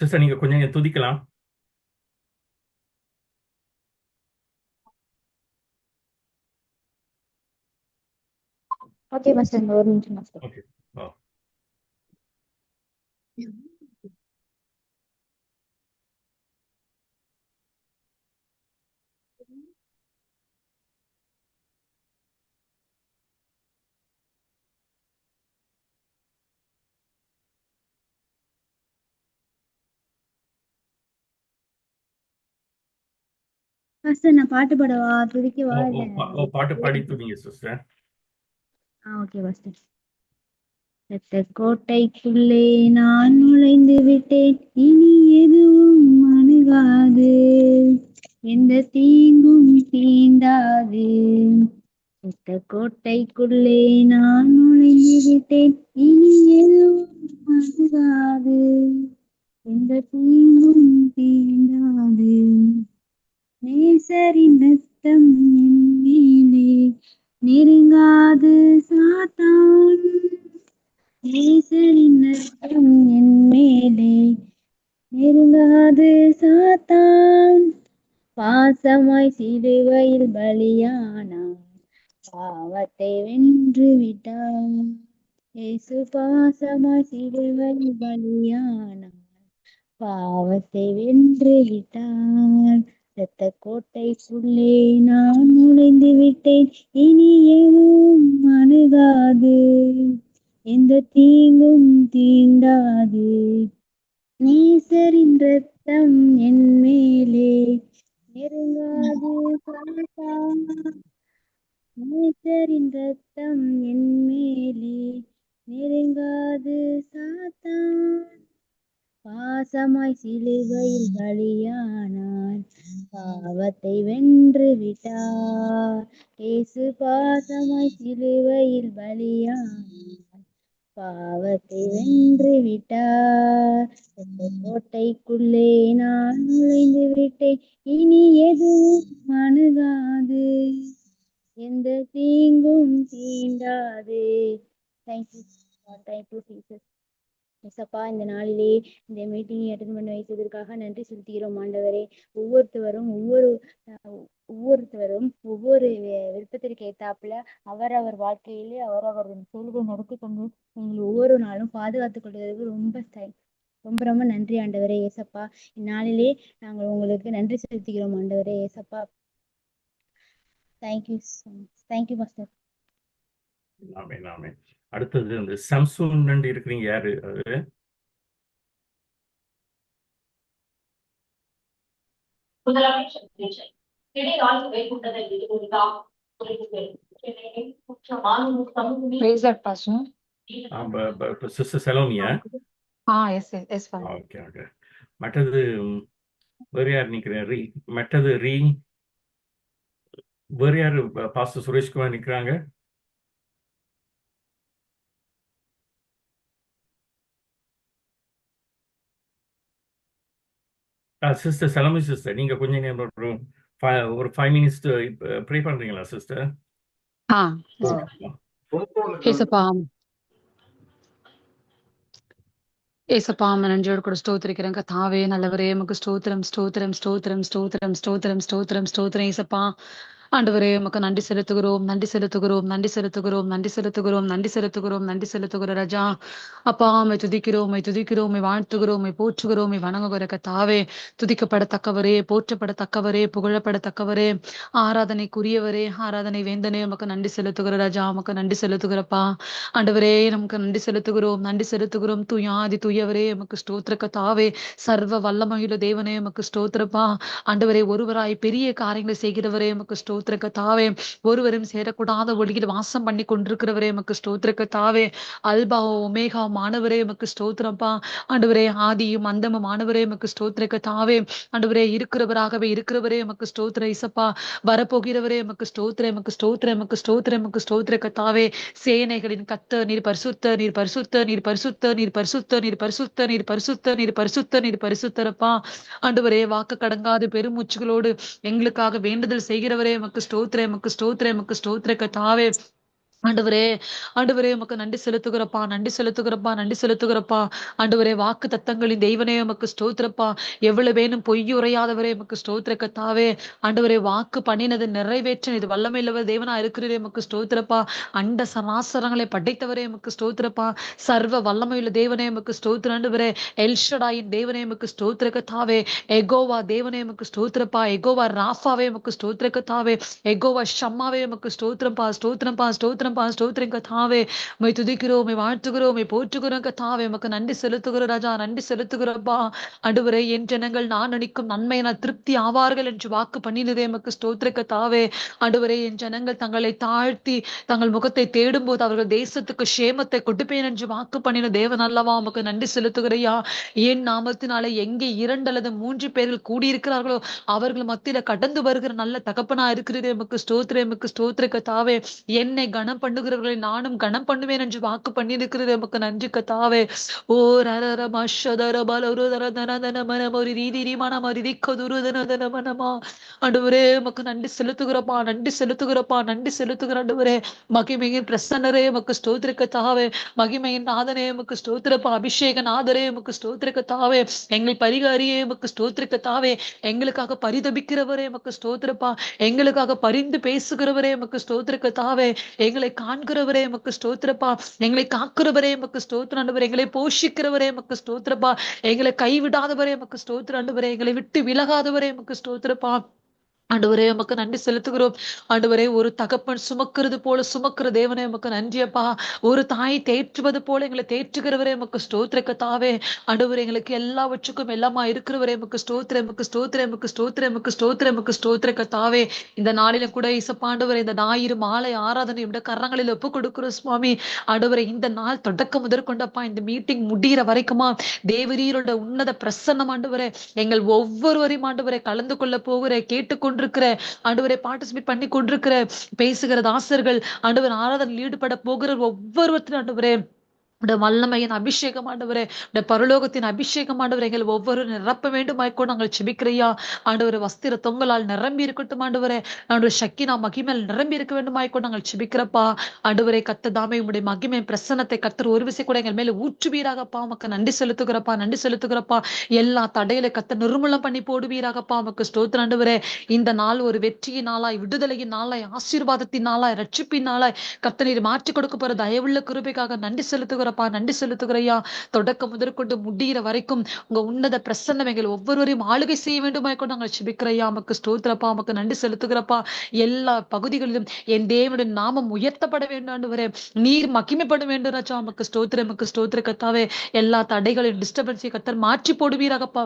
Sister நீங்க கொஞ்சம் துதிக்கலாம். Okay master, ஒரு நிமிஷம் மாஸ்டர். ஓகே. ஆ. மாஸ்டர் நான் பாட்டு பாடவா, துதிக்கவா ஓ ஓ இல்ல? பாட்டு பாடி துதிங்க சிஸ்டர். Okay master. ரத்த கோட்டைக்குள்ளே நான் நுழைந்து விட்டேன், இனி எதுவும் அணுகாது, எந்த தீங்கும் தீண்டாது. ரத்த கோட்டைக்குள்ளே நான் நுழைந்து விட்டேன், இனி எதுவும் அணுகாது, எந்த தீங்கும் தீண்டாது. நேசரின் ரத்தம் என் மேலே நெருங்காது சாத்தான், நேசரின் ரத்தம் என் மேலே நெருங்காது சாத்தான். பாசமாய் சிலுவையில் பலியானார், பாவத்தை வென்று விட்டார். இயேசு பாசமாய் சிலுவையில் பலியானார், பாவத்தை வென்று விட்டார். இரத்த கோட்டைக்குள்ளே நான் நுழைந்து விட்டேன், இனி எதுவும் அணுகாது, எந்த தீங்கும் தீண்டாது. நேசரின் ரத்தம் என் மேலே நெருங்காது சாத்தான், நேசரின் ரத்தம் என் மேலே நெருங்காது சாத்தான். பாசமாய் சிலுவையில் பலியானார், பாவத்தை வென்று விட்டார். இயேசு பாசமாய் சிலுவையில் பலியானார், பாவத்தை வென்று விட்டார். இந்த கோட்டைக்குள்ளே நான் நுழைந்து விட்டேன், இனி எதுவும் அணுகாது, எந்த தீங்கும் தீண்டாது. Thank you, thank you Jesus. எசப்பா, இந்த நாளிலே இந்த மீட்டிங்கை அட்டெண்ட் பண்ண வைத்ததற்காக நன்றி செலுத்துகிறோம் ஆண்டவரே. ஒவ்வொருத்தரும் ஒவ்வொரு விருப்பத்திற்கு ஏத்தாப்புல அவரவர் வாழ்க்கையிலே அவரவர் செயல்களை நடத்தி கொண்டு நீங்கள் ஒவ்வொரு நாளும் பாதுகாத்துக் கொள்வதற்கு ரொம்ப ரொம்ப நன்றி ஆண்டவரே. ஏசப்பா, இந்நாளிலே நாங்கள் உங்களுக்கு நன்றி செலுத்துகிறோம் ஆண்டவரே. ஏசப்பா, thank you thank you master. Amen amen. அடுத்தது அந்த சாம்சூன் இருக்கிறீங்க, யாரு அது? Praise that pastor. சிஸ்டர் செலோனியா? Yes, Father. Okay okay. மற்றது வேறு யார் நிற்கிறேன்? மற்றது வேறு யாரு? பாஸ்டர் சுரேஷ்குமார் நிற்கிறாங்க. சிஸ்டர் செலமி சிஸ்டர், நீங்க கொஞ்சம் நேரம் ஒரு 5 மினிட்ஸ் ப்ரே பண்றீங்களா சிஸ்டர்? ஏசப்பா, நன்றியோடு கூட ஸ்தோத்திரிக்கிறேன் கர்த்தாவே. நல்லவரே, உமக்கு ஸ்தோத்திரம் ஸ்தோத்திரம் ஸ்தோத்திரம் ஸ்தோத்திரம் ஸ்தோத்திரம் ஸ்தோத்திரம் ஸ்தோத்திரம். ஏசப்பா ஆண்டவரே, உமக்கு நன்றி செலுத்துகிறோம் நன்றி செலுத்துகிறோம் நன்றி செலுத்துகிறோம் நன்றி செலுத்துகிறோம் நன்றி செலுத்துகிறோம் நன்றி செலுத்துகிறோம் ராஜா. அப்பா, உம்மை துதிக்கிறோம் உம்மை துதிக்கிறோம் உம்மை வாழ்த்துகிறோம் உம்மை போற்றுகிறோம் உம்மை வணங்குகிற கர்த்தாவே. துதிக்கப்படத்தக்கவரே, போற்றப்படத்தக்கவரே, புகழப்படத்தக்கவரே, ஆராதனைக்குரியவரே, ஆராதனை வேந்தனே, உமக்கு நன்றி செலுத்துகிற ராஜா. உமக்கு நன்றி செலுத்துகிறப்பா ஆண்டவரே. நமக்கு நன்றி செலுத்துகிறோம் நன்றி செலுத்துகிறோம். தூயாதி தூயவரே, உமக்கு ஸ்தோத்திர கர்த்தாவே. சர்வ வல்லமையுள்ள தேவனே, உமக்கு ஸ்தோத்திரப்பா ஆண்டவரே. ஒருவராய் பெரிய காரியங்களை செய்கிறவரே, உமக்கு ஸ்தோத்திர கர்த்தாவே. ஒருவரும் சேரக்கூடாத ஒளியில் வாசம் பண்ணி கொண்டிருக்கிறவரே, உமக்கு ஸ்தோத்திர கர்த்தாவே. அல்பா ஒமேகா மாணவரே, உமக்கு ஸ்தோத்திரப்பா ஆண்டவரே. ஆதியும் அந்தமும் மாணவரே, உமக்கு ஸ்தோத்திர கர்த்தாவே. ஆண்டவரே, இருக்கிறவராகவே இருக்கிறவரே, உமக்கு ஸ்தோத்திர இசப்பா. வரப்போகிறவரே, உமக்கு ஸ்தோத்திர உமக்கு ஸ்தோத்திர உமக்கு ஸ்தோத்திர உமக்கு ஸ்தோத்திர கர்த்தாவே. சேனைகளின் கர்த்தர் நீர் பரிசுத்த நீர் பரிசுத்த நீர் பரிசுத்த நீர் பரிசுத்த நீர் பரிசுத்த நீர் பரிசுத்த நீர் பரிசுத்த நீர் பரிசுத்தரப்பா ஆண்டவரே. வாக்கு கடங்காது பெருமூச்சுகளோடு எங்களுக்காக வேண்டுதல் செய்கிறவரே, உமக்கு ஸ்தோத்திர உமக்கு ஸ்தோத்திர உமக்கு ஸ்தோத்திர கர்த்தாவே. ஆண்டவரே, ஆண்டவரே உமக்கு நன்றி செலுத்துகிறப்பா, நன்றி செலுத்துகிறப்பா, நன்றி செலுத்துகிறப்பா. ஆண்டவரே வாக்கு தத்தங்களின் தெய்வனே உமக்கு ஸ்தோத்திரப்பா. எவ்வளவு வேணும் பொய் உரையாதவரே உமக்கு ஸ்தோத்திர கர்த்தாவே. ஆண்டவரே வாக்கு பண்ணினது நிறைவேற்ற இது வல்லமையுள்ளவர் தேவனா இருக்கிறதே உமக்கு ஸ்தோத்திரப்பா. அண்ட சராசரங்களை படைத்தவரே உமக்கு ஸ்தோத்திரப்பா. சர்வ வல்லமையுள்ள தேவனே உமக்கு ஸ்தோத்திர ஆண்டவரே. எல்ஷடாயின் தேவனே உமக்கு ஸ்தோத்திர கர்த்தாவே. எகோவா தேவனே உமக்கு ஸ்தோத்திரப்பா. எகோவா ராஃபாவே உமக்கு ஸ்தோத்திர கர்த்தாவே. எகோவா ஷம்மாவே உமக்கு ஸ்தோத்திரப்பா, ஸ்தோத்திரப்பா, ஸ்தோத்திரப்பா, ஸ்தோத்திரம் கர்த்தாவே. உம்மை துதிக்கிறோம், உம்மை வாழ்த்துகிறோம், உம்மை போற்றுகிறோம் கர்த்தாவே. உமக்கு நன்றி செலுத்துகிறோம் ராஜா, நன்றி செலுத்துகிறப்பா. ஆண்டவரே என் ஜனங்கள் நான் அளிக்கும் நன்மையினால் திருப்தி ஆவார்கள் என்று வாக்கு பண்ணினதே உமக்கு ஸ்தோத்திர கர்த்தாவே. ஆண்டவரே என் ஜனங்கள் தங்களை தாழ்த்தி தங்கள் முகத்தை தேடும் போது அவர்கள் தேசத்துக்கு சேமத்தை கொடுப்பேன் என்று வாக்கு பண்ணின தேவன் அல்லவா. உமக்கு நன்றி செலுத்துகிறையா. என் நாமத்தினாலே எங்கே 2 அல்லது 3 பேர்கள் கூடியிருக்கிறார்களோ அவர்கள் மத்தியில கடந்து வருகிற நல்ல தகப்பனா இருக்கிறதே உமக்கு ஸ்தோத்திரம், உமக்கு ஸ்தோத்திர கர்த்தாவே. என்னை கனம் பண்ணுகிறவர்களை நானும் கனம் பண்ணுவேன் என்று வாக்கு பண்ணியிருக்கிறது உமக்கு நன்றி கர்த்தாவே. ஓ ரரர மஷதர பலருதர தனதன மனம் ஒரு ரீதி மனம் ஒரு திக்கதுருதன மனமா. ஆண்டவரே உமக்கு நன்றி செலுத்துகிறப்பா, நன்றி செலுத்துகிறப்பா, நன்றி செலுத்துகிற ஆண்டவரே. மகிமையின் பிரசன்னரே உமக்கு ஸ்தோத்திர கர்த்தாவே. மகிமையின் நாதனே உமக்கு ஸ்தோத்திரப்பா. அபிஷேக நாதரே உமக்கு ஸ்தோத்திர கர்த்தாவே. எங்கள் பரிகாரியே உமக்கு ஸ்தோத்திர கர்த்தாவே. எங்களுக்காக பரிதபிக்கிறவரே உமக்கு ஸ்தோத்திரப்பா. எங்களுக்காக பரிந்து பேசுகிறவரே உமக்கு ஸ்தோத்திர கர்த்தாவே. எங்களை காண்கிறவரே உமக்கு ஸ்தோத்திரப்பா. எங்களை காக்கிறவரே உமக்கு ஸ்தோத்திர ஆண்டவரே. எங்களை போஷிக்கிறவரே உமக்கு ஸ்தோத்திரப்பா. எங்களை கைவிடாதவரே உமக்கு ஸ்தோத்திர ஆண்டவரே. எங்களை விட்டு விலகாதவரே உமக்கு ஸ்தோத்திரப்பா. ஆண்டவரே உமக்கு நன்றி செலுத்துகிறோம். ஆண்டவரே ஒரு தகப்பன் சுமக்கிறது போல சுமக்கிற தேவனே உமக்கு நன்றியப்பா. ஒரு தாய் தேற்றுவது போல எங்களை தேற்றுகிறவரே உமக்கு ஸ்தோத்திர கர்த்தாவே. ஆண்டவரே எங்களுக்கு எல்லாவற்றுக்கும் எல்லாமா இருக்கிறவரே உமக்கு ஸ்தோத்திரம், உமக்கு ஸ்தோத்திரம், உமக்கு ஸ்தோத்திரம், உமக்கு ஸ்தோத்திரம், உமக்கு ஸ்தோத்திர கர்த்தாவே. இந்த நாளில கூட இசப்பாண்டவரே இந்த ஞாயிறு மாலை ஆராதனை இந்த கரங்களில் ஒப்பு கொடுக்கிறோம் சுவாமி. ஆண்டவரே இந்த நாள் தொடக்கம் முதற்கொண்டப்பா இந்த மீட்டிங் முடிகிற வரைக்குமா தேவரீரோட உன்னத பிரசன்னம் ஆண்டவரே எங்கள் ஒவ்வொருவரையும் ஆண்டவரை கலந்து கொள்ள போகிற கேட்டுக்கொண்டிருக்கிற ஆண்டவரை பார்ட்டிசிபேட் பண்ணி கொண்டிருக்கிற பேசுகிற தாசர்கள் ஆண்டவர் ஆராதனையில் ஈடுபட போகிற ஒவ்வொருவரும் ஆண்டவரே வல்லமையின் அபிஷேகம் ஆண்டவரே, பரலோகத்தின் அபிஷேகம் ஆண்டவரே எங்கள் ஒவ்வொரு நிரப்ப வேண்டுமாய்க்கோ நாங்கள் செபிக்கிறையா. ஆண்டவர் வஸ்திர தொங்கலால் நிரம்பி இருக்கட்டும் ஆண்டவரே. ஆண்டவர் சக்தி நாம் மகிமையில் நிரம்பி இருக்க வேண்டுமாய்க்கோ நாங்கள் செபிக்கிறப்பா. ஆண்டவரே கத்த தாமே உடைய மகிமை பிரசன்னத்தை கத்தர் ஒரு விசை கூட எங்கள் மேல ஊற்றுவீராகப்பா. உமக்கு நன்றி செலுத்துகிறப்பா, நன்றி செலுத்துகிறப்பா. எல்லா தடையில கத்த நிர்மூலம் பண்ணி போடுவீராகப்பா. உமக்கு ஸ்தோத்திரம் ஆண்டவரே. இந்த நாள் ஒரு வெற்றியின் நாளாய், விடுதலையின் நாளாய், ஆசீர்வாதத்தின் நாளாய், ரட்சிப்பின் நாளாய் கத்த நீர் மாற்றி கொடுக்க போற தயவுள்ள கிருபைக்காக நன்றி செலுத்துகிற நன்றி செலுத்துகிறையா. தொடக்கம் முதற்கொண்டு முடிகிற வரைக்கும் உங்க உன்னத பிரசன்னம் எங்கள் ஒவ்வொருவரையும் ஆளுகை செய்ய வேண்டுமாய்க்கொண்டு நாங்கள் செபிக்கிறையா. நமக்கு ஸ்தோத்திரப்பா, நமக்கு நன்றி செலுத்துகிறப்பா. எல்லா பகுதிகளிலும் என் தேவனுடைய நாமம் உயர்த்தப்பட வேண்டும் ஆண்டவரே. நீர் மகிமைப்பட வேண்டும் ராஜா. நமக்கு ஸ்தோத்திரம், நமக்கு ஸ்தோத்திர கர்த்தாவே. எல்லா தடைகளின் டிஸ்டர்பன்ஸை கர்த்தர் மாற்றி போடுவீராகப்பா.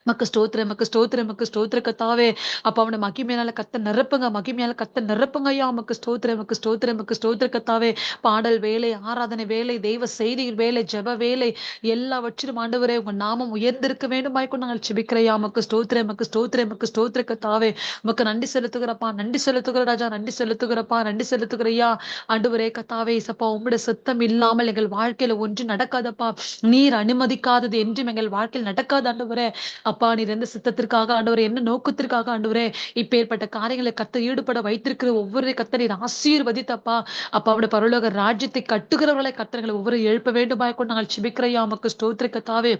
மக்கு ஸ்தோத்திரம், மக்கு ஸ்தோத்திரம், மக்கு ஸ்தோத்திர கர்த்தாவே. அப்ப அவனை மகிமையால கத்த நிரப்புங்க, மகிமையால கத்த நிரப்புங்க ஐயா. மக்கு ஸ்தோத்திரம், மக்கு ஸ்தோத்திரம், மக்கு ஸ்தோத்திர கர்த்தாவே. பாடல் வேலை, ஆராதனை வேலை, தெய்வ செய்தி வேலை, ஜெப வேலை எல்லாவற்றிலும் ஆண்டவரே உங்க நாமம் உயர்ந்திருக்க வேண்டுமாய்க்கொண்டு நாங்கள் செபிக்கிறையா. மக்கு ஸ்தோத்திரம், மக்கு ஸ்தோத்திரம், மக்கு ஸ்தோத்திர கர்த்தாவே. உமக்கு நன்றி செலுத்துகிறப்பா, நன்றி செலுத்துகிற ராஜா, நன்றி செலுத்துகிறப்பா, நன்றி செலுத்துகிறையா. ஆண்டவரே கர்த்தாவே இசப்பா உம்முடைய சித்தம் இல்லாமல் எங்கள் வாழ்க்கையில ஒன்று நடக்காதப்பா. நீர் அனுமதிக்காதது என்றும் எங்கள் வாழ்க்கையில் நடக்காது ஆண்டவரே. அப்பா நீர் எந்த சித்தத்திற்காக ஆண்டவரே, என்ன நோக்கத்திற்காக ஆண்டவரே இப்பேற்பட்ட காரியங்களை கத்த ஈடுபட வைத்திருக்கிற ஒவ்வொரு கத்த நீர் ஆசீர்வதித்தப்பா. அப்பா அவருடைய பரலோக ராஜ்யத்தை கட்டுகிறவர்களை கத்தர்களை ஒவ்வொரு எழுப்ப வேண்டுமாய்க்கொண்டு நாங்கள் செபிக்கிறையா. உமக்கு ஸ்தோத்திர கர்த்தாவே.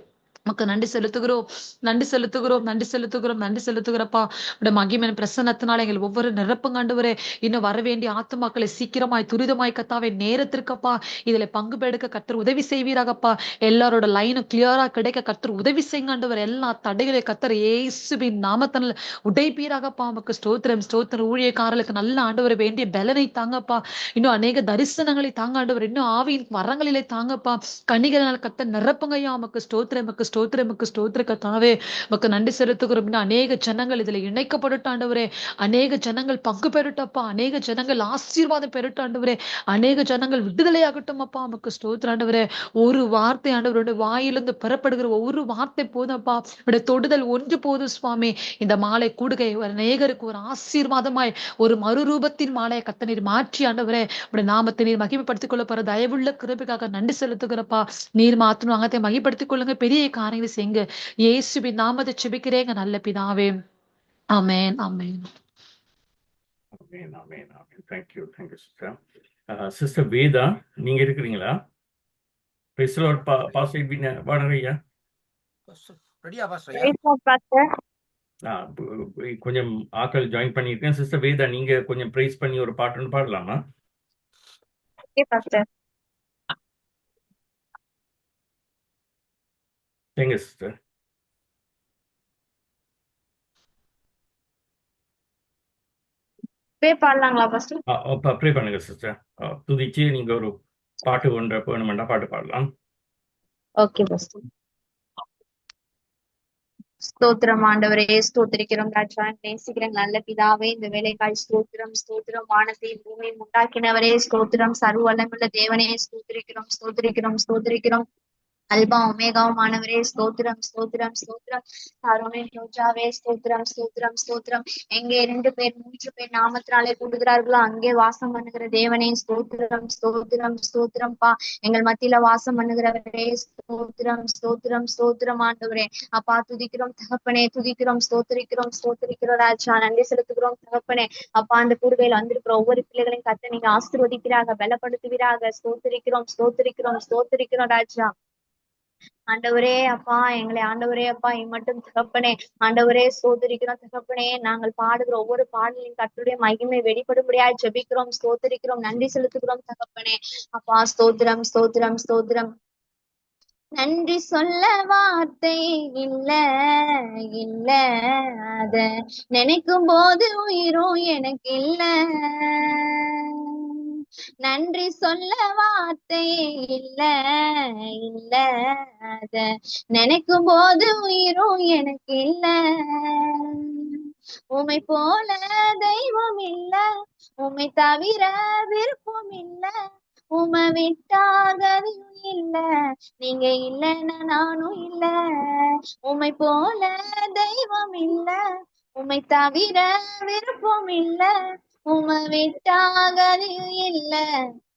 நமக்கு நன்றி செலுத்துகிறோம், நன்றி செலுத்துகிறோம், நன்றி செலுத்துகிறோம், நன்றி செலுத்துகிறப்பா. உடைய மகிமையின் பிரசன்னத்தினால எங்கள் ஒவ்வொரு நிரப்புங்க ஆண்டவரே. இன்னும் வர வேண்டிய ஆத்துமாக்களை சீக்கிரமாய் துரிதமாய் கத்தாவே நேரத்திற்கப்பா இதுல பங்கு பெடுக்க கர்த்தர் உதவி செய்வீராகப்பா. எல்லாரோட லைனும் கிளியரா கிடைக்க கர்த்தர் உதவி செய்யுங்க ஆண்டவர். எல்லா தடைகளை கர்த்தர் இயேசுவின் நாமத்தினால உடைப்பீராகப்பா. நமக்கு ஸ்தோத்திரம், ஸ்தோத்திரம். ஊழியக்காரர்களுக்கு நல்ல ஆண்டவர் வேண்டிய பலனை தாங்கப்பா. இன்னும் அநேக தரிசனங்களை தாங்க ஆண்டவர். இன்னும் ஆவியின் வரங்களிலே தாங்கப்பா. கனிகளால் கர்த்தர் நிரப்புங்கய்யா. நமக்கு ஸ்தோத்திரம், நமக்கு ஸ்தோத்திரம், நமக்கு ஸ்தோத்திர கர்த்தாவே. நமக்கு நன்றி செலுத்துகிறோம். அநேக ஜனங்கள் இதுல இணைக்கப்பட்டுட்டாண்டவரே. அநேக ஜனங்கள் பங்கு பெறட்டப்பா. அநேக ஜனங்கள் ஆசீர்வாதம் பெறட்டாண்டவரே. அநேக ஜனங்கள் விடுதலையாகட்டும் அப்பா. நமக்கு ஸ்தோத்திராண்டவரே. ஒரு வார்த்தை ஆண்டவருடைய வாயிலிருந்து பெறப்படுகிற ஒரு வார்த்தை போதும்ப்பா. உடைய தொடுதல் ஒன்று போதும் சுவாமி. இந்த மாலை கூடுகை அநேகருக்கு ஒரு ஆசீர்வாதமாய் ஒரு மறுரூபத்தின் மாலையை கத்த நீர் மாற்றி ஆண்டவரே உடைய நாமத்தை நீர் மகிமைப்படுத்திக் கொள்ள போற தயவுள்ள கிருபைக்காக நன்றி செலுத்துகிறப்பா. நீர் மாத்திரம் அங்கத்தை மகிமைப்படுத்திக் கொள்ளுங்க. பெரிய காரியங்களை செய்யுங்க. இயேசுவின் நாமத்தை செபிக்கிறேங்க நல்ல பிதாவே. ஆமென், ஆமென். Amen, amen, amen. Thank you, sister. Sister Veda, நீங்க இருக்கிறீங்களா? பிரைஸ்லோட் பாஸ்டர் எட்வின் வாடகையா. ரெடியா பாஸ்டர் ஐயா? Praise God, Pastor. கொஞ்சம் ஆட்கள் ஜாயின் பண்ணியிருக்கேன். சிஸ்டர் வேதா, நீங்க கொஞ்சம் ப்ரைஸ் பண்ணி ஒரு பாட்டுன்னு பாடலாமா? Okay, Pastor. எங்க சிஸ்டர்? Pray பாடலாங்களா Pastor? ப்ரே பண்ணுங்க சிஸ்டர். துதிச்சு நீங்க ஒரு பாட்டு ஒன்றை வேணுமெண்டா பாட்டு பாடலாம். Okay, Pastor. ஸ்தோத்திரம் ஆண்டவரே, ஸ்தோத்திரிக்கிறோம் ராஜா, நேசிக்கிறேன் நல்ல பிதாவே, இந்த வேலைக்காய் ஸ்தோத்திரம் ஸ்தோத்திரம். வானத்தையும் பூமியும் உண்டாக்கினவரே ஸ்தோத்திரம். சர்வ வல்லமையுள்ள தேவனே ஸ்தோத்திரிக்கிறோம் ஸ்தோத்திரிக்கிறோம் ஸ்தோத்திரிக்கிறோம். அல்பா ஒமேகாவும் ஆனவரே ஸ்தோத்திரம் ஸ்தோத்திரம் ஸ்தோத்திரம். தாரோனே ரோஜாவே ஸ்தோத்திரம் ஸ்தோத்திரம் ஸ்தோத்திரம். எங்கே 2 பேர் 3 பேர் நாமத்தினாலே கூடுகிறார்களோ அங்கே வாசம் பண்ணுகிற தேவனே ஸ்தோத்திரம் ஸ்தோத்திரம் ஸ்தோத்திரம். பா, எங்கள் மத்தியில வாசம் பண்ணுகிறவரே ஸ்தோத்திரம் ஸ்தோத்திரம் ஸ்தோத்திரம். ஆண்டவரே அப்பா, துதிக்கிறோம் தகப்பனே, துதிக்கிறோம் ஸ்தோத்திரிக்கிறோம் ஸ்தோத்திரிக்கிறோம் ராஜா, நன்றி செலுத்துகிறோம் தகப்பனே. அப்பா, அந்த கூடுகையில் வந்திருக்கிற ஒவ்வொரு பிள்ளைகளையும் கத்த நீங்க ஆசீர்வதிக்கிறாங்க, பலப்படுத்துவீராக. ஸ்தோத்திரிக்கிறோம் ஸ்தோத்திரிக்கிறோம் ஸ்தோத்திரிக்கிறோம் ராஜா. ஆண்டவரே அப்பா, எங்களை ஆண்டவரே அப்பா இம்மட்டும் தகப்பனே ஆண்டவரே ஸ்தோத்திரிக்கிறோம் தகப்பனே. நாங்கள் பாடுகிற ஒவ்வொரு பாடலின் கர்த்தருடைய மகிமை வெளிப்படும்படியாய் ஜெபிக்கிறோம் ஸ்தோத்திரிக்கிறோம், நன்றி செலுத்துகிறோம் தகப்பனே. அப்பா ஸ்தோத்திரம் ஸ்தோத்திரம் ஸ்தோத்திரம். நன்றி சொல்ல வார்த்தை இல்ல இல்ல, அத நினைக்கும் போது உயிரும் எனக்கு இல்ல. நன்றி சொல்ல வார்த்தை இல்ல இல்ல, அத நினைக்கும் போது உயிரும் எனக்கு இல்ல. உமை போல தெய்வம் இல்ல, உமை தவிர விருப்பம் இல்ல, உமை விட்டாகதையும் இல்ல, நீங்க இல்லைன்னா நானும் இல்ல. உமை போல தெய்வம் இல்ல, உமை தவிர விருப்பம் இல்ல, உமை விட்டாகதையும் இல்ல,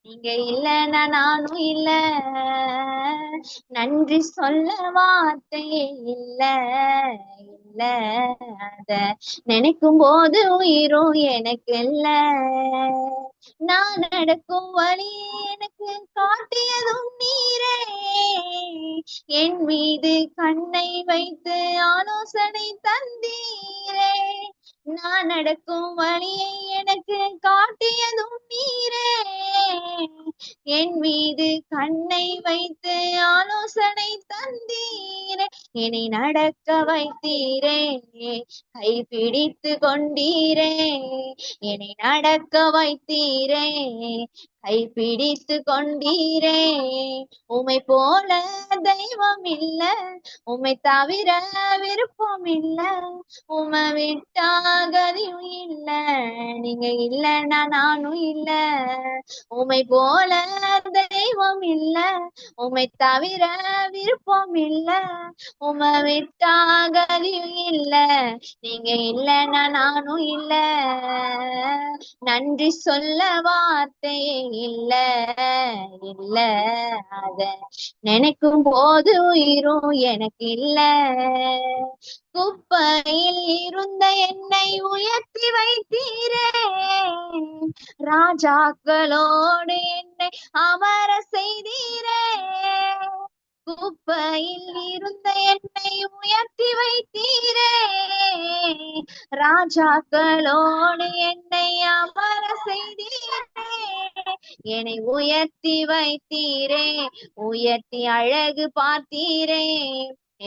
நீங்க இல்லைன்னா நானும் இல்ல. நன்றி சொல்ல வார்த்தையே இல்ல இல்ல, அத நினைக்கும் போது உயிரும் எனக்கு இல்ல. நான் நடக்கும் வழி எனக்கு காட்டியதும் நீரே, என் மீது கண்ணை வைத்து ஆலோசனை தந்தீரே. நான் நடக்கும் வழியை எனக்கு காட்டியதும் நீரே, என் மீது கண்ணை வைத்து ஆலோசனை தந்தீரே. என்னை நடக்க வைத்தீரே, கைப்பிடித்து கொண்டீரே. என்னை நடக்க வைத்தீரே, கைப்பிடித்து கொண்டீரே. உமை போல தெய்வம் இல்ல, உமை தவிர விருப்பம் இல்ல, உமை விட்டாகதையும் இல்ல, நீங்க இல்லைன்னா நானும் இல்ல. உமை போல தெய்வம் இல்ல, உமை தவிர விருப்பம் இல்ல, உமை விட்டாகதையும் இல்ல, நீங்க இல்லைன்னா நானும் இல்ல. நன்றி சொல்ல வார்த்தையே இல்ல இல்ல, அத நினைக்கும் போது உயிரும் எனக்கு இல்ல. குப்பையில் இருந்த என்னை உயர்த்தி வைத்தீரே, ராஜாக்களோடு என்னை அமர செய்தீரே. குப்பையில் இருந்த என்னை உயர்த்தி வைத்தீரே, ராஜாக்களோடு என்னை அமர செய்தீரே. என்னை உயர்த்தி வைத்தீரே, உயர்த்தி அழகு பார்த்தீரே.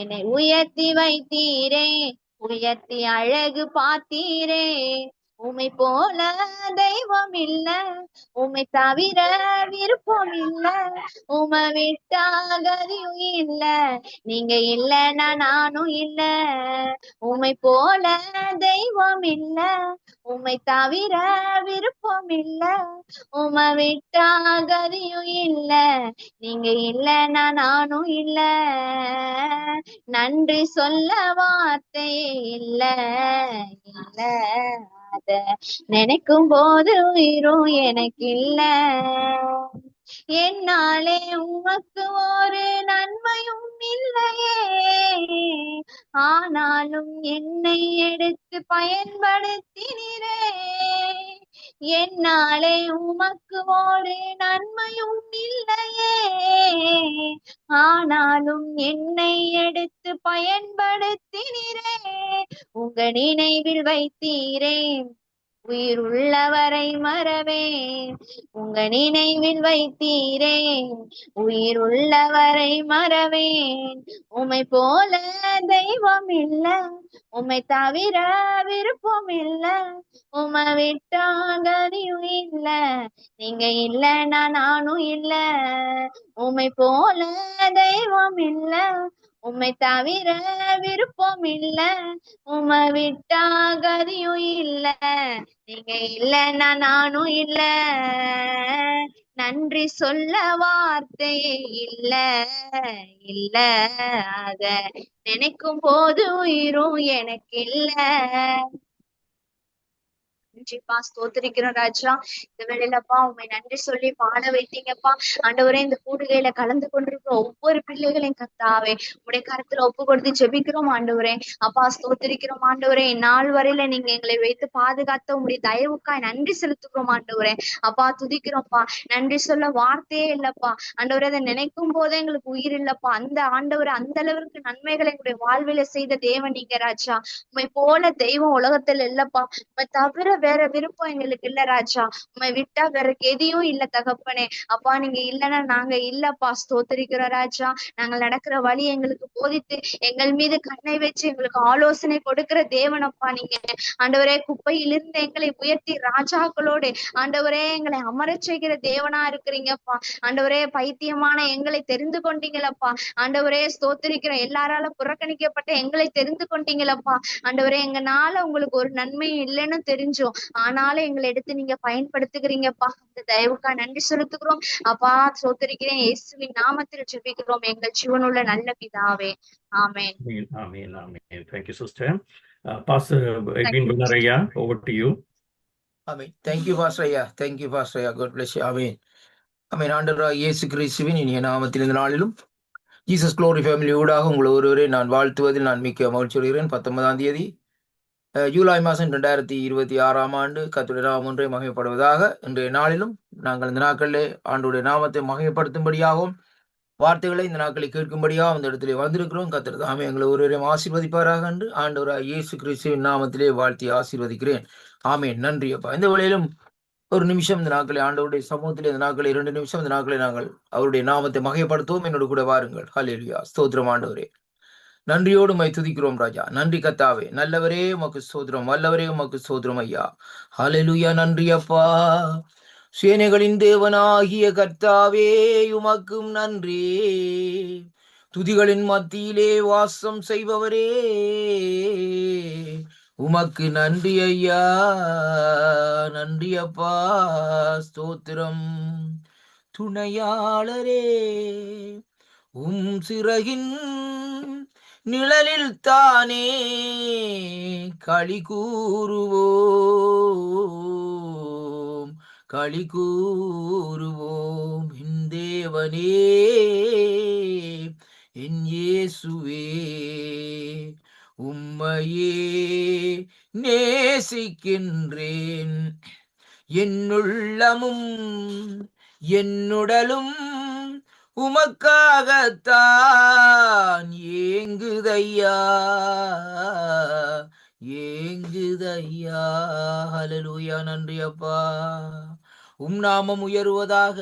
என்னை உயர்த்தி வைத்தீரே, உயர்த்தி அழகு பார்த்தீரே. உமை போல தெய்வம் இல்ல, உமை தவிர விருப்பம் இல்ல, உமை விட்டாகதையும் இல்ல, நீங்க இல்லைன்னா நானும் இல்ல. உமை போல தெய்வம் இல்ல, உமை தவிர விருப்பம் இல்ல, உமை விட்டாகதையும் இல்ல, நீங்க இல்லைன்னா நானும் இல்ல. நன்றி சொல்ல வார்த்தையே இல்ல இல்ல, அத நினைக்கும் போது உயிரும் எனக்கு இல்ல. என்னாலே உமக்கு ஒரு நன்மையும் இல்லையே, ஆனாலும் என்னை எடுத்து பயன்படுத்தினீரே. என்னாலே உமக்கு ஒரு நன்மையும் இல்லையே, ஆனாலும் என்னை எடுத்து பயன்படுத்தினீரே. உங்க நினைவில் வைத்தீரே, உயிர் உள்ளவரை மறவேன். உங்க நினைவில் வைத்தீரே, உயிர் உள்ளவரை மறவேன். உம்மை போல தெய்வம் இல்ல, உம்மை தவிர விருப்பம் இல்ல, உம்மை விட்டா கதியும் இல்ல, நீங்க இல்லைன்னா நானும் இல்ல. உம்மை போல தெய்வம் இல்ல, உம்மை தவிர விருப்பம் இல்ல, உம்மை விட்டா கதியும் இல்ல, நீங்க இல்லைன்னா நானும் இல்ல. நன்றி சொல்ல வார்த்தையே இல்ல, இல்ல, அத நினைக்கும் போது உயிரும் எனக்கு இல்ல. நன்றிப்பா, ஸ்தோத்திரிக்கிறோம் ராஜா. இந்த வேளையிலப்பா உண்மை நன்றி சொல்லி பாட வைத்தீங்கப்பா. ஆண்டவரே, இந்த கூடுகையில கலந்து கொண்டிருக்கிற ஒவ்வொரு பிள்ளைகளையும் கர்த்தாவே உடைய கருத்துல ஒப்பு கொடுத்து ஜெபிக்கிறோம் ஆண்டவரே. அப்பா ஸ்தோத்திரிக்கிறோம் ஆண்டவரே. இந்நாள் வரையில நீங்க எங்களை வைத்து பாதுகாத்த உங்களுடைய தயவுக்காய் நன்றி செலுத்துக்கிறோம் ஆண்டவரே. அப்பா துதிக்கிறோம்ப்பா. நன்றி சொல்ல வார்த்தையே இல்லப்பா ஆண்டவரே. அதை நினைக்கும் போதே எங்களுக்கு உயிர் இல்லப்பா. அந்த ஆண்டவரை அந்த அளவிற்கு நன்மைகளை எங்களுடைய வாழ்வில செய்த தேவன் நீங்க ராஜா. உண்மை போல தெய்வம் உலகத்துல இல்லப்பா. உண்மை தவிர வேற விருப்பம் எங்களுக்கு இல்ல ராஜா. உண்மை விட்டா வேற எதையும் இல்ல தகப்பனே. அப்பா நீங்க இல்லைன்னா நாங்க இல்லப்பா. ஸ்தோத்திரிக்கிறோம் ராஜா. நாங்கள் நடக்கிற வழி எங்களுக்கு போதித்து எங்கள் மீது கண்ணை வச்சு எங்களுக்கு ஆலோசனை கொடுக்கிற தேவனப்பா நீங்க. ஆண்டவரே, குப்பையிலிருந்து எங்களை உயர்த்தி ராஜாக்களோடு ஆண்டவரே எங்களை அமரச் செய்கிற தேவனா இருக்கிறீங்கப்பா. ஆண்டவரே, பைத்தியமான எங்களை தெரிந்து கொண்டீங்களப்பா. ஆண்டவரே ஸ்தோத்திரிக்கிற எல்லாரால புறக்கணிக்கப்பட்ட எங்களை தெரிந்து கொண்டீங்களப்பா. ஆண்டவரே, எங்கனால உங்களுக்கு ஒரு நன்மையும் இல்லைன்னு தெரிஞ்சோம், ஆனாலும் எங்களை எடுத்து நீங்க பயன்படுத்துகிறீங்கப்பா. இந்த தயவுக்கா நன்றி செலுத்துகிறோம் அப்பா. ஸ்தோத்திரிக்கிறேன். இயேசுவின் நாமத்தில் ஜெபிக்கிறோம் எங்கள் ஜீவனுள்ள நல்ல பிதாவே. ஆமென். Amen. Amen. Thank you, sister. Pastor Edwin Vinaraya, over to you. Amen. Thank you, Pastor Aya. Thank you, Pastor Aya. God bless you. Amen. Amen. ஆண்டவராகிய இயேசு கிறிஸ்துவின் இனிய நாமத்தில் இந்த நாளிலும் ஜீசஸ் குளோரி ஃபேமிலி ஊடாக உங்கள் ஒருவரை நான் வாழ்த்துவதில் நான் மிக்க மகிழ்ச்சி அடைகிறேன். 19ஆம் தேதி ஜூலை மாதம் 2026 கர்த்தருடைய நாமம் ஒன்றே மகிமைப்படுவதாக. இன்றைய நாளிலும் நாங்கள் இந்த நாட்களிலே ஆண்டவருடைய நாமத்தை மகிமைப்படுத்தும்படியாகவும் வார்த்தைகளை இந்த நாட்களை கேட்கும்படியாக இந்த இடத்திலே வந்திருக்கிறோம். கர்த்தர் தாமே எங்களை ஒருவரையும் ஆசீர்வதிப்பாராக என்று ஆண்டவராகிய இயேசு கிறிஸ்துவின் நாமத்திலே வாழ்த்தி ஆசீர்வதிக்கிறேன். ஆமென். நன்றி அப்பா. இந்த வேளையிலும் ஒரு நிமிஷம் இந்த நாட்களை ஆண்டவருடைய சமூகத்திலே இந்த நாட்களை 2 நிமிஷம் இந்த நாட்களை நாங்கள் அவருடைய நாமத்தை மகிமைப்படுத்துவோம். என்னோடு கூட வாருங்கள். ஹல்லேலூயா. ஸ்தோத்திரம் ஆண்டவரே. நன்றியோடு மை துதிக்கிறோம் ராஜா. நன்றி கர்த்தாவே. நல்லவரே உமக்கு ஸ்தோத்திரம், வல்லவரே உமக்கு ஸ்தோத்திரம் ஐயா. ஹல்லேலூயா. நன்றி அப்பா. சேனைகளின் தேவனாகிய கர்த்தாவே உமக்கும் நன்றி. துதிகளின் மத்தியிலே வாசம் செய்பவரே உமக்கு நன்றி ஐயா. நன்றி அப்பா. ஸ்தோத்திரம். துணையாளரே சிறகின் நிழலில் தானே களி கூறுவோம், களி கூறுவோம். என் தேவனே, என் இயேசுவே, உம்மையே நேசிக்கின்றேன். என்னுள்ளமும் என்னுடலும் உமக்காகத்தான் ஏங்குதையா, ஏங்குதையா. ஹல்லேலூயா. நன்றி அப்பா. நாமம் உயருவதாக,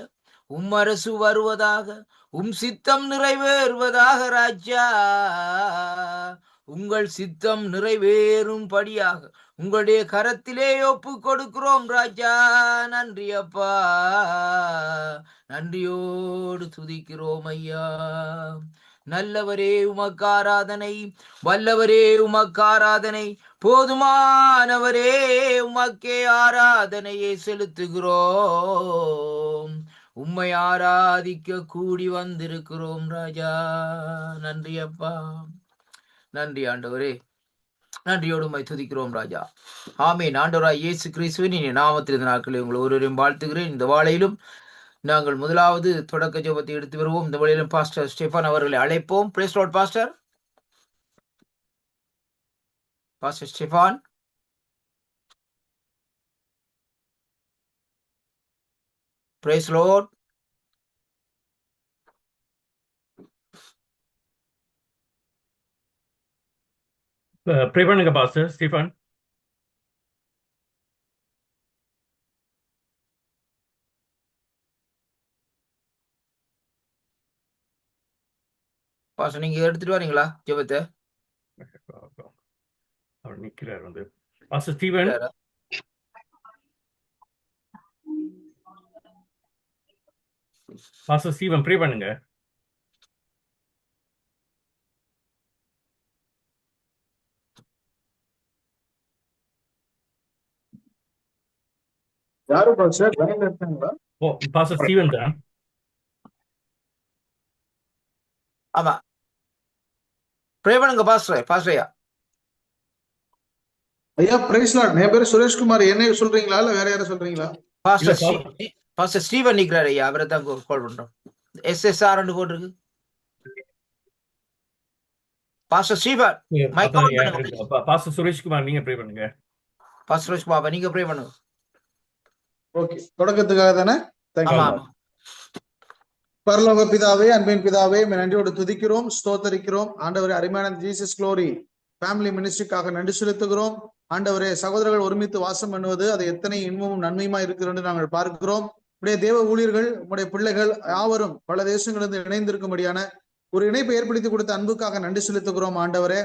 அரசு வருவதாக, சித்தம் நிறைவேறுவதாக ராஜா. உங்கள் சித்தம் நிறைவேறும்படியாக உங்களுடைய கரத்திலே ஒப்பு கொடுக்கிறோம் ராஜா. நன்றி அப்பா. நன்றியோடு துதிக்கிறோம் ஐயா. நல்லவரே உமக்கு ஆராதனை, வல்லவரே உமக்கு ஆராதனை, போதுமானவரே உமக்கே ஆராதனையை செலுத்துகிறோம். உம்மை ஆராதிக்க கூடி வந்திருக்கிறோம் ராஜா. நன்றி அப்பா. நன்றி ஆண்டவரே. நன்றியோடு உம்மை துதிக்கிறோம் ராஜா. ஆமென். ஆண்டவராய் இயேசு கிறிஸ்துவின் இனிய நாமத்தில் இந்த நாட்களில் உங்களை ஒருவரையும் வாழ்த்துகிறேன். இந்த வாழையிலும் நாங்கள் முதலாவது தொடக்க ஜெபத்தை எடுத்து வருவோம். இந்த வழியிலும் பாஸ்டர் ஸ்டெஃபான் அவர்களை அழைப்போம். Praise Lord pastor. Pastor Stefan. Praise Lord. Pray பண்ணுங்க பாஸ்டர் ஸ்டீஃபன். பாஸ்டர் நீங்க எடுத்துட்டு வரீங்களா ஜெபத்தை? அவர் நிக்கிறார் வந்து. Pastor Steven. Pastor Steven pray பண்ணுங்க. யாரு பாஸ்டர் லைன்ல இருக்காங்களா? ஓ பாஸ்டர் ஸ்டீவன் தான். ஆமா ப்ரே பண்ணுங்க பாஸ்டர். பாஸ்டரையா ஐயா பிரைஸ் லார்ட். என் பேரு சுரேஷ்குமார். என்ன சொல்றீங்களா இல்ல வேற யாரும் சொல்றீங்களா? பாஸ்டர் ஸ்டீவன் நிக்கிறாரு ஐயா, அவரை தான் கால் பண்றோம். SSR போட்டிருக்கு. பாஸ்டர் ஸ்டீவன் மைக் ஆன் பண்ணுங்க. பாஸ்டர் சுரேஷ்குமார் நீங்க ப்ரே பண்ணுங்க. பாஸ்டர் சுரேஷ்குமார் நீங்க ப்ரே பண்ணுங்க. ஓகே, தொடக்கத்துக்காக தானே? ஆமா பரலோக பிதாவே, அன்பின் பிதாவே, நன்றியோடு துதிக்கிறோம், ஸ்தோத்தரிக்கிறோம். ஆண்டவரே, அருமையான ஜீசஸ் குளோரி ஃபேமிலி மினிஸ்ட்ரிக்காக நன்றி செலுத்துகிறோம். ஆண்டவரே, சகோதரர்கள் ஒருமித்து வாசம் பண்ணுவது அது எத்தனை இன்பமும் நன்மையுமா இருக்கிறது என்று நாங்கள் பார்க்கிறோம். உடைய தேவ ஊழியர்கள், உடைய பிள்ளைகள் யாவரும் பல தேசங்களிலிருந்து இணைந்திருக்கும்படியான ஒரு இணைப்பை ஏற்படுத்தி கொடுத்த அன்புக்காக நன்றி செலுத்துகிறோம். ஆண்டவரே,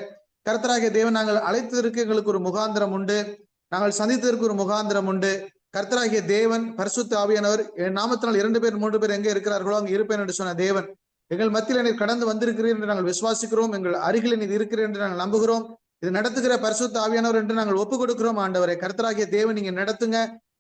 கர்த்தராகிய தேவன், நாங்கள் அழைத்ததற்கு எங்களுக்கு ஒரு முகாந்திரம் உண்டு, நாங்கள் சந்தித்ததற்கு ஒரு முகாந்திரம் உண்டு. கர்த்தராகிய தேவன், பரிசுத்த ஆவியானவர், என் நாமத்தினால் 2 பேர் 3 பேர் எங்கே இருக்கிறார்களோ அங்கு இருப்பேன் என்று சொன்ன தேவன், எங்கள் மத்தியில் நீர் கடந்து வந்திருக்கிறீர் என்று நாங்கள் விசுவாசிக்கிறோம். எங்கள் அருகில் நீர் இருக்கிறீர் என்று நாங்கள் நம்புகிறோம். இது நடத்துகிற பரிசுத்த ஆவியானவர் என்று நாங்கள் ஒப்புக் கொடுக்கிறோம். ஆண்டவரை, கர்த்தராகிய தேவன் நீங்க நடத்துங்க.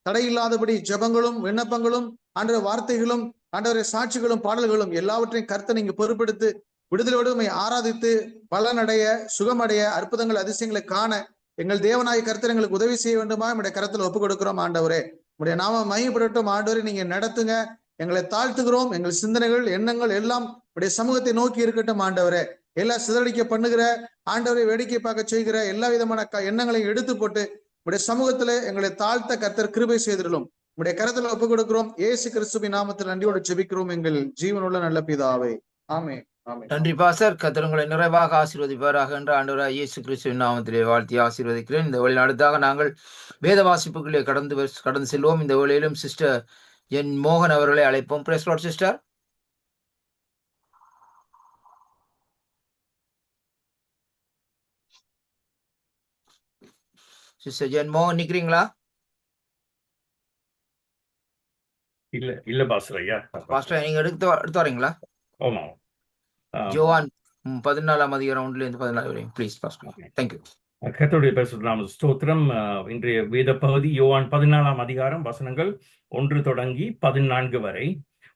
தடையில்லாதபடி ஜெபங்களும் விண்ணப்பங்களும் ஆண்டவர் வார்த்தைகளும் ஆண்டவரை சாட்சிகளும் பாடல்களும் எல்லாவற்றையும் கர்த்தர் நீங்க பொறுப்பெடுத்து விடுதலையோடு ஆராதித்து பலனடைய, சுகமடைய, அற்புதங்கள் அதிசயங்களை காண எங்கள் தேவனாய் கர்த்தர் எங்களுக்கு உதவி செய்ய வேண்டுமா நம்முடைய கரத்துல ஒப்புக் கொடுக்கிறோம். ஆண்டவரே, உடைய நாம மையப்படட்டும். ஆண்டவரே, நீங்க நடத்துங்க, எங்களை தாழ்த்துகிறோம். எங்கள் சிந்தனைகள், எண்ணங்கள் எல்லாம் உடைய சமூகத்தை நோக்கி இருக்கட்டும். ஆண்டவரே, எல்லா சிதறடிக்க பண்ணுகிற, ஆண்டவரை வேடிக்கை பார்க்க செய்கிற எல்லா விதமான எண்ணங்களையும் எடுத்து போட்டு உடைய சமூகத்துல எங்களை தாழ்த்த கர்த்தர் கிருபை செய்திருளும். உடைய கரத்துல ஒப்புக் கொடுக்கிறோம். இயேசு கிறிஸ்துவின் நாமத்தில் நன்றியோடு ஜெபிக்கிறோம் எங்கள் ஜீவனுள்ள நல்ல பிதாவே. ஆமென். நன்றி பாஸ்டர். கர்த்தர் உங்களை நிறைவாக ஆசீர்வதிப்பாராக என்று ஆண்டவராகிய இயேசு கிறிஸ்துவின் நாமத்திலே வாழ்த்தி ஆசீர்வதிக்கிறேன். இந்த வழியில் அடுத்தாக நாங்கள் வேத வாசிப்புகளே கடந்து செல்வோம். இந்த வழியிலும் சிஸ்டர் என் மோகன் அவர்களை அழைப்போம். Praise Lord sister. Sister gen மோகன் நிக்கிறீங்களா? இல்ல பாஸ்டர் ஐயா. பாஸ்டர் நீங்க எடுத்து வரீங்களா? ஆமா. யோவான் 14ஆம் அதிகாரம் 1-14 வரை ப்ளீஸ் பாஸ்டர். Thank you. கர்த்தருடைய பரிசுத்த நாம ஸ்தோத்திரம். இன்றைய வேத பகுதி யோவான் 14ஆம் அதிகாரம் வசனங்கள் 1 தொடங்கி 14 வரை.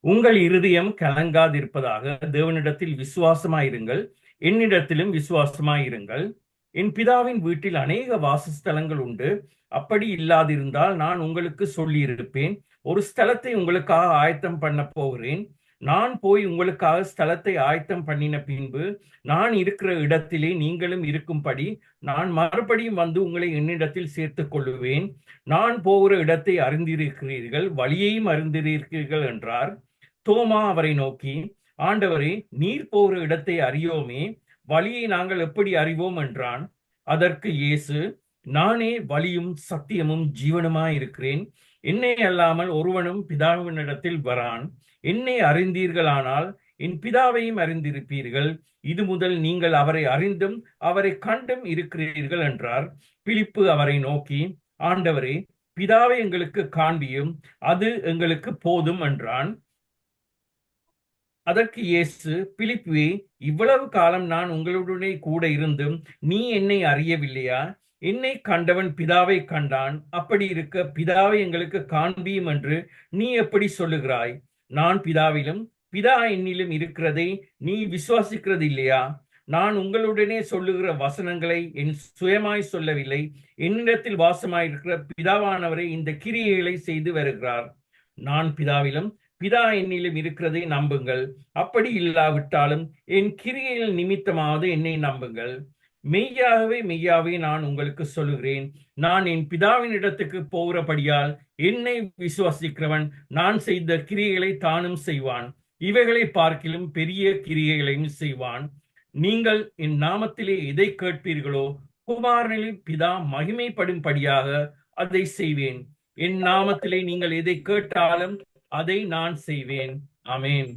உங்கள் இருதயம் கலங்காதிருப்பதாக தேவனிடத்தில் விசுவாசமாயிருங்கள், என்னிடத்திலும் விசுவாசமாயிருங்கள். என் பிதாவின் வீட்டில் அநேக வாசஸ்தலங்கள் உண்டு. அப்படி இல்லாதிருந்தால் நான் உங்களுக்கு சொல்லியிருப்பேன். ஒரு ஸ்தலத்தை உங்களுக்காக ஆயத்தம் பண்ண போகிறேன். நான் போய் உங்களுக்காக ஸ்தலத்தை ஆயத்தம் பண்ணின பின்பு நான் இருக்கிற இடத்திலே நீங்களும் இருக்கும்படி நான் மறுபடியும் வந்து உங்களை என்னிடத்தில் சேர்த்துக் கொள்ளுவேன். நான் போகிற இடத்தை அறிந்திருக்கிறீர்கள், வழியையும் அறிந்திருக்கிறீர்கள் என்றார். தோமா அவரை நோக்கி, ஆண்டவரே, நீர் போகிற இடத்தை அறியோமே, வழியை நாங்கள் எப்படி அறிவோம் என்றான். அதற்கு இயேசு, நானே வழியும் சத்தியமும் ஜீவனுமாயிருக்கிறேன். என்னை அல்லாமல் ஒருவனும் பிதாவினிடத்தில் வரான். என்னை அறிந்தீர்களானால் என் பிதாவையும் அறிந்திருப்பீர்கள். இது முதல் நீங்கள் அவரை அறிந்தும் அவரை கண்டும் இருக்கிறீர்கள் என்றார். பிலிப்பு அவரை நோக்கி, ஆண்டவரே, பிதாவை எங்களுக்கு காண்பியும், அது எங்களுக்கு போதும் என்றான். அதற்கு இயேசு, பிலிப்புவே, இவ்வளவு காலம் நான் உங்களுடனே கூட இருந்தும் நீ என்னை அறியவில்லையா? என்னை கண்டவன் பிதாவை கண்டான். அப்படி இருக்க பிதாவை எங்களுக்கு காண்பியும் என்று நீ எப்படி சொல்லுகிறாய்? நான் பிதாவிலும் பிதா என்னிலும் இருக்கிறதை நீ விசுவாசிக்கிறது இல்லையா? நான் உங்களுடனே சொல்லுகிற வசனங்களை என் சுயமாய் சொல்லவில்லை. என்னிடத்தில் வாசமாயிருக்கிற பிதாவானவரை இந்த கிரியைகளை செய்து வருகிறார். நான் பிதாவிலும் பிதா என்னிலும் இருக்கிறதை நம்புங்கள். அப்படி இல்லாவிட்டாலும் என் கிரியைகள் நிமித்தமாவது என்னை நம்புங்கள். மெய்யாகவே மெய்யாகவே நான் உங்களுக்கு சொல்லுகிறேன், நான் என் பிதாவின் இடத்துக்கு போகிறபடியால் என்னை விசுவாசிக்கிறவன் நான் செய்த கிரியைகளை தானும் செய்வான், இவைகளை பார்க்கிலும் பெரிய கிரியைகளையும் செய்வான். நீங்கள் என் நாமத்திலே எதை கேட்பீர்களோ குமாரனில் பிதா மகிமைப்படும்படியாக அதை செய்வேன். என் நாமத்திலே நீங்கள் எதை கேட்டாலும் அதை நான் செய்வேன். ஆமென்.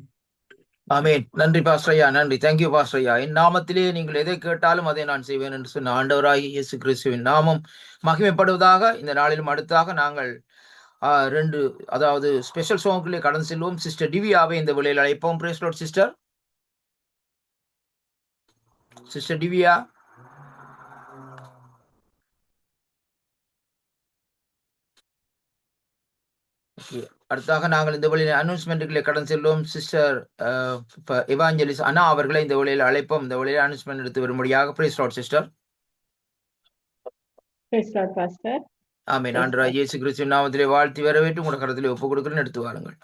ஆமென். நன்றி பாஸ்ரையா, நன்றி. தேங்க்யூ பாஸ்ரையா. என் நாமத்திலே நீங்கள் எதை கேட்டாலும் அதை நான் செய்வேன் என்று சொன்ன ஆண்டவராகிய இயேசு கிறிஸ்துவின் நாமம் மகிமைப்படுவதாக. இந்த நாளிலும் அடுத்தாக நாங்கள் ரெண்டு அதாவது ஸ்பெஷல் சாங்குகளே கடந்து செல்வோம். சிஸ்டர் டிவியாவை இந்த வேளையில் அழைப்போம். Praise Lord sister. Sister Divya. அடுத்தாக நாங்கள் இந்த வழியில் அனௌன்ஸ்மெண்ட்டுகளை கடந்து செல்வோம். சிஸ்டர் எவாஞ்சலிஸ் அண்ணா அவர்களை இந்த வழியில் அழைப்போம். இந்த வழியில் அனௌன்ஸ்மெண்ட் எடுத்து வரும்படியாக. Praise Lord sister. Praise Lord, Pastor. ஆமென். ஆண்டவராகிய இயேசு கிறிஸ்துவின் நாமத்திலே வாழ்த்தி வரவேற்று உங்கள் கரத்திலே ஒப்புக் கொடுக்கிறேன், எடுத்து வாருங்கள்.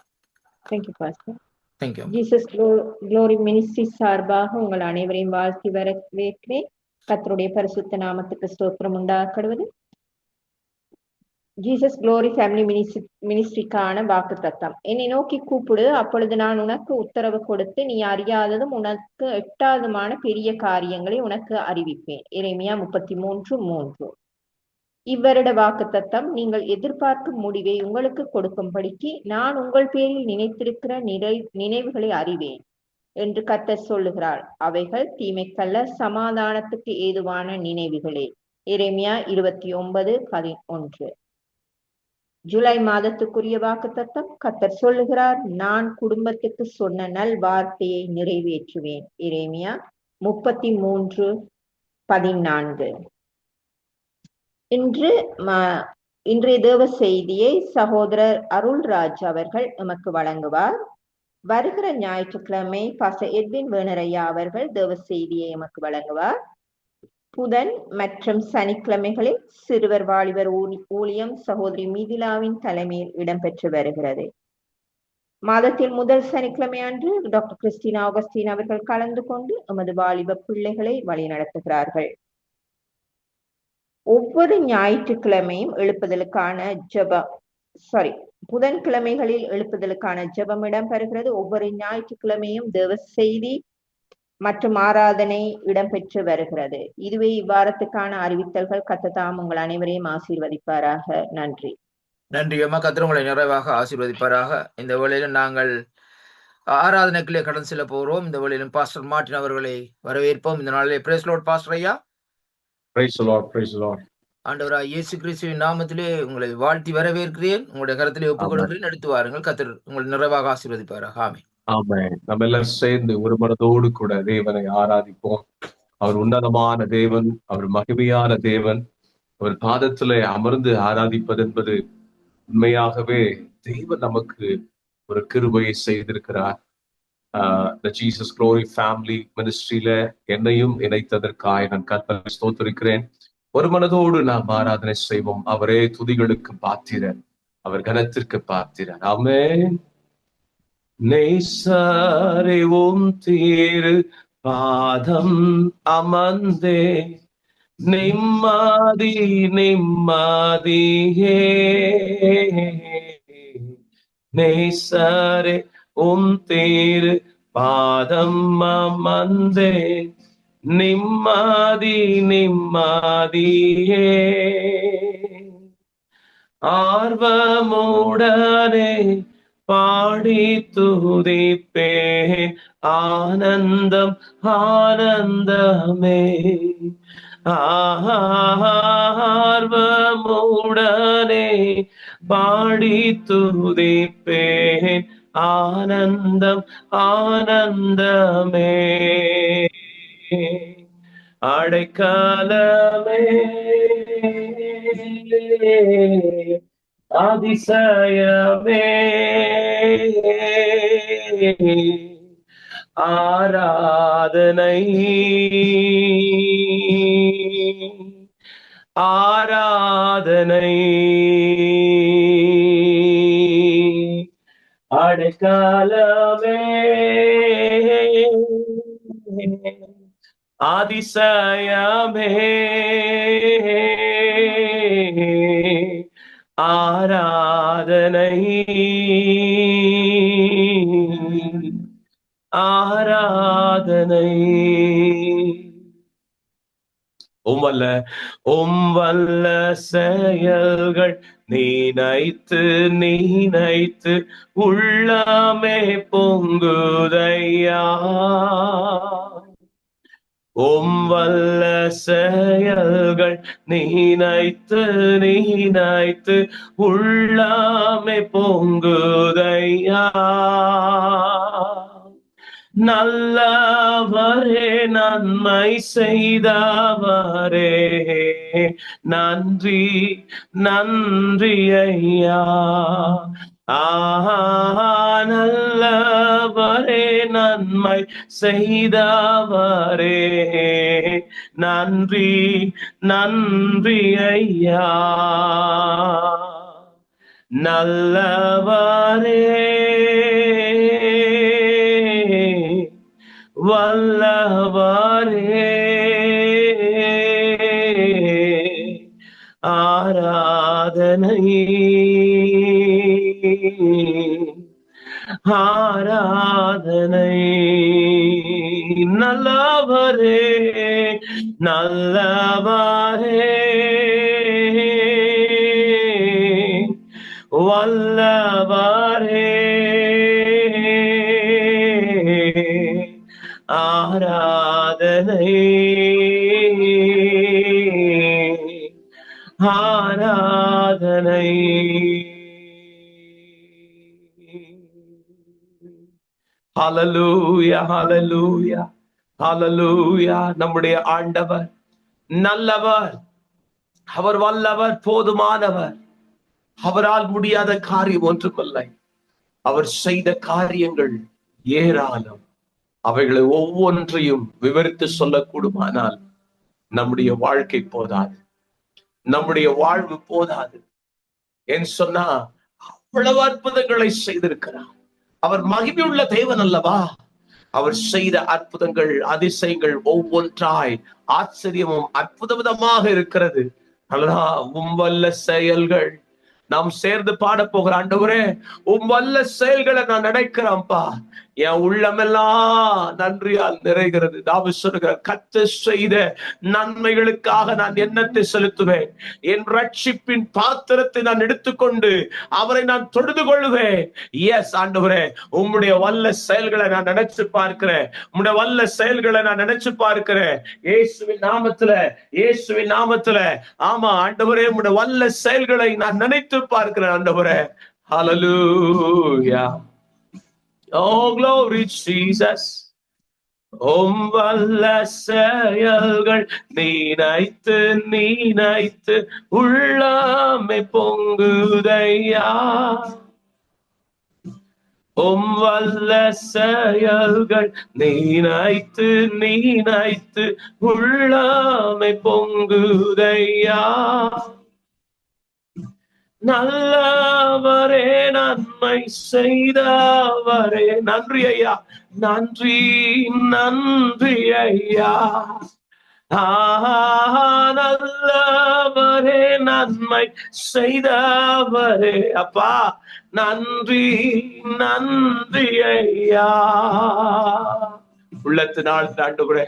Thank you, Pastor. Thank you. Jesus glory ministry சார்பாக உங்கள் அனைவரையும் வாழ்த்தி வரவேற்கிறேன். கர்த்தருடைய பரிசுத்த நாமத்துக்கு ஸ்தோத்திரம் உண்டாக்கடுவது. ஜீசஸ் க்ளோரி ஃபேமிலி மினிஸ்ட்ரிக்கான வாக்குத்தத்தம். என்னை நோக்கி கூப்பிடு, அப்பொழுது நான் உனக்கு உத்தரவு கொடுத்து நீ அறியாததும் உனக்கு எட்டாததுமான பெரிய காரியங்களை உனக்கு அறிவிப்பேன். எரேமியா 33:3. இவ்வருட வாக்குத்தத்தம், நீங்கள் எதிர்பார்க்கும் முடிவை உங்களுக்கு கொடுக்கும்படிக்கு நான் உங்கள் பேரில் நினைத்திருக்கிற நினைவுகளை அறிவேன் என்று கர்த்தர் சொல்லுகிறார். அவைகள் தீமைக்கல்ல, சமாதானத்துக்கு ஏதுவான நினைவுகளே. எரேமியா 29:11. ஜூலை மாதத்துக்குரிய வாக்குத்தத்தம், கர்த்தர் சொல்லுகிறார், நான் குடும்பத்துக்கு சொன்ன நல் வார்த்தையை நிறைவேற்றுவேன். எரேமியா 33:14. இன்றைய தேவ செய்தியை சகோதரர் அருள்ராஜ் அவர்கள் எமக்கு வழங்குவார். வருகிற ஞாயிற்றுக்கிழமை பாஸ்டர் எட்வின் வேணரையா அவர்கள் தேவ செய்தியை எமக்கு வழங்குவார். புதன் மற்றும் சனிக்கிழமைகளில் சிறுவர் வாலிபர் ஊழியம் சகோதரி மிதிலாவின் தலைமையில் இடம்பெற்று வருகிறது. மாதத்தில் முதல் சனிக்கிழமை அன்று டாக்டர் கிறிஸ்டினா ஆகஸ்டின் அவர்கள் கலந்து கொண்டு எமது வாலிப பிள்ளைகளை வழிநடத்துகிறார்கள். ஒவ்வொரு ஞாயிற்றுக்கிழமையும் புதன்கிழமைகளில் எழுப்புதலுக்கான ஜெபம் இடம்பெறுகிறது. ஒவ்வொரு ஞாயிற்றுக்கிழமையும் தேவ செய்தி மற்றும் ஆராதனை இடம்பெற்று வருகிறது. இதுவே இவ்வாரத்துக்கான அறிவித்தல்கள். கர்த்தர் உங்கள் அனைவரையும் ஆசீர்வதிப்பாராக. நன்றி. நன்றி அம்மா. கர்த்தர் உங்களை நிறைவாக ஆசீர்வதிப்பாராக. இந்த வேளையிலும் நாங்கள் ஆராதனைக்குள்ளே கடந்து செல்ல போகிறோம். இந்த வேளையிலும் பாஸ்டர் மார்ட்டின் அவர்களை வரவேற்போம். இந்த நாளிலே பிரைஸ் லார்ட் பாஸ்டர் ஐயா. Praise the Lord, praise the Lord. ஆண்டவராகிய இயேசு கிறிஸ்துவின் நாமத்திலே உங்களை வாழ்த்தி வரவேற்கிறேன். உங்களுடைய கரத்திலே ஒப்புக் கொடுக்கிறேன், எடுத்து வாருங்கள். கர்த்தர் உங்களை நிறைவாக ஆசீர்வதிப்பாராக. ஆமென். ஆமென். நம்ம எல்லாரும் சேர்ந்து ஒரு மனதோடு கூட தேவனை ஆராதிப்போம். அவர் உன்னதமான தேவன், அவர் மகிமையான தேவன். அவர் பாதத்திலே அமர்ந்து ஆராதிப்பது என்பது உண்மையாகவே தேவன் நமக்கு ஒரு கிருபையை செய்திருக்கிறார். The Jesus Glory Family மினிஸ்ட்ரியில என்னையும் இணைத்ததற்காக நான் கர்த்தரை ஸ்தோத்திரிக்கிறேன். ஒரு மனதோடு நாம் ஆராதனை செய்வோம். அவரே துதிகளுக்கு பாத்திரர், அவர் கனத்திற்கு பாத்திரர். ஆமென். நேசரே உம் திரு பாதம் அமர்ந்தே நிம்மதி நிம்மதியே. நேசரே உம் திரு பாதம் அமர்ந்தே நிம்மதி நிம்மதியே. ஆர்வமுடனே பாடி துதிப்பே, ஆனந்தம் ஆனந்தமே. ஆர்வமுடனே பாடி துதிப்பே, ஆனந்தம் ஆனந்தமே. அடைக்கலமே அதிசயமே, ஆராதனை ஆராதனை அடைக்கலமே அதிசயமே ஆராதனை ஆராதனை உம்வல்ல செயல்கள் நீனைத்து உள்ளமே பொங்குதையா உம்வல்ல செயல்கள் நீனைத்து உள்ளமே பொங்குதையா நல்லவரே நன்மை செய்தவரே நன்றி நன்றி ஐயா நல்லவரே நன்மை செய்தவரே நன்றி நன்றி ஐயா நல்லவரே வல்லவரே ஆராதனை ஆராதனை நல்லவரே நல்லவரே வல்லவரே ஆராதனை ஆராதனை ஹல்லேலூயா ஹல்லேலூயா ஹல்லேலூயா நம்முடைய ஆண்டவர் நல்லவர் அவர் வல்லவர் போதுமானவர் அவரால் முடியாத காரியம் ஒன்றுமில்லை அவர் செய்த காரியங்கள் ஏராளம் அவைகளை ஒவ்வொன்றையும் விவரித்து சொல்லக்கூடுமானால் நம்முடைய வாழ்க்கை போதாது நம்முடைய வாழ்வு போதாது என்று சொன்னா அவ்வளவு அற்புதங்களை செய்திருக்கிறார் அவர் மகிமையுள்ள தேவன் அல்லவா அவர் செய்த அற்புதங்கள் அதிசயங்கள் ஒவ்வொன்றாய் ஆச்சரியமும் அற்புதமாக இருக்கிறது உம்வல்ல செயல்கள் நாம் சேர்ந்து பாட போகிற ஆண்டவரே உம்வல்ல செயல்களை நான் நினைக்கிறேன்ப்பா என் உள்ளமெல்லாம் நன்றியால் நிறைகிறது தாவீது சொல்கிறார் கர்த்தர் செய்த நன்மைகளுக்காக நான் எண்ணத்தை செலுத்துவேன் என் ரட்சிப்பின் பாத்திரத்தை நான் எடுத்துக்கொண்டு அவரை நான் தொழுது கொள்ளுவேன் எஸ் ஆண்டவரே உம்முடைய வல்ல செயல்களை நான் நினைச்சு பார்க்கிறேன் உம்முடைய வல்ல செயல்களை நான் நினைச்சு பார்க்கிறேன் இயேசுவின் நாமத்துல ஆமா ஆண்டவரே உம்முடைய வல்ல செயல்களை நான் நினைத்து பார்க்கிறேன் ஆண்டவரே ஹல்லேலூயா Oh, glory Jesus. வல்ல செயல்கள் நீனைத்து உள்ளமே பொங்குதையா வல்ல செயல்கள் நீனைத்து உள்ளமே பொங்குதையா நல்லவரே நன்மை செய்தவரே நன்றி ஐயா நன்றி நன்றி ஐயா நல்லவரே நன்மை செய்தவரே அப்பா நன்றி நன்றி ஐயா உள்ளத்தினால் ஆண்டவரே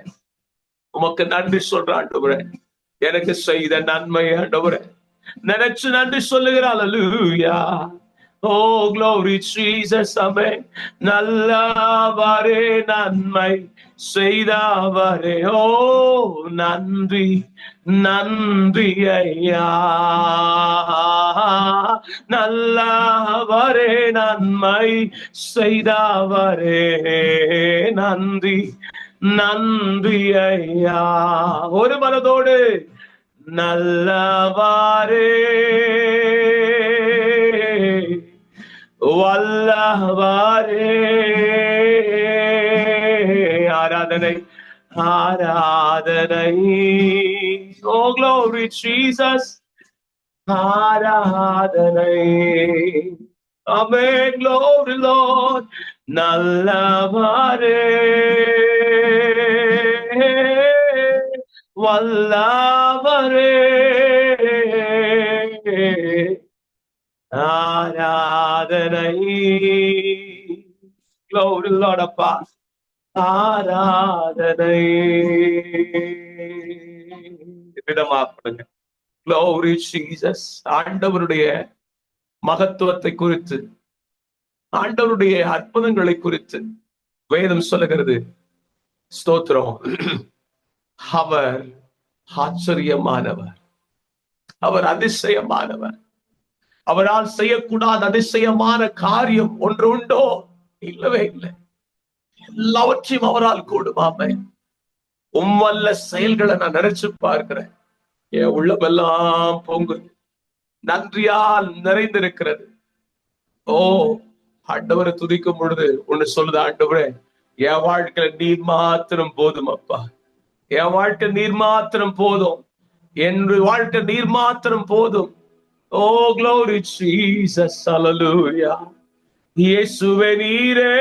உமக்கு நன்றி சொல்ற ஆண்டவரே எனக்கு செய்த நன்மை ஆண்டவரே நினைச்சு நன்றி சொல்லுகிறாள் அல்லேலூயா Oh glory Jesus amen நல்லவரே நன்மை செய்தவரே ஓ நன்றி நன்றி ஐயா நல்லவரே நன்மை செய்தவரே நன்றி நன்றி ஐயா ஒரு மனதோடு நல்லவரே வல்லவரே ஆராதனை ஆராதனை ஓ glory Jesus ஆராதனை Amen. Glory, Lord. நல்லவரே, வல்லவரே, ஆராதனை. Glory, Lord அப்பா, ஆராதனை. விடமாப்படுங்க. Glory Jesus. ஆண்டவருடைய மகத்துவத்தை குறித்து, ஆண்டவருடைய அற்புதங்களை குறித்து வேதம் சொல்லுகிறது. ஸ்தோத்திரம். அவர் ஆச்சரியமானவர், அவர் அதிசயமானவர். அவரால் செய்யக்கூடாத அதிசயமான காரியம் ஒன்று உண்டோ? இல்லவே இல்லை. எல்லாவற்றையும் அவரால் கூடுமாமே. உம்மல்ல செயல்களை நான் நினைச்சு பார்க்கிறேன். என் உள்ளமெல்லாம் பொங்குது, நன்றியால் நிறைந்திருக்கிறது. ஓ, ஆண்டவரை துதிக்கும் பொழுது ஒண்ணு சொல்லுது, ஆண்டவரே என் வாழ்க்கையில நீர் மாத்திரம் போதும் அப்பா, என் வாழ்க்கை நீர் மாத்திரம் போதும், என் வாழ்க்கை நீர் மாத்திரம் போதும். ஓ glory Jesus, hallelujah. இயேசுவே நீரே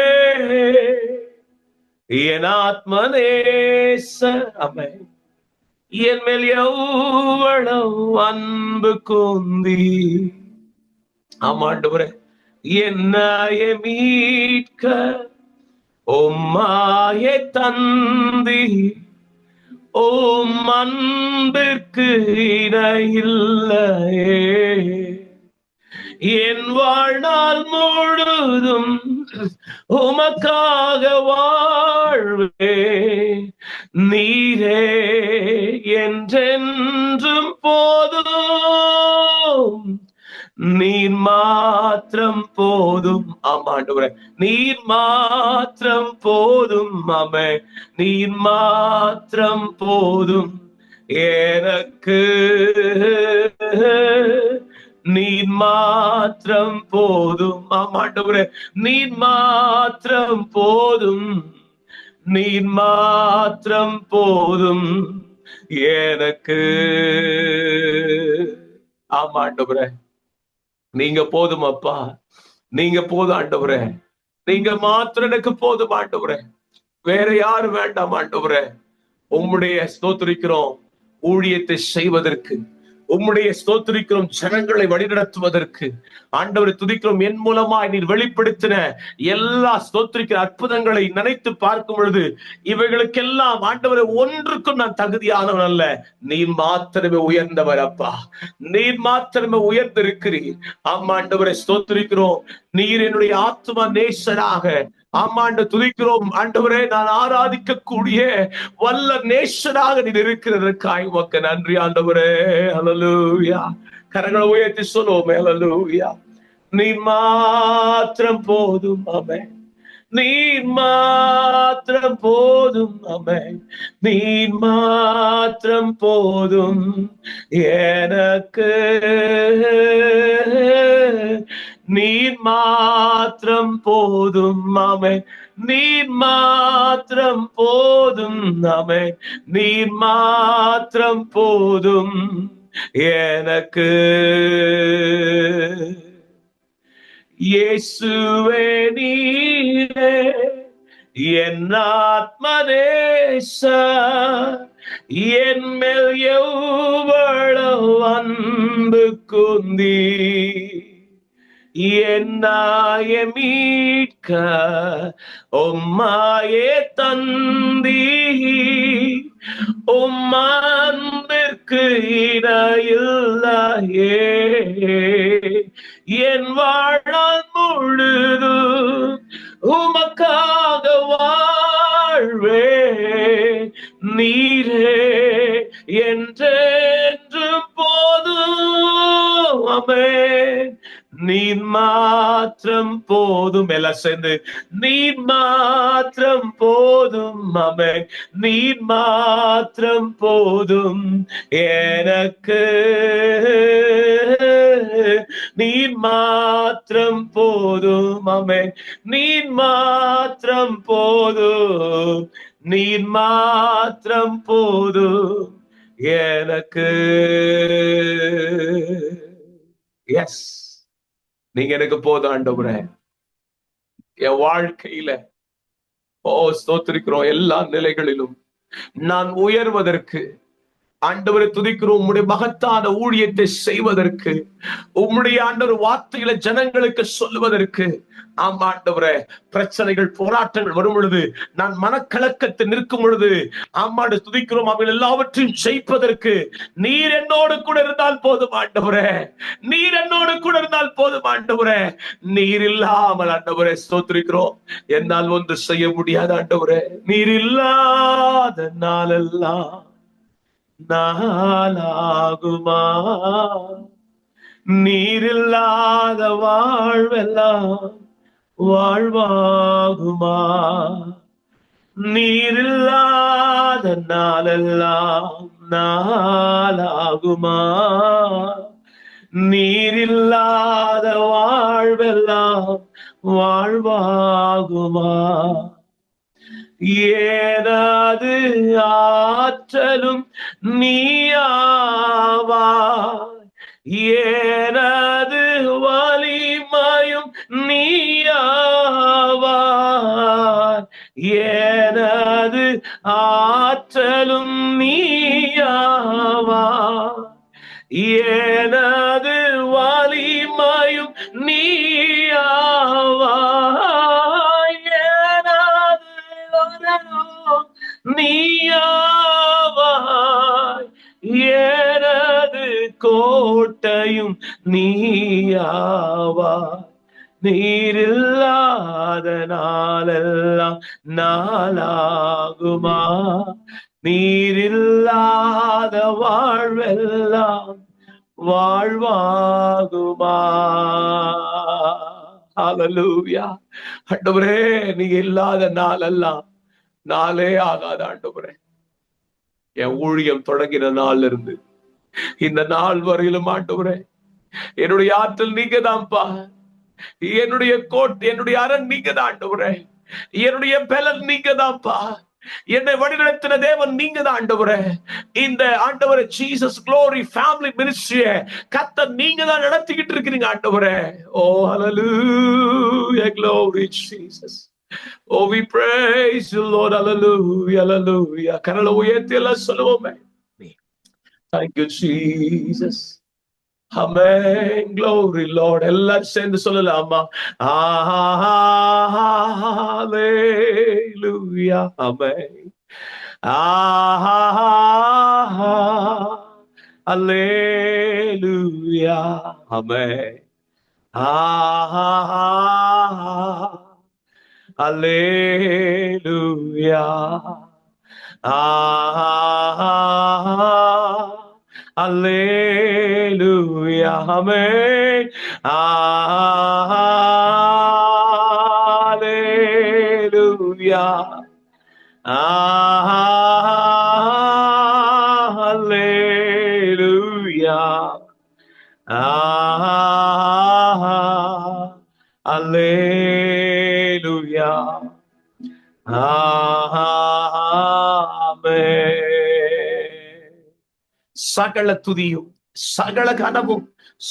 என் ஆத்மநேசர். ஆமென். என் மேல் எவ்வளவு அன்பு கூந்தி. ஆமாண்டவரே, என்னைய மீட்க உம்மாயே தந்தி. ஓம் அன்பிற்கு இணையில்லையே. என் வாழ்நாள் முழுதும் உமக்காக வாழ்வே. நீரே என்றென்றும் போதும், நீர் மாத்திரம் போதும். ஆமாண்டவரே, நீர் மாத்திரம் போதும். ஆமே, நீர் மாத்திரம் போதும் எனக்கு. நீர் மாத்திரம் போதும். ஆமாண்டவரே, நீர் மாத்திரம் போதும், நீர் மாத்திரம் போதும் எனக்கு. ஆமாண்டவரே, நீங்க போதும் அப்பா, நீங்க போதும் ஆண்டவரே, நீங்க மாத்திரம் எனக்கு போதும் ஆண்டவரே, வேற யாரும் வேண்டாம் ஆண்டவரே. உம்முடைய ஸ்தோத்திரிக்கிறோம் ஊழியத்தை செய்வதற்கு, உம்முடைய ஸ்தோத்திரிக்கிறோம் ஜனங்களை வழிநடத்துவதற்கு. ஆண்டவரை துதிக்கிறோம், என் மூலமாய் நீர் வெளிப்படுத்தின எல்லா ஸ்தோத்திரிக்கிற அற்புதங்களை நினைத்து பார்க்கும் பொழுது இவைகளுக்கெல்லாம் ஆண்டவரை ஒன்றுக்கும் நான் தகுதியானவன் அல்ல, நீர் மாத்திரமே உயர்ந்தவர் அப்பா, நீர் மாத்திரமே உயர்ந்திருக்கிறீர். ஆமாண்டவரை ஸ்தோத்திரிக்கிறோம், நீர் என்னுடைய ஆத்மா நேசராக. ஆமாண்டு துதிக்கிறோம் ஆண்டவரே, நான் ஆராதிக்க கூடிய வல்ல நேசராக நீர் இருக்கிறதற்காய் உமக்கு நன்றி ஆண்டவரே. ஹல்லேலூயா. கரங்களை உயர்த்தி சொல்லுவோம், ஹல்லேலூயா. நீர் மாத்திரம் போதும். ஆமென். நீர் மாத்திரம் போதும். ஆமென். நீர் மாத்திரம் போதும் எனக்கு. நீர் மாத்திரம் போதும். ஆமென். நீர் மாத்திரம் போதும். ஆமென். நீர் மாத்திரம் போதும் எனக்கு. இயேசுவே நீரே என் ஆத்மநேசர். என் மேல் எவ்வளவு அன்பு கூந்தி. என்னைய மீட்க உம்மாயே தந்தி. உம் அன்பிற்கு இணையில்லையே. என் வாழ்நாள் முழுதும் உமக்காக வாழ்வே. நீரே என்றென்றும் போதும். ஆமென். நீர் மாத்திரம் போதும். எல்லாம் சேர்ந்து நீர் மாத்திரம் போதும். ஆமென். நீர் மாத்திரம் போதும் எனக்கு. நீர் மாத்திரம் போதும். ஆமென். நீர் மாத்திரம் போதும். நீர் மாத்திரம் போதும் எனக்கு. எஸ், நீங்க எனக்கு போதும் ஆண்டவரே. என் வாழ்க்கையில ஸ்தோத்திரிக்கிறோம், எல்லா நிலைகளிலும் நான் உயர்வதற்கு ஆண்டவரை துதிக்கிறோம். உம்முடைய மகத்தான ஊழியத்தை செய்வதற்கு, உம்முடைய ஆண்டவர் வார்த்தைகளை ஜனங்களுக்கு சொல்லுவதற்கு. ஆமா ஆண்டவரே, பிரச்சனைகள் போராட்டங்கள் வரும் பொழுது, நான் மனக்கலக்கத்தில் நிற்கும் பொழுது, ஆமாண்டு துதிக்கிறோம், அவர்கள் எல்லாவற்றையும் ஜெயிப்பதற்கு நீர் என்னோடு கூட இருந்தால் போதும் ஆண்டவரே. நீர் என்னோடு கூட இருந்தால் போதும் ஆண்டவரே. நீர் இல்லாமல் ஆண்டவரே ஸ்தோத்திரிக்கிறோம், என்னால் ஒன்று செய்ய முடியாது ஆண்டவரே. நீர் இல்லாத நாளெல்லாம் நாளாகுமா? நீரில்லாத வாழ்வெல்லாம் வாழ்வாகுமா? நீரில்லாத நாளெல்லாம் நாளாகுமா? நீரில்லாத வாழ்வெல்லாம் வாழ்வாகுமா? ஏனது ஆற்றலும் நீயாவாய், ஏனது வலிமையும் நீயாவாய், ஏனது ஆற்றலும் நீயாவாய், ஏனது வலிமையும் நீயாவாய், ஏனது வரணும் நீயாவாய், ஏனது கோட்டையும் நீயாவாய். நீரில்லாத நாளெல்லாம் நாளாகுமா? நீரில்லாத வாழ்வெல்லாம் வாழ்வாகுமா? ஹல்லேலூயா. ஆண்டவரே, நீங்க இல்லாத நாளெல்லாம் நாளே ஆகாத ஆண்டவரே. என் ஊழியம் தொடங்கின நாள்ல இருந்து இந்த நாள் வரையிலும் ஆண்டவரே, என்னுடைய ஆற்றல் நீங்க தான்ப்பா, என்னுடைய கோட்டை, என்னுடைய அரண் நீங்க தான் ஆண்டவரே, என்னுடைய பலன் நீங்க தான்ப்பா, என்னை வழிநடத்தின தேவன் நீங்க தான் ஆண்டவரே. இந்த ஆண்டவரே ஜீசஸ் க்ளோரி ஃபேமிலி மினிஸ்ட்ரிய கர்த்தர் நீங்க தான் நடத்திக்கிட்டு இருக்கிறீங்க ஆண்டவரே. ஓ ஹல்லேலூயா, glory Jesus. Oh, we praise you, Lord. Hallelujah, hallelujah. கரங்களை உயர்த்தி எல்லாம் சொல்லுவோமே. Thank you, Jesus. Amen. Glory, Lord. எல்லாரும் சேர்ந்து சொல்லலாமா? Hallelujah. Amen. Hallelujah. Amen. Hallelujah. Hallelujah. Amen. Hallelujah. Hallelujah. Hallelujah. Amen. சகல துதியும், சகல கனமும்,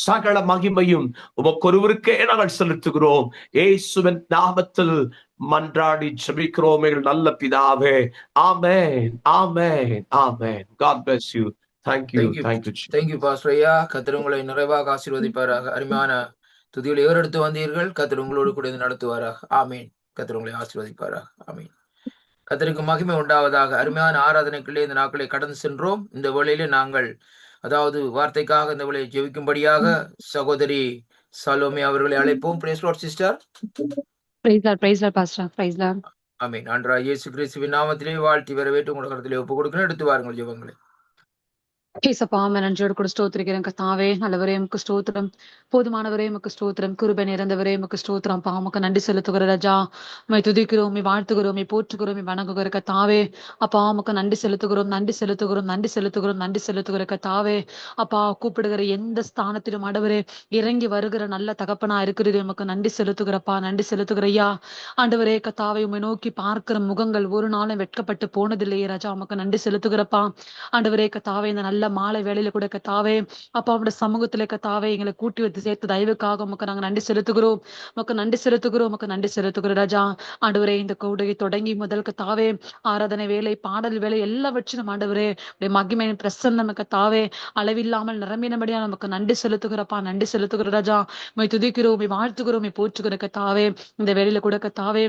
சகல மகிமையும் உமக்கொருவருக்கே நாங்கள் செலுத்துகிறோம். இயேசுவின் நாமத்தில் மன்றாடி ஜெபிக்கிறோம் எங்கள் நல்ல பிதாவே. ஆமென், amen, amen. God bless you. Thank you. Thank you. Thank you, Pastor ஐயா. கர்த்தர் உங்களை நிறைவாக ஆசீர்வதிப்பாராக. அருமையான துதிகளை ஏறெடுத்து வந்தீர்கள். கர்த்தர் உங்களோடு கூட நடத்துவாராக. ஆமீன். கர்த்தர் உங்களை ஆசீர்வதிப்பாராக. ஆமீன். கர்த்தருக்கு மகிமை உண்டாவதாக. அருமையான ஆராதனைக்குள்ளே இந்த நாட்களை கடந்து சென்றோம். இந்த வேளையிலே நாங்கள் வார்த்தைக்காக இந்த வேளையை ஜெபிக்கும்படியாக சகோதரி சலோமி அவர்களை அழைப்போம். Praise Lord sister. Praise Lord, praise Lord pastor, praise Lord. ஆமீன். ஆண்டவராகிய இயேசு கிறிஸ்துவின் நாமத்திலே வாழ்த்தி வரவேற்று உங்கள் கருத்திலே ஒப்புக் கொடுக்கணும். எடுத்து வாருங்கள் ஜெபங்களை. ஏசப்பா, நன்றியோடு கூட ஸ்தோத்திரிக்கிறேன் கர்த்தாவே. நல்லவரே உமக்கு ஸ்தோத்திரம், போதுமானவரே உமக்கு ஸ்தோத்திரம், கிருபை நிறைந்தவரே உமக்கு ஸ்தோத்திரம். பா உமக்கு நன்றி செலுத்துகிற ராஜா, உம்மை துதிக்கிறோம், உம்மை வாழ்த்துகிறோம், உம்மை போற்றுகிறோம், உம்மை வணங்குகிற கர்த்தாவே. அப்பா உமக்கு நன்றி செலுத்துகிறோம், நன்றி செலுத்துகிறோம், நன்றி செலுத்துகிறோம், நன்றி செலுத்துகிற கர்த்தாவே. அப்பா கூப்பிடுகிற எந்த ஸ்தானத்திலும் ஆண்டவரே இறங்கி வருகிற நல்ல தகப்பனா இருக்கிறது உமக்கு நன்றி செலுத்துகிறப்பா, நன்றி செலுத்துகிற ஐயா. ஆண்டவரே கர்த்தாவே, உம்மை நோக்கி பார்க்கிற முகங்கள் ஒரு நாளும் வெட்கப்பட்டு போனதில்லையே ராஜா, உமக்கு நன்றி செலுத்துகிறப்பா. ஆண்டவரே கர்த்தாவே, இந்த நல்ல மாலை வேளையில கூட கத்தாவே அப்பா அவருடைய சமூகத்துல கத்தாவே எங்களை கூட்டி வைத்து சேர்த்து தயவுக்காக உமக்கு நாங்க நன்றி செலுத்துகிறோம். உமக்கு நன்றி செலுத்துகிறோம். உமக்கு நன்றி செலுத்துகிறோம் ராஜா. ஆண்டவரே இந்த கூடுகை தொடங்கி முதல் கத்தாவே ஆராதனை வேலை பாடல் வேலை எல்லாவற்றிலும் ஆண்டவரே மகிமையின் பிரசன்னம் கத்தாவே அளவில்லாமல் நிரம்பினபடியா நமக்கு நன்றி செலுத்துகிறப்பா. நன்றி செலுத்துகிற ராஜா. உம்மை துதிக்கிறோம், உம்மை வாழ்த்துகிறோம், உம்மை போற்றுகிற கத்தாவே இந்த வேளையில கூட கத்தாவே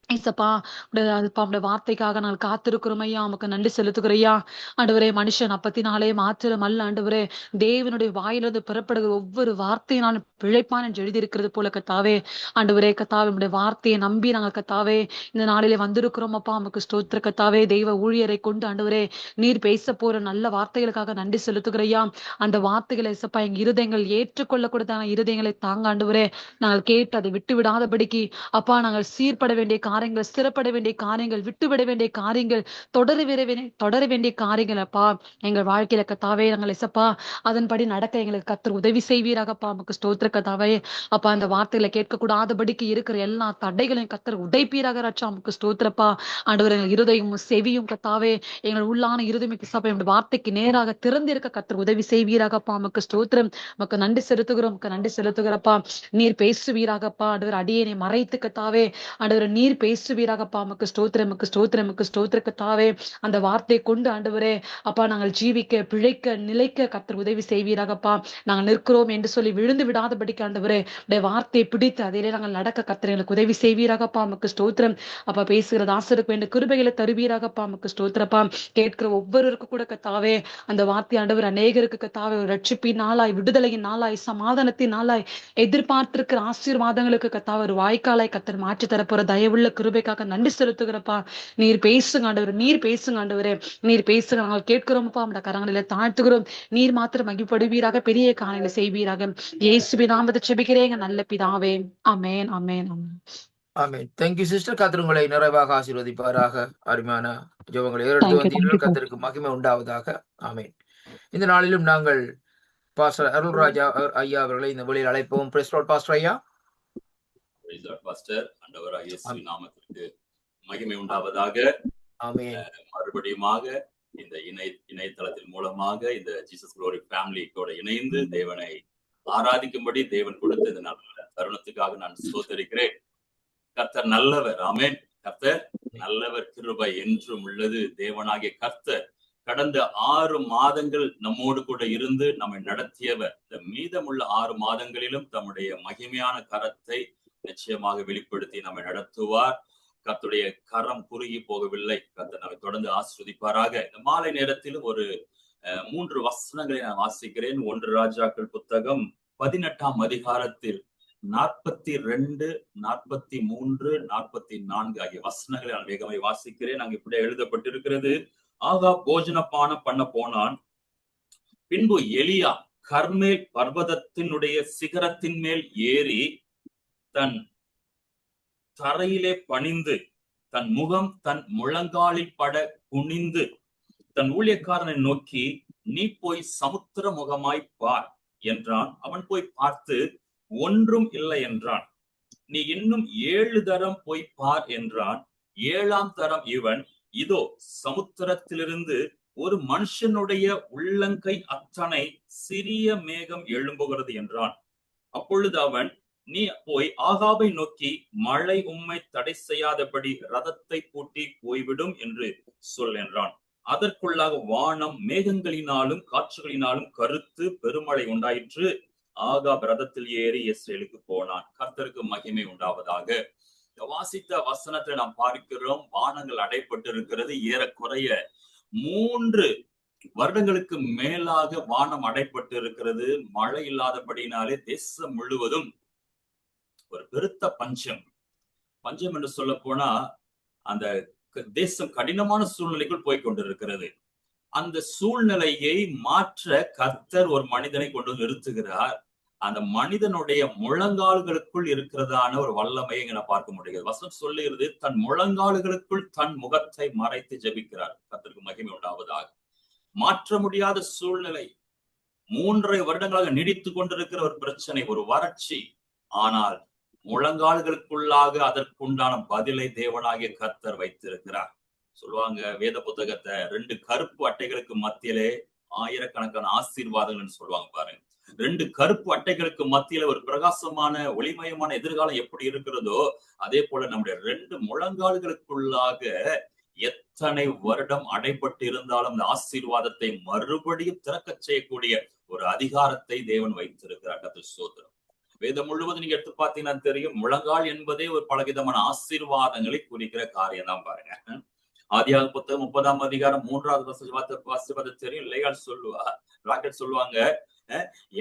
ஏசப்பா உடைய வார்த்தைக்காக நாங்கள் காத்திருக்கிறோம் ஐயா. உமக்கு நன்றி செலுத்துகிறையா. ஆண்டவரே மனுஷன் அப்பத்தினாலே மாத்திரம் அல்ல ஆண்டவரே தேவனுடைய வாயிலிருந்து பெறப்படுகிற ஒவ்வொரு வார்த்தையினாலும் பிழைப்பான் என்று எழுதியிருக்கிறது போல கத்தாவே. ஆண்டவரே கத்தாவே உடைய வார்த்தையை நம்பி நாங்கள் கத்தாவே இந்த நாளிலே வந்திருக்கிறோம் அப்பா. உமக்கு ஸ்தோத்திர கத்தாவே. தெய்வ ஊழியரை கொண்டு ஆண்டவரே நீர் பேச போற நல்ல வார்த்தைகளுக்காக நன்றி செலுத்துகிறையா. அந்த வார்த்தைகளை ஏசப்பா எங்க இருதயங்கள் ஏற்றுக்கொள்ளக்கூடாத இருதயங்களை தாங்க ஆண்டவரே. நாங்கள் கேட்டு அதை விட்டு விடாதபடிக்கு அப்பா நாங்கள் சீர்பட வேண்டிய காரியங்கள், ஸ்திரப்பட வேண்டிய காரியங்கள், விட்டுவிட வேண்டிய காரியங்கள், தொடர வேண்டிய காரியங்கள் அப்பா எங்கள் வாழ்க்கையில கத்தாவே நாங்கள் எசப்பா அதன்படி நடக்க எங்களுக்கு கர்த்தர் உதவி செய்வீராகப்பா. நமக்கு ஸ்தோத்திர கத்தாவே அப்பா. அந்த வார்த்தைகளை கேட்கக்கூடாதபடிக்கு இருக்கிற எல்லா தடைகளையும் கர்த்தர் உதைப்பீராக ராஜா. நமக்கு ஸ்தோத்திரப்பா. ஆண்டவர் எங்கள் இருதயமும் செவியும் கத்தாவே எங்கள் உள்ளான இருதயம் சப்பா எங்களுடைய வார்த்தைக்கு நேராக திறந்திருக்க கர்த்தர் உதவி செய்வீராகப்பா. நமக்கு ஸ்தோத்திரம். நமக்கு நன்றி செலுத்துகிறோம். நமக்கு நன்றி செலுத்துகிறப்பா. நீர் பேசுவீராகப்பா. ஆண்டவர் அடியேனை மறைத்து கத்தாவே ஆண்டவர் நீர் பேசுவீராகப்பா. நமக்கு ஸ்தோத்திரம், நமக்கு ஸ்தோத்திரம், நமக்கு ஸ்தோத்திர கத்தாவே. அந்த வார்த்தை கொண்டு ஆண்டவரே அப்பா நாங்கள் ஜீவிக்க பிழைக்க நிலைக்க கர்த்தர் உதவி செய்வீராகப்பா. நாங்கள் நிற்கிறோம் என்று சொல்லி விழுந்து விடாதபடிக்கு ஆண்டவரே உடைய வார்த்தையை பிடித்து அதிலே நாங்கள் நடக்க கர்த்தர் எங்களுக்கு உதவி செய்வீராகப்பா. நமக்கு ஸ்தோத்திரம் அப்பா. பேசுகிற தாசருக்கு வேண்டிய கிருபைகளை தருவீராகப்பா. நமக்கு ஸ்தோத்திரப்பா. கேட்கிற ஒவ்வொருவருக்கும் கூட கத்தாவே அந்த வார்த்தை ஆண்டவர் அநேகருக்கு கத்தாவே ஒரு ரட்சிப்பின் நாளாய், விடுதலையின் நாளாய், சமாதானத்தின் நாளாய், எதிர்பார்த்திருக்கிற ஆசீர்வாதங்களுக்கு கத்தாவே ஒரு வாய்க்காலாய் கர்த்தர் மாற்றி தரப்போற தயவுள்ள கிருபைக்காக நன்றி செலுத்துகிறப்பா. நீர் பேசுங்க ஆண்டவர், நீர் பேசுங்க ஆண்டவரே, நீர் பேசுங்க. நாங்கள் கேட்கிறோம்ப்பா. அந்த கரங்களில தாழ்த்துகிறோம். நீர் மாத்திரம் மகிழ்ப்படுவீராக, பெரிய காரியங்களை செய்வீராக. இயேசுவின் நாமத்தை ஜெபிக்கிறேங்க நல்ல பிதாவே. ஆமென், amen, amen. Amen. Thank you sister. கர்த்தர் உங்களை நிறைவாக ஆசீர்வதிப்பாராக. அருமையான ஜெபங்களை எடுத்து தேங்க்யூ, வந்தீர்கள். தேங்க்யூ. கர்த்தருக்கு மகிமை உண்டாவதாக. ஆமென். இந்த நாளிலும் நாங்கள் பாஸ்டர் அருள்ராஜா ஐயா அவர்களை இந்த வழியில் அழைப்போம். பிரைஸ் லார்ட் பாஸ்டர் ஐயா. பாஸ்டர் ஆண்டவராகிய இயேசுவின் நாமத்திற்கு மகிமை உண்டாவதாக. ஆமென். மறுபடியுமாக இந்த இணையதளத்தின் மூலமாக இந்த ஜீசஸ் குளோரி ஃபேமிலியோட இணைந்து தேவனை ஆராதிக்கும்படி தேவன் கொடுத்த இந்த நல்ல தருணத்துக்காக நான் ஸ்தோத்திரிக்கிறேன். கர்த்தர் நல்லவர். ஆமென். கர்த்தர் நல்லவர். கிருபை என்றும் உள்ளது. தேவனாகிய கர்த்தர் கடந்த 6 மாதங்கள் நம்மோடு கூட இருந்து நம்மை நடத்தியவர் இந்த மீதமுள்ள 6 மாதங்களிலும் தம்முடைய மகிமையான கரத்தை நிச்சயமாக வெளிப்படுத்தி நம்மை நடத்துவார். கர்த்தருடைய கரம் குறுகி போகவில்லை. கர்த்தர் நம்மை தொடர்ந்து ஆசீர்வதிப்பாராக. இந்த மாலை நேரத்திலும் ஒரு 3 வசனங்களை நான் வாசிக்கிறேன். 1 ராஜாக்கள் புத்தகம் 18ஆம் அதிகாரத்தில் 42, 43, 44 ஆகிய வசனங்களை நான் வேகமாய் வாசிக்கிறேன். அங்கு இப்படி எழுதப்பட்டிருக்கிறது. ஆகா போஜனபானம் பண்ண போனான். பின்பு எலியா கர்மேல் பர்வதத்தினுடைய சிகரத்தின் மேல் ஏறி தன் தரையிலே பணிந்து தன் முகம் தன் முழங்காலில் பட குனிந்து தன் ஊழியக்காரனை நோக்கி, நீ போய் சமுத்திர முகமாய் பார் என்றான். அவன் போய் பார்த்து ஒன்றும் இல்லை என்றான். நீ இன்னும் 7 தரம் போய் பார் என்றான். 7ஆம் தரம் இவன், இதோ சமுத்திரத்திலிருந்து ஒரு மனுஷனுடைய உள்ளங்கை அத்தனை சிறிய மேகம் எழும்புகிறது என்றான். அப்பொழுது அவன், நீ போய் ஆகாபை நோக்கி, மழை உம்மை தடை செய்யாதபடி ரதத்தை பூட்டி போய்விடும் என்று சொல் என்றான். அதற்குள்ளாக வானம் மேகங்களினாலும் காற்றுகளினாலும் கருத்து பெருமழை உண்டாயிற்று. ஆகாப் ரதத்தில் ஏறி இஸ்ரேலுக்கு போனான். கர்த்தருக்கு மகிமை உண்டாவதாக. வாசித்த வசனத்தை நாம் பார்க்கிறோம். வானங்கள் அடைப்பட்டு இருக்கிறது. ஏறக்குறைய 3 வருடங்களுக்கு மேலாக வானம் அடைப்பட்டு இருக்கிறது. மழை இல்லாதபடினாலே தேசம் முழுவதும் ஒரு பெருத்த பஞ்சம் என்று சொல்ல போனா அந்த தேசம் கடினமான சூழ்நிலைக்குள் போய்கொண்டிருக்கிறது. அந்த சூழ்நிலையை மாற்ற கர்த்தர் ஒரு மனிதனை கொண்டு நிறுத்துகிறார். அந்த மனிதனுடைய முழங்கால்களுக்குள் இருக்கிறதான ஒரு வல்லமையை என பார்க்க முடிகிறது. வசனம் சொல்லுகிறது, தன் முழங்கால்களுக்குள் தன் முகத்தை மறைத்து ஜெபிக்கிறார். கர்த்தருக்கு மகிமை உண்டாவதாக. மாற்ற முடியாத சூழ்நிலை, 3.5 வருடங்களாக நீடித்து கொண்டிருக்கிற ஒரு பிரச்சனை, ஒரு வறட்சி. ஆனால் முழங்கால்களுக்குள்ளாக அதற்குண்டான பதிலை தேவனாகிய கர்த்தர் வைத்திருக்கிறார். சொல்லுவாங்க, வேத புத்தகத்தை 2 கருப்பு அட்டைகளுக்கு மத்தியிலே ஆயிரக்கணக்கான ஆசீர்வாதங்கள்னு சொல்லுவாங்க பாருங்க. 2 கருப்பு அட்டைகளுக்கு மத்தியில ஒரு பிரகாசமான ஒளிமயமான எதிர்காலம் எப்படி இருக்கிறதோ அதே போல நம்முடைய 2 முழங்கால்களுக்குள்ளாக எத்தனை வருடம் அடைபட்டு இருந்தாலும் அந்த ஆசீர்வாதத்தை மறுபடியும் திறக்க செய்யக்கூடிய ஒரு அதிகாரத்தை தேவன் வைத்திருக்கிறார். கர்த்தருக்கு ஸ்தோத்திரம். வேதம் முழுவதும் நீங்க எடுத்து பார்த்தீங்கன்னா தெரியும், முழங்கால் என்பதே ஒரு பலவிதமான ஆசீர்வாதங்களை குறிக்கிற காரியம் தான் பாருங்க. ஆதியாகமம் புத்தகம் 30ஆம் அதிகாரம் 3வது வாசிப்பது தெரியும். லேயாள் ராக்கெட் சொல்லுவாங்க,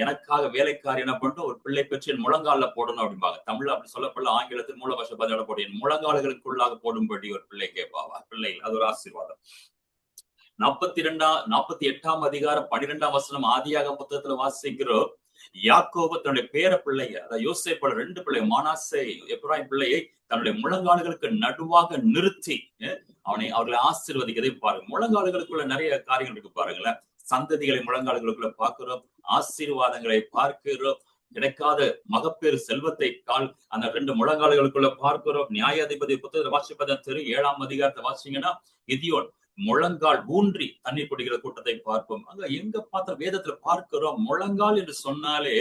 எனக்காக வேலைக்காரி என்ன பண்ணட்டும், ஒரு பிள்ளை பெற்று என் முழங்கால போடணும் அப்படிம்பாங்க. தமிழ் அப்படி சொல்லப்படல, ஆங்கிலத்தில் மூல பாஷை பதிலாக போட என் முழங்கால்களுக்குள்ளாக போடும்படி ஒரு பிள்ளை கேட்பாவா பிள்ளை. அது ஒரு ஆசீர்வாதம். 48ஆம் அதிகாரம் 12ஆம் வசனம் ஆதியாகமம் புத்தகத்துல வாசிக்கிறோம். யாக்கோபு தன்னுடைய பேர பிள்ளைய, அதாவது யோசேப்போட 2 பிள்ளை மனாசே எப்ராயிம் பிள்ளையை தன்னுடைய முழங்கால்களுக்கு நடுவாக நிறுத்தி அவர்களை ஆசீர்வதிக்கதை பாருங்க. முழங்கால்களுக்குள்ள நிறைய காரியங்கள் இருக்கு பாருங்களேன். சந்ததிகளை முழங்கால்களுக்குள்ள பார்க்கிறோம், ஆசீர்வாதங்களை பார்க்கிறோம், கிடைக்காத மகப்பேறு செல்வத்தை அந்த 2 முழங்கால்களுக்குள்ள பார்க்கிறோம். நியாயாதிபதி புத்தகத்தை வாசிப்பதான் தெரியும். 7ஆம் அதிகாரத்தை வாசிங்கன்னா கிதியோன் முழங்கால் ஊன்றி தண்ணீர் குடிக்கிற கூட்டத்தை பார்ப்போம். அங்க எங்க பார்த்த வேதத்துல பார்க்கிறோம், முழங்கால் என்று சொன்னாலே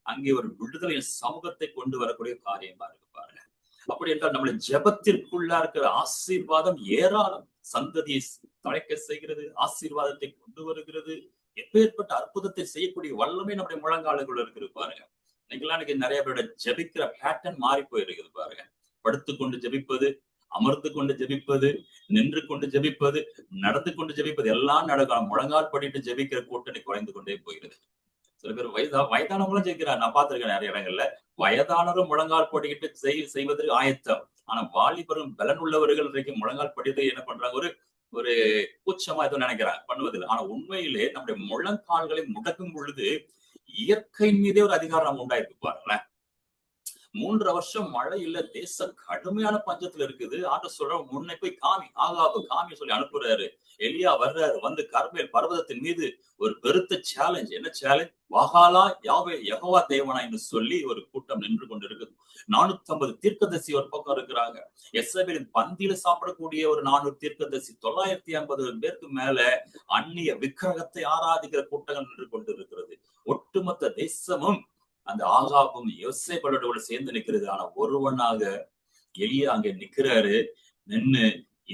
அங்கே ஒரு விடுதலையின் சமூகத்தை கொண்டு வரக்கூடிய காரியமா இருக்கு பாருங்க. அப்படி என்றால் நம்மளுடைய ஜெபத்திற்குள்ளா இருக்கிற ஆசீர்வாதம் ஏராளம். சந்ததியை தழைக்க செய்கிறது, ஆசீர்வாதத்தை கொண்டு வருகிறது, எப்பேற்பட்ட அற்புதத்தை செய்யக்கூடிய வல்லமை நம்முடைய முழங்காலுக்குள்ள இருக்குது பாருங்க. இன்னைக்கு நிறைய பேரோட ஜெபிக்கிற பேட்டர்ன் மாறி போயிருக்குது பாருங்க. படுத்துக்கொண்டு ஜெபிப்பது, அமர்ந்து கொண்டு ஜெபிப்பது, நின்று கொண்டு ஜெபிப்பது, நடந்து கொண்டு ஜெபிப்பது எல்லாம் நடக்கும். முழங்கால் படிட்டு ஜெபிக்கிற கூட்டணி குறைந்து கொண்டே போகிறது. சில பேர் வயதானவங்களும் ஜெயிக்கிறார். நான் பார்த்திருக்கேன் நிறைய இடங்கள்ல. வயதானவரும் முழங்கால் படிக்கிட்டு செய்வதற்கு ஆயத்தம். ஆனா வாலிபரும் பலன் உள்ளவர்கள் இன்றைக்கு முழங்கால் படித்து என்ன பண்றாங்க, ஒரு கூச்சமா ஏதோ நினைக்கிறாங்க, பண்ணுவதில்லை. ஆனா உண்மையிலே நம்முடைய முழங்கால்களை முடக்கும் பொழுது இயற்கையின் மீதே ஒரு அதிகாரம் உண்டாயிருக்கு பாருங்களேன். 3 வருஷம் மழை இல்ல, தேசம் கடுமையான பஞ்சத்துல இருக்குது. ஆட்ட சொல்ற முன்னை போய் காமி சொல்லி அனுப்புறாரு. எலியா வர்றாரு, வந்து கர்மேல் பர்வதத்தின் மீது ஒரு பெருத்த சேலஞ்ச். என்ன சேலஞ்ச்? வகாலா யெகோவா தேவனா என்று சொல்லி ஒரு கூட்டம் நின்று கொண்டு இருக்குது. 450 தீர்க்கதரிசி ஒரு பக்கம் இருக்கிறாங்க. எசபேலின் பந்தியில சாப்பிடக்கூடிய ஒரு 400 தீர்க்கதரிசி, 950 பேருக்கு மேல அந்நிய விக்கிரகத்தை ஆராதிக்கிற கூட்டங்கள் நின்று கொண்டு இருக்கிறது. ஒட்டுமொத்த தேசமும் அந்த ஆகாபும் யோசேப்போட சேர்ந்து நிற்கிறது. ஆனா ஒருவனாக எலியா அங்கே நிக்கிறாரு. நின்னு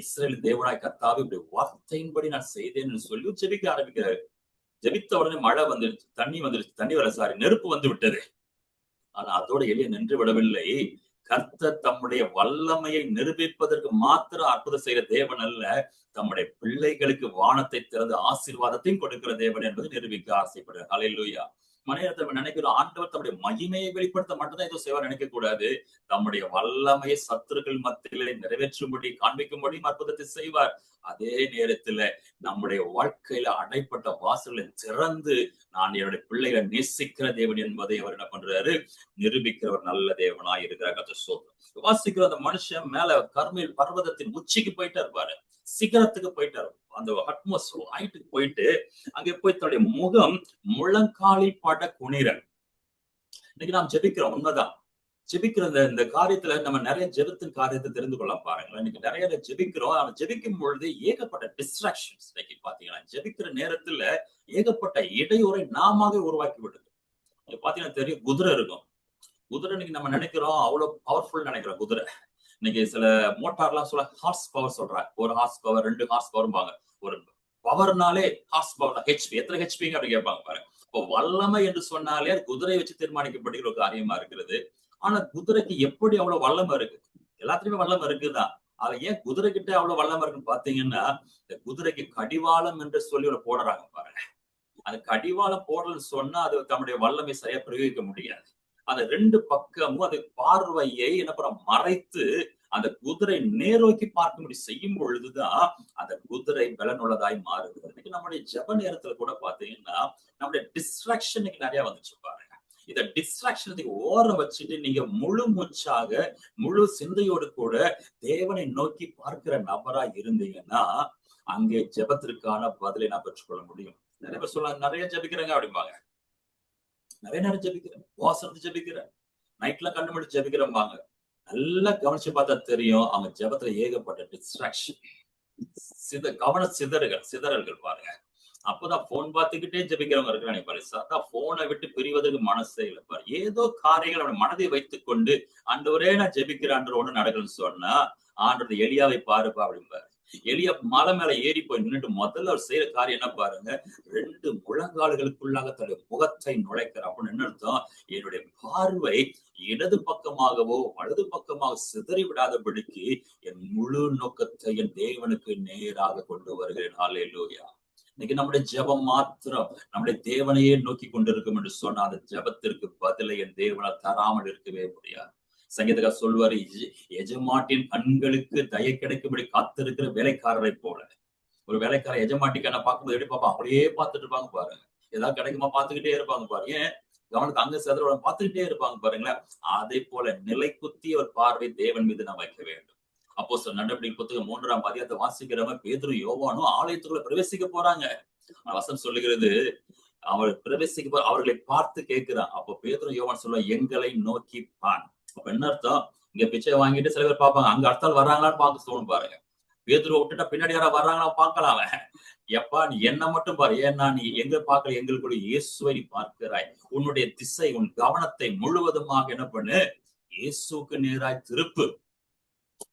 இஸ்ரேல் தேவனாய் கர்த்தாவே இப்படி வார்த்தையின்படி நான் செய்தேன்னு சொல்லி ஜெபிக்க ஆரம்பிக்கிறாரு. ஜெபித்த உடனே மழை வந்துருச்சு, தண்ணி நெருப்பு வந்து விட்டது. ஆனா அதோட எலியா நின்று விடவில்லை. கர்த்தர் தம்முடைய வல்லமையை நிரூபிப்பதற்கு மாத்திரம் அற்புதம் செய்கிற தேவன் அல்ல, தம்முடைய பிள்ளைகளுக்கு வானத்தை திறந்து ஆசீர்வாதத்தையும் கொடுக்கிற தேவன் என்பதை நிரூபிக்க ஆசைப்படுறார். ஹல்லேலூயா. மனிதத்தை நினைக்கிறோம், ஆண்டவர் தம்முடைய மகிமையை வெளிப்படுத்த மட்டும்தான் ஏதோ செய்வார் நினைக்க கூடாது. தம்முடைய வல்லமையை சத்துருக்கள் மத்தியிலே நிறைவேற்றும்படி காண்பிக்கும்படி அற்புதத்தை செய்வார். அதே நேரத்துல நம்முடைய வாழ்க்கையில அடைப்பட்ட வாசல்களை திறந்து நான் என்னுடைய பிள்ளைகளை நேசிக்கிற தேவன் என்பதை அவர் என்ன பண்றாரு, நிரூபிக்கிற ஒரு நல்ல தேவனாய் இருக்கிறார். வாசிக்கிற அந்த மனுஷன் மேல கர்மேல் பர்வதத்தின் உச்சிக்கு போயிட்டா இருப்பாரு, சிகரத்துக்கு போயிட்டாரு, அந்த அட்மாஸ்பியர் ஹைட்டுக்கு போயிட்டு அங்கே போய் தன்னுடைய முகம் முழங்காலில் பட குனிற. இன்னைக்கு நாம் ஜெபிக்கிறோம், உண்மைதான். ஜெபிக்கிற இந்த காரியத்துல நம்ம நிறைய ஜெபத்தின் காரியத்தை தெரிந்து கொள்ள பாருங்களேன். இன்னைக்கு நிறைய ஜெபிக்கிறோம். அவன் ஜெபிக்கும் பொழுது ஏகப்பட்ட டிஸ்ட்ராக்ஷன்ஸ். இன்னைக்கு பாத்தீங்கன்னா ஜெபிக்கிற நேரத்துல ஏகப்பட்ட இடையூறை நாமவே உருவாக்கி விடுது. பாத்தீங்கன்னா தெரியும், குதிரை இருக்கும். குதிரை இன்னைக்கு நம்ம நினைக்கிறோம் அவ்வளவு பவர்ஃபுல் நினைக்கிறோம். குதிரை இன்னைக்கு சில மோட்டார்லாம் சொல்ல ஹார்ஸ் பவர் சொல்றாங்க. 1 ஹார்ஸ் பவர் 2 ஹார்ஸ் பவர்பாங்க. ஒரு பவர்னாலே ஹார்ஸ் பவர், ஹெச்பி, எத்தனை ஹெச்பிங்க அப்படி கேட்பாங்க பாருங்க. இப்போ வல்லமை என்று சொன்னாலே குதிரையை வச்சு தீர்மானிக்கப்படுகிற ஒரு காரியமா இருக்கிறது. ஆனா குதிரைக்கு எப்படி அவ்வளவு வல்லமை இருக்கு? எல்லாத்துலயுமே வல்லமை இருக்குதான். அது ஏன் குதிரை கிட்ட அவ்வளவு வல்லமை இருக்குன்னு பாத்தீங்கன்னா, இந்த குதிரைக்கு கடிவாளம் என்று சொல்லி ஒரு போடுறாங்க பாருங்க. அந்த கடிவாளம் போடலன்னு சொன்னா அது தன்னுடைய வல்லமை சரியா பிரயோகிக்க முடியாது. அந்த 2 பக்கமும் அது பார்வையை என்ன பண்ண மறைத்து அந்த குதிரை நேரோக்கி பார்க்கும்படி செய்யும் பொழுதுதான் அந்த குதிரை பலனுள்ளதாய் மாறுது. இன்னைக்கு நம்முடைய ஜெப நேரத்துல கூட பாத்தீங்கன்னா நம்முடைய டிஸ்ட்ராக்ஷனுக்கு நிறைய வந்துச்சு பாருங்க. இத டிஸ்ட்ராக்ஷனுக்கு ஓரம் வச்சுட்டு நீங்க முழு மூச்சாக முழு சிந்தையோடு கூட தேவனை நோக்கி பார்க்கிற நபரா இருந்தீங்கன்னா அங்கே ஜெபத்திற்கான பதிலை நான் பெற்றுக்கொள்ள முடியும். நிறைய பேர் சொல்லுவாங்க, நிறைய ஜெபிக்கிறாங்க அப்படிம்பாங்க. நிறைய நேரம் ஜெபிக்கிறேன், வாசத்து ஜெபிக்கிறேன், நைட்ல கண்ணு முடிச்சு ஜெபிக்கிறேன்பாங்க. நல்லா கவனிச்சு பார்த்தா தெரியும், அவங்க ஜெபத்துல ஏகப்பட்ட டிஸ்ட்ராக்ஷன், கவன சிதறல்கள் பாருங்க. அப்பதான் போன் பார்த்துக்கிட்டே ஜெபிக்கிறவங்க இருக்கிறாங்க பாரு. சாத்தா போனை விட்டு பிரிவதற்கு மனசே இல்லை பாரு. ஏதோ காரியங்கள் அவன் மனதை வைத்துக் கொண்டு ஆண்டவரே நான் ஜெபிக்கிறான்ற ஒண்ணு நடக்குதுன்னு சொன்னா, ஆண்டவர் எலியாவை பாருப்பா அப்படிம்பாரு. எலியா மலை மேல ஏறி போய் நின்றுட்டு முதல்ல அவர் செய்யற காரியம் என்ன பாருங்க, 2 முழங்கால்களுக்குள்ளாக தன்னுடைய முகத்தை நுழைக்கிற. அப்படின்னு என்ன அர்த்தம், என்னுடைய பார்வை இடது பக்கமாகவோ வலது பக்கமாக சிதறி விடாதபடிக்கு என் முழு நோக்கத்தை என் தேவனுக்கு நேராக கொண்டு வருகிறேன். ஹல்லேலூயா. இன்னைக்கு நம்முடைய ஜெபம் மாத்திரம் நம்முடைய தேவனையே நோக்கி கொண்டிருக்கும் என்று சொன்னா, அந்த ஜெபத்திற்கு பதிலை என் தேவனால் தராமல் இருக்கவே முடியாது. சங்கீதக்காரர் சொல்வாரு, எஜமாட்டின் கண்களுக்கு தயை கிடைக்கும்படி காத்திருக்கிற வேலைக்காரரை போல. ஒரு வேலைக்காரர் எஜமாட்டிக்கான பார்க்கும்போது எப்படி பார்ப்பான், அப்படியே பார்த்துட்டு இருப்பாங்க பாருங்க. ஏதாவது கிடைக்குமா பார்த்துக்கிட்டே இருப்பாங்க பாருங்க. ஏன் கவனத்தை அங்க செதற பார்த்துக்கிட்டே இருப்பாங்க பாருங்களேன். அதே போல நிலை குத்திய ஒரு பார்வை தேவன் மீது நாம் வைக்க வேண்டும். அப்போஸ்தலர் நடவடிக்கைகள் புத்தகம் 3ஆம் அதிகாரத்தை வாசிக்கிறவங்க பேதுரு யோவானும் ஆலயத்துக்குள்ள பிரவேசிக்க போறாங்க. வசனம் சொல்லுகிறது, அவர் பிரவேசிக்க அவர்களை பார்த்து கேட்கிறான். அப்போ பேதுரு யோவான் சொல்ல, எங்களை நோக்கி பான். அப்ப என்ன அர்த்தம், இங்க பிச்சை வாங்கிட்டு சில பேர் பார்ப்பாங்க, அங்க அடுத்தால் வர்றாங்களான்னு பார்க்க தோணும் பாருங்க. பேதுருவை விட்டுட்டா பின்னாடி யாரா வர்றாங்களா பார்க்கலாம். எப்பா நீ என்ன மட்டும் பாரு, ஏன்னா நீ எங்க பார்க்கல, எங்களுக்குள்ள இயேசுவை நீ பார்க்கிறாய். உன்னுடைய திசை உன் கவனத்தை முழுவதுமாக என்ன பண்ணு, இயேசுக்கு நேராய் திருப்பு.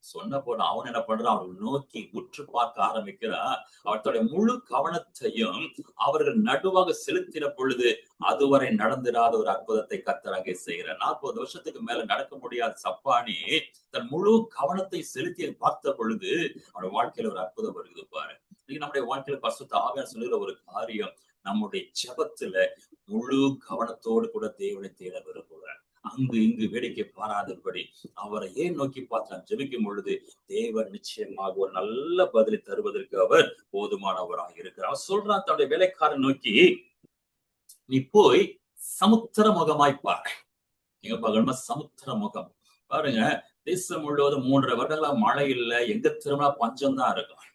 சொன்ன போன அவன் என்ன பண்றான், அவர்கள் நோக்கி உற்று பார்க்க ஆரம்பிக்கிறான். அவர்களுடைய முழு கவனத்தையும் அவர்கள் நடுவாக செலுத்தின பொழுது அதுவரை நடந்திராத ஒரு அற்புதத்தை கர்த்தர் அங்கே செய்கிறார். 40 வருஷத்துக்கு மேல நடக்க முடியாத சப்பானி தன் முழு கவனத்தை செலுத்தி பார்த்த பொழுது அவருடைய வாழ்க்கையில ஒரு அற்புதம் வருது பாரு. இன்னைக்கு நம்முடைய வாழ்க்கையில பரிசுத்த ஆவியானவர் சொல்லுகிற ஒரு காரியம், நம்முடைய ஜெபத்துல முழு கவனத்தோடு கூட தேவனை தேட விரும்புகிறார். அங்கு இங்கு வேடிக்கை பாராதபடி அவரை ஏன் நோக்கி பார்த்து ஜெபிக்கும் பொழுது தேவன் நிச்சயமாக ஒரு நல்ல பதிலை தருவதற்கு அவர் போதுமானவராக இருக்கிறார். அவர் சொல்றான் தன்னுடைய வேலைக்காரன் நோக்கி, நீ போய் சமுத்திர முகமாய் பாரு. நீங்க பார்க்கணுமா, சமுத்திர முகம் பாருங்க. தேசம் முழுவதும் 3 வருடங்களா மழை இல்லை, எங்க திரும்ப பஞ்சம் தான் இருக்கும்.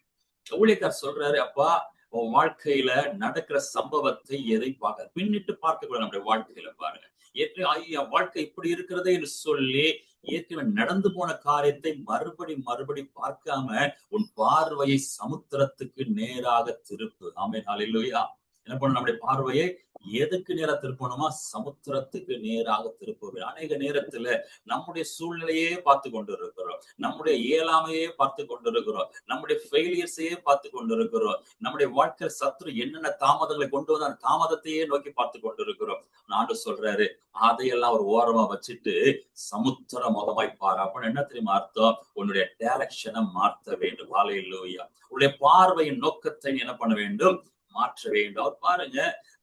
ஊழியக்கார் சொல்றாரு, அப்பா உன் வாழ்க்கையில நடக்கிற சம்பவத்தை எதை பார்க்க பின்னிட்டு பார்க்க கூட நம்முடைய வாழ்க்கையில பாருங்க. ஏற்கனவே வாழ்க்கை இப்படி இருக்கிறதே என்று சொல்லி ஏற்கனவே நடந்து போன காரியத்தை மறுபடி பார்க்காம உன் பார்வையை சமுத்திரத்துக்கு நேராக திருப்பு. ஆமென், ஹல்லேலூயா. என்ன பண்ண, நம்முடைய பார்வையை எதுக்கு நேரா திருப்பணுமா, சமுத்திரத்துக்கு நேராக திருப்ப. அநேக நேரத்துல நம்முடைய சூழ்நிலையே பார்த்து கொண்டிருக்கிறோம், நம்முடைய இயலாமையே பார்த்து கொண்டிருக்கிறோம், நம்முடைய ஃபெயிலியர்ஸையே பார்த்து கொண்டிருக்கிறோம், நம்முடைய வாழ்க்கை சத்துரு என்னென்ன தாமதங்களை கொண்டு வந்த தாமதத்தையே நோக்கி பார்த்து கொண்டிருக்கிறோம். ஆண்டவர் சொல்றாரு, அதையெல்லாம் ஒரு ஓரமா வச்சுட்டு சமுத்திர முகமாய் பாரு. அப்படின்னு என்ன தெரியுமா அர்த்தம், உன்னுடைய டைரக்ஷனை மாற்ற வேண்டும். ஹல்லேலூயா. உன்னுடைய பார்வையின் நோக்கத்தை என்ன பண்ண வேண்டும், மாற்ற வேண்டும். அவர் பாருங்க,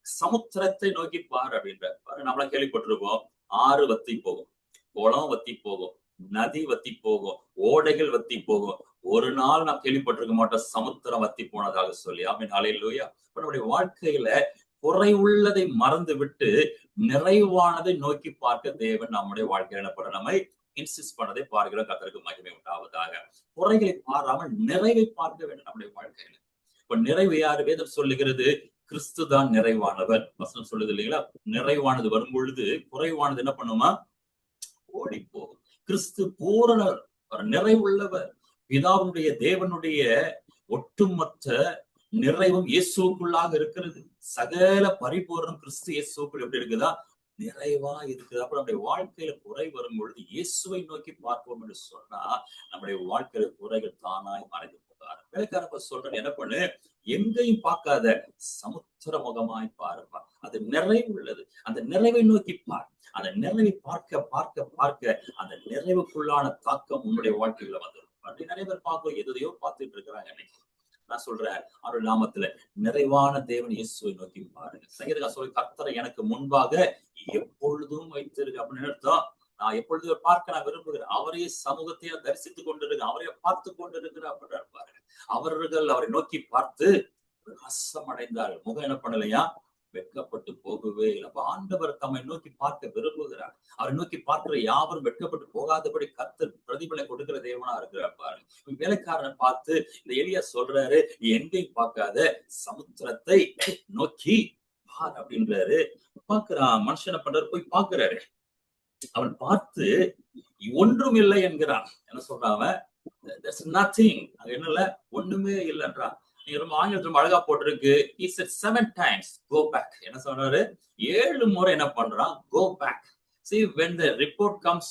சமுத்திரத்தை நோக்கி பாரு அப்படின்ற பாரு. நம்மள கேள்விப்பட்டிருப்போம், ஆறு வத்தி போகும், குளம் வத்தி போகும், நதி வத்தி போகும், ஓடைகள் வத்தி போகும். ஒரு நாள் நாம் கேள்விப்பட்டிருக்க மாட்டோம் சமுத்திரம் வத்தி போனதாக சொல்லி. ஆமென், ஹல்லேலூயா. நம்முடைய வாழ்க்கையில குறை உள்ளதை மறந்து விட்டு நிறைவானதை நோக்கி பார்க்க தேவன் நம்முடைய வாழ்க்கையில என்ன பண்ண, நம்மை இன்சிஸ்ட் பண்ணதை பார்க்கிறோம். கர்த்தருக்கு மகிமை உண்டாவதாக. குறைகளை பாராமல் நிறைவை பார்க்க வேண்டும் நம்முடைய வாழ்க்கையில. இப்ப நிறைவு யாரு, வேதம் சொல்லுகிறது, கிறிஸ்து தான் நிறைவானவர். வசனம் சொல்லுது இல்லைங்களா, நிறைவானது வரும் பொழுது குறைவானது என்ன பண்ணுமா, ஓடி போகும். கிறிஸ்து பூரண நிறைவுள்ளவர். பிதாவுடைய தேவனுடைய ஒட்டுமொத்த நிறைவும் இயேசுக்குள்ளாக இருக்கிறது. சகல பரிபூரணம் கிறிஸ்து இயேசுக்குள் எப்படி இருக்குதா, நிறைவா இருக்குது. அப்ப நம்முடைய வாழ்க்கையில குறை வரும் பொழுது இயேசுவை நோக்கி பார்ப்போம் என்று சொன்னா நம்முடைய வாழ்க்கையில குறைகள் தானாய் மறைந்து போகாது. வேலைக்காரப்ப சொல்றேன், என்ன பண்ணு, எங்கேயும் பார்க்காத சமுத்திர முகமாய் பாருப்பா. அது நிறைவு உள்ளது, அந்த நிறைவை நோக்கி பார். அந்த நிறைவை பார்க்க பார்க்க பார்க்க அந்த நிறைவுக்குள்ளான தாக்கம் உன்னுடைய வாழ்க்கையில வந்துடும். அப்படி நிறைய பேர் பார்க்க எதையோ பார்த்துட்டு இருக்கிறாங்க. இன்னைக்கு நான் சொல்றேன், அவருடைய நாமத்துல நிறைவான தேவன் இயேசுவை நோக்கி பாருங்க. சங்கீதக்காரர் சொல்லி, கர்த்தரை எனக்கு முன்பாக எப்பொழுதும் வைத்திருக்கு. அப்படின்னு அர்த்தம், நான் எப்பொழுதும் பார்க்க நான் விரும்புகிறேன். அவரையே சமூகத்தையே தரிசித்துக் கொண்டிருக்கிறேன், அவரையே பார்த்து கொண்டிருக்கிறேன் அப்படின்னு பாருங்க. அவர்கள் அவரை நோக்கி பார்த்து பிரகாசம் அடைந்தார்கள், முகம் என்ன பண்ணலையா, வெட்கப்பட்டு போகவே இல்லை. அப்ப ஆண்டவர் தம்மை நோக்கி பார்க்க விரும்புகிறார். அவரை நோக்கி பார்க்கிற யாவரும் வெட்கப்பட்டு போகாதபடி கர்த்தர் பிரதிபலனை கொடுக்கிற தேவனா இருக்கிறார் பாருங்க. வேலைக்காரனை பார்த்து இந்த எலியா சொல்றாரு, எங்கேயும் பார்க்காத சமுத்திரத்தை நோக்கி பார் அப்படின்றாரு. பார்க்கிறான், மனுஷனை பண்றாரு, போய் பார்க்கிறாரு. அவன் பார்த்து ஒன்றும் இல்லை என்கிறான். என்ன சொல்றான் அவன், நத்திங், அங்க என்ன இல்ல, ஒண்ணுமே இல்லைன்றான். நீங்க ரொம்ப ஆங்கிலத்துல அழகா போட்டிருக்கு. He said 7 times go back. என்ன சொன்னாரு? 7 முறை என்ன பண்றான்? Go back. See, when the report comes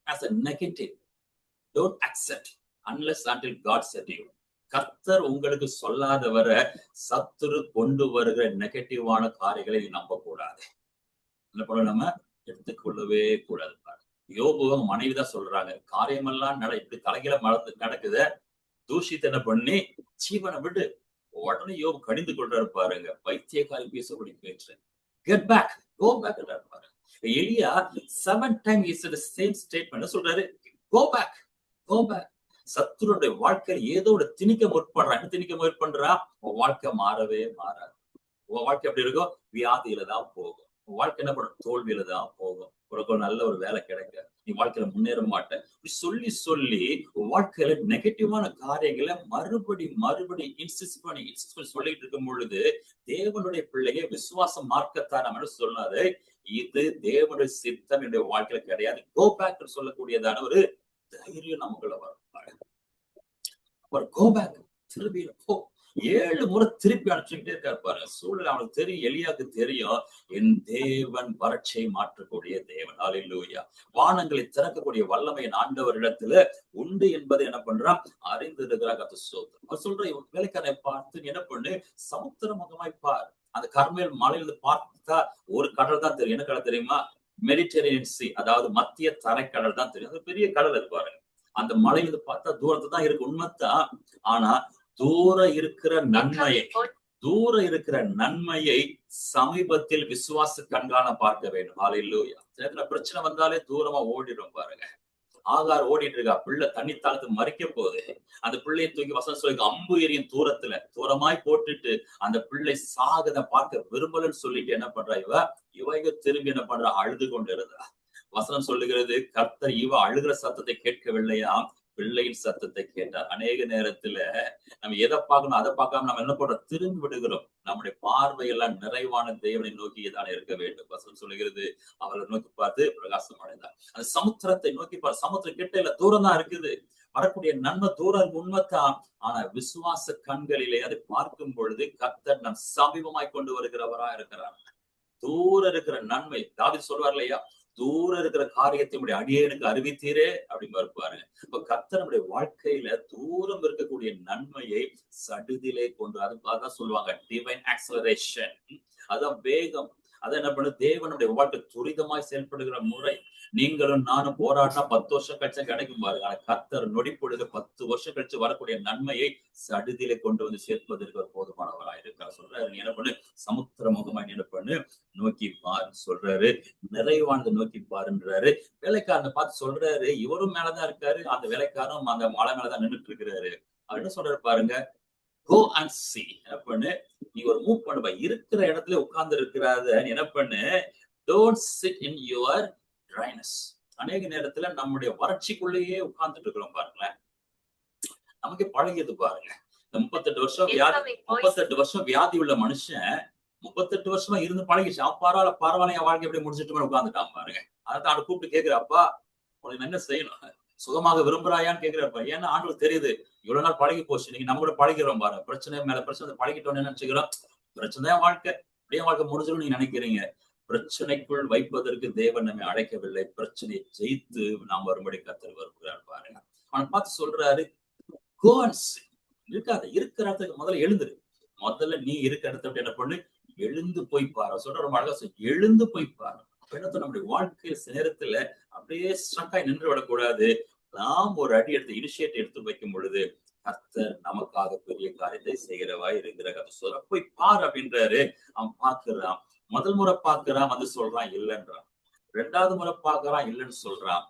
as a negative, don't accept unless until God said you. கர்த்தர் உங்களுக்கு சொல்லாத வர சத்துரு கொண்டு வருகிற நெகட்டிவான காரியங்களை நம்ப கூடாது. என்ன பண்ண நம்ம எடுத்துக்கொள்ளவே கூடாது. யோபு மனைவிதான் சொல்றாங்க, காரியமெல்லாம் இப்படி தலைகீழ நடக்குது, தூஷித்து என்ன பண்ணி ஜீவனை விட்டு. உடனே யோபு கடிந்து கொள்றாரு பாருங்க, பைத்தியக்காரி பேசக்கூடிய பேச்சு. கெட் பேக், கோ பேக் பாருங்க. எலியா 7 times he said the same statement. சொல்றாரு, கோ பேக், கோ பேக். சத்துருடைய வாழ்க்கையில் ஏதோ ஒரு திணிக்க முற்படுறான். என்ன திணிக்க முற்படுறா? உன் வாழ்க்கை மாறவே மாறாது. உன் வாழ்க்கை எப்படி இருக்கும்? வியாதியில தான் போகும். உன் வாழ்க்கை என்ன பண்ணும்? தோல்வியில தான் போகும். உனக்கு நல்ல ஒரு வேலை கிடைக்க, நீ வாழ்க்கையில முன்னேற மாட்டேன் சொல்லி சொல்லி வாழ்க்கையில நெகட்டிவான காரியங்களை மறுபடி இன்சிஸ்ட் பண்ணி சொல்லிட்டு இருக்கும் பொழுது, தேவனுடைய பிள்ளைய விசுவாசம் மார்க்கத்தான் நம்ம சொன்னாரு, இது தேவனுடைய சித்தம் என்னுடைய வாழ்க்கையில கிடையாது. கோ பேக் சொல்லக்கூடியதான ஒரு தைரியம் நமக்குள்ள வரும். கோ பேக், திரும்பி போ. 7 முறை திருப்பி அனுப்பிச்சுக்கிட்டே இருக்காரு பாருங்க. சூழல் அவனுக்கு தெரியும், எலியாவுக்கு தெரியும், என் தேவன் வறட்சியை மாற்றக்கூடிய தேவன். ஹல்லேலூயா. வானங்களை திறக்கக்கூடிய வல்லமை என் ஆண்டவரிடத்துல உண்டு என்பதை என்ன பண்றான்? அறிந்து இருக்கிறாங்க. அவர் சொல்ற வேலைக்காரனை பார்த்து என்ன பண்ணு, சமுத்திர முகமாய் பார். அந்த கர்மேல் மலையிலிருந்து பார்த்தா ஒரு கடல் தான் தெரியும். என்ன கடல் தெரியுமா? மெடிட்டரேனியன் சி, அதாவது மத்திய தரைக்கடல் தான் தெரியும். அது பெரிய கடல் இருப்பாரு. அந்த மலையிலிருந்து பார்த்தா தூரத்து தான் இருக்கு, உண்மைத்தான். ஆனா தூர இருக்கிற நன்மையை சமீபத்தில் விசுவாச கண்காண பார்க்க வேண்டும். ஹல்லேலூயா. சில பிரச்சனை வந்தாலே தூரமா ஓடிடும் பாருங்க. ஆகார் ஓடிட்டு இருக்கா, பிள்ளை தண்ணி தாளத்து மறிக்க போகுது. அந்த பிள்ளையை தூக்கி வசனம் சொல்லி அம்பு எரியும் தூரமாய் போட்டுட்டு அந்த பிள்ளை சாகத பார்க்க விரும்பலன்னு சொல்லிட்டு என்ன பண்றா இவங்க திரும்பி என்ன பண்றா? அழுது கொண்டு இருந்தா. வசனம் சொல்லுகிறது, கர்த்தர் இவ அழுகிற சத்தத்தை கேட்கவில்லையா, பிள்ளையின் சத்தத்தை கேட்டார். அநேக நேரத்துல நம்ம எதை பார்க்கணும் அதை பார்க்காம நம்ம என்ன பண்றோம்? திரும்பி விடுகிறோம். நம்முடைய பார்வையெல்லாம் நிறைவான தேவனை நோக்கியதானே இருக்க வேண்டும். வசனம் சொல்லுகிறது, அவரை நோக்கி பார்த்து பிரகாசம் அடைந்தார். அந்த சமுத்திரத்தை நோக்கி பார்த்து, சமுத்திரம் கிட்ட இல்ல, தூரம் தான் இருக்குது. வரக்கூடிய நன்மை தூரம் உண்மைத்தான். ஆனா விசுவாச கண்களிலே அதை பார்க்கும் பொழுது கர்த்தர் நம் சமீபமாய் கொண்டு வருகிறவரா இருக்கிறார். தூரம் இருக்கிற நன்மை, தாவீது சொல்வார் இல்லையா, தூரம் இருக்கிற காரியத்தை நம்முடைய அடியேனுக்கு அறிவித்தீரே அப்படின்னு இருப்பாரு. இப்ப கர்த்தர் நம்முடைய வாழ்க்கையில தூரம் இருக்கக்கூடிய நன்மையை சடுதிலே கொண்டு, அதுதான் சொல்லுவாங்க டிவைன் ஆக்சலரேஷன். அதான் வேகம். அதான் என்ன பண்ணு, தேவனுடைய வாழ்க்கை துரிதமாய் செயல்படுகிற முறை. நீங்களும் நானும் போராட்டம் 10 வருஷம் கழிச்சு கிடைக்கும் பாருங்க. ஆனா கர்த்தர் நொடிப்பொழுது 10 வருஷம் கழிச்சு வரக்கூடிய நன்மையை சடுதியிலே கொண்டு வந்து சேர்ப்பதற்கு ஒரு போதுமானவராக இருக்கிறார். சொல்றாரு, நீ என்ன பண்ணு, சமுத்திர முகமா என்ன பண்ணு, நோக்கி பாருன்னு சொல்றாரு. நிறைவானது நோக்கி பாருன்றாரு. வேலைக்காரனை பார்த்து சொல்றாரு, இவரும் மேலதான் இருக்காரு, அந்த வேலைக்காரரும் அந்த மலை மேலதான் நின்றுட்டு இருக்கிறாரு. அவர் என்ன சொல்றாரு பாருங்க, go and see. என்ன பண்ணு, நீ ஒரு மூவ் பண்ணுவ, இருக்கிற இடத்துல உட்கார்ந்து இருக்கிறாத என்ன பண்ணு, don't sit in your dryness. அநேக நேரத்துல நம்முடைய வறட்சிக்குள்ளேயே உட்கார்ந்துட்டு இருக்கிறோம் பாருங்களேன். நமக்கு பழகியது பாருங்க. 38 வருஷம் வியாதி உள்ள மனுஷன் 38 வருஷமா இருந்து பழகிச்சு. அவன் பரவாயில்ல என் வாழ்க்கை எப்படி முடிச்சுட்டு உட்காந்துட்டான் பாருங்க. அதான் கூப்பிட்டு கேட்கிறாப்பா, உனக்கு என்ன செய்யணும், சுகமாக விரும்புறாயான்னு கேட்கிறப்ப. ஏன்னா ஆண்டவருக்கு தெரியுது, இவ்வளவு நாள் பழகி போச்சு. நீங்க நம்ம கூட பழகிறோம் பாருங்க. பிரச்சனை மேல பிரச்சனை பழகிட்டோம்னு நினைச்சுக்கிறோம். பிரச்சனை வாழ்க்கை, அப்படியே வாழ்க்கை முடிஞ்சிடும் நீங்க நினைக்கிறீங்க. பிரச்சனைக்குள் வைப்பதற்கு தேவன் நம்மை அழைக்கவில்லை. பிரச்சனையை ஜெயித்து நாம் வரும்படி கர்த்தர் வருகிறார் பாருங்க. அவனை பார்த்து சொல்றாரு, go and see. இருக்காத, இருக்கிற இடத்துக்கு முதல்ல எழுந்துரு. முதல்ல நீ இருக்கிற இடத்த என்ன பண்ணு, எழுந்து போய் பாரு. சொல்ற ரொம்ப அழகா சொல்லி, எழுந்து போய் பாரு. நம்முடைய வாழ்க்கை நேரத்துல அப்படியே ஸ்ட்ரக்காய் நின்று விடக்கூடாது. நாம் ஒரு அடி எடுத்து இனிஷியேட் எடுத்து வைக்கும் பொழுது கர்த்தர் நமக்காக பெரிய காரியத்தை செய்கிறவாய் இருக்கிற கர்த்தர் சொல்ற, போய் பாரு அப்படின்றாரு. அவன் பாக்குறான். முதல் முறை பாக்குறான், வந்து சொல்றான் இல்லைன்றான். 2வது முறை பாக்குறான், இல்லைன்னு சொல்றான்.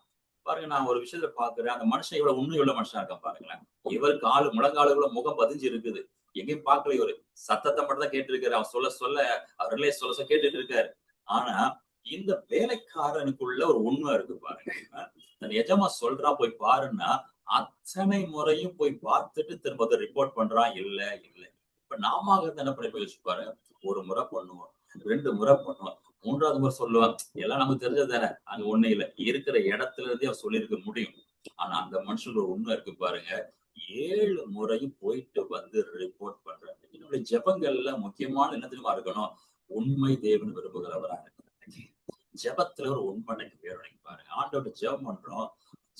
பாருங்க, நான் ஒரு விஷயத்த பாக்குறேன், அந்த மனுஷன் இவ்வளவு உண்மையுள்ள மனுஷனா இருக்கான் பாருங்களேன். இவருக்கு முழங்காலுக்குள்ள முகம் பதிஞ்சு இருக்குது. எங்கேயும் பார்க்கல, இவரு சத்தத்தை மட்டும் தான் கேட்டு இருக்காரு. அவன் சொல்ல அவர்களே சொல்ல கேட்டுட்டு இருக்காரு. ஆனா இந்த வேலைக்காரனுக்குள்ள ஒரு உண்மை இருக்கு பாருங்க. தன் எஜமா சொல்றான் போய் பாருன்னா, அத்தனை முறையும் போய் பார்த்துட்டு திரும்ப ரிப்போர்ட் பண்றான், இல்ல. இப்ப நாம என்ன பண்ணி போய் வச்சுப்பாரு, ஒரு முறை பண்ணுவோம், 2 முறை பண்ணுவோம், 3வது முறை சொல்லுவான், எல்லாம் நமக்கு தெரிஞ்சது தானே, அங்க ஒண்ணு இல்ல, இருக்கிற இடத்துல இருந்தே அவன் சொல்லியிருக்க முடியும். ஆனா அந்த மனுஷனுக்கு ஒரு உண்மை இருக்கு பாருங்க, 7 முறையும் போயிட்டு வந்து ரிப்போர்ட் பண்ற. நம்மளுடைய ஜெபங்கள்ல முக்கியமான என்ன தெரியுமா இருக்கணும்? உண்மை தேவன் விரும்புகிறவரா இருக்கணும். ஜெபத்துல ஒரு உண்மை வேணும். பாருங்க, ஆண்டவர்கிட்ட ஜெபம் பண்றோம்.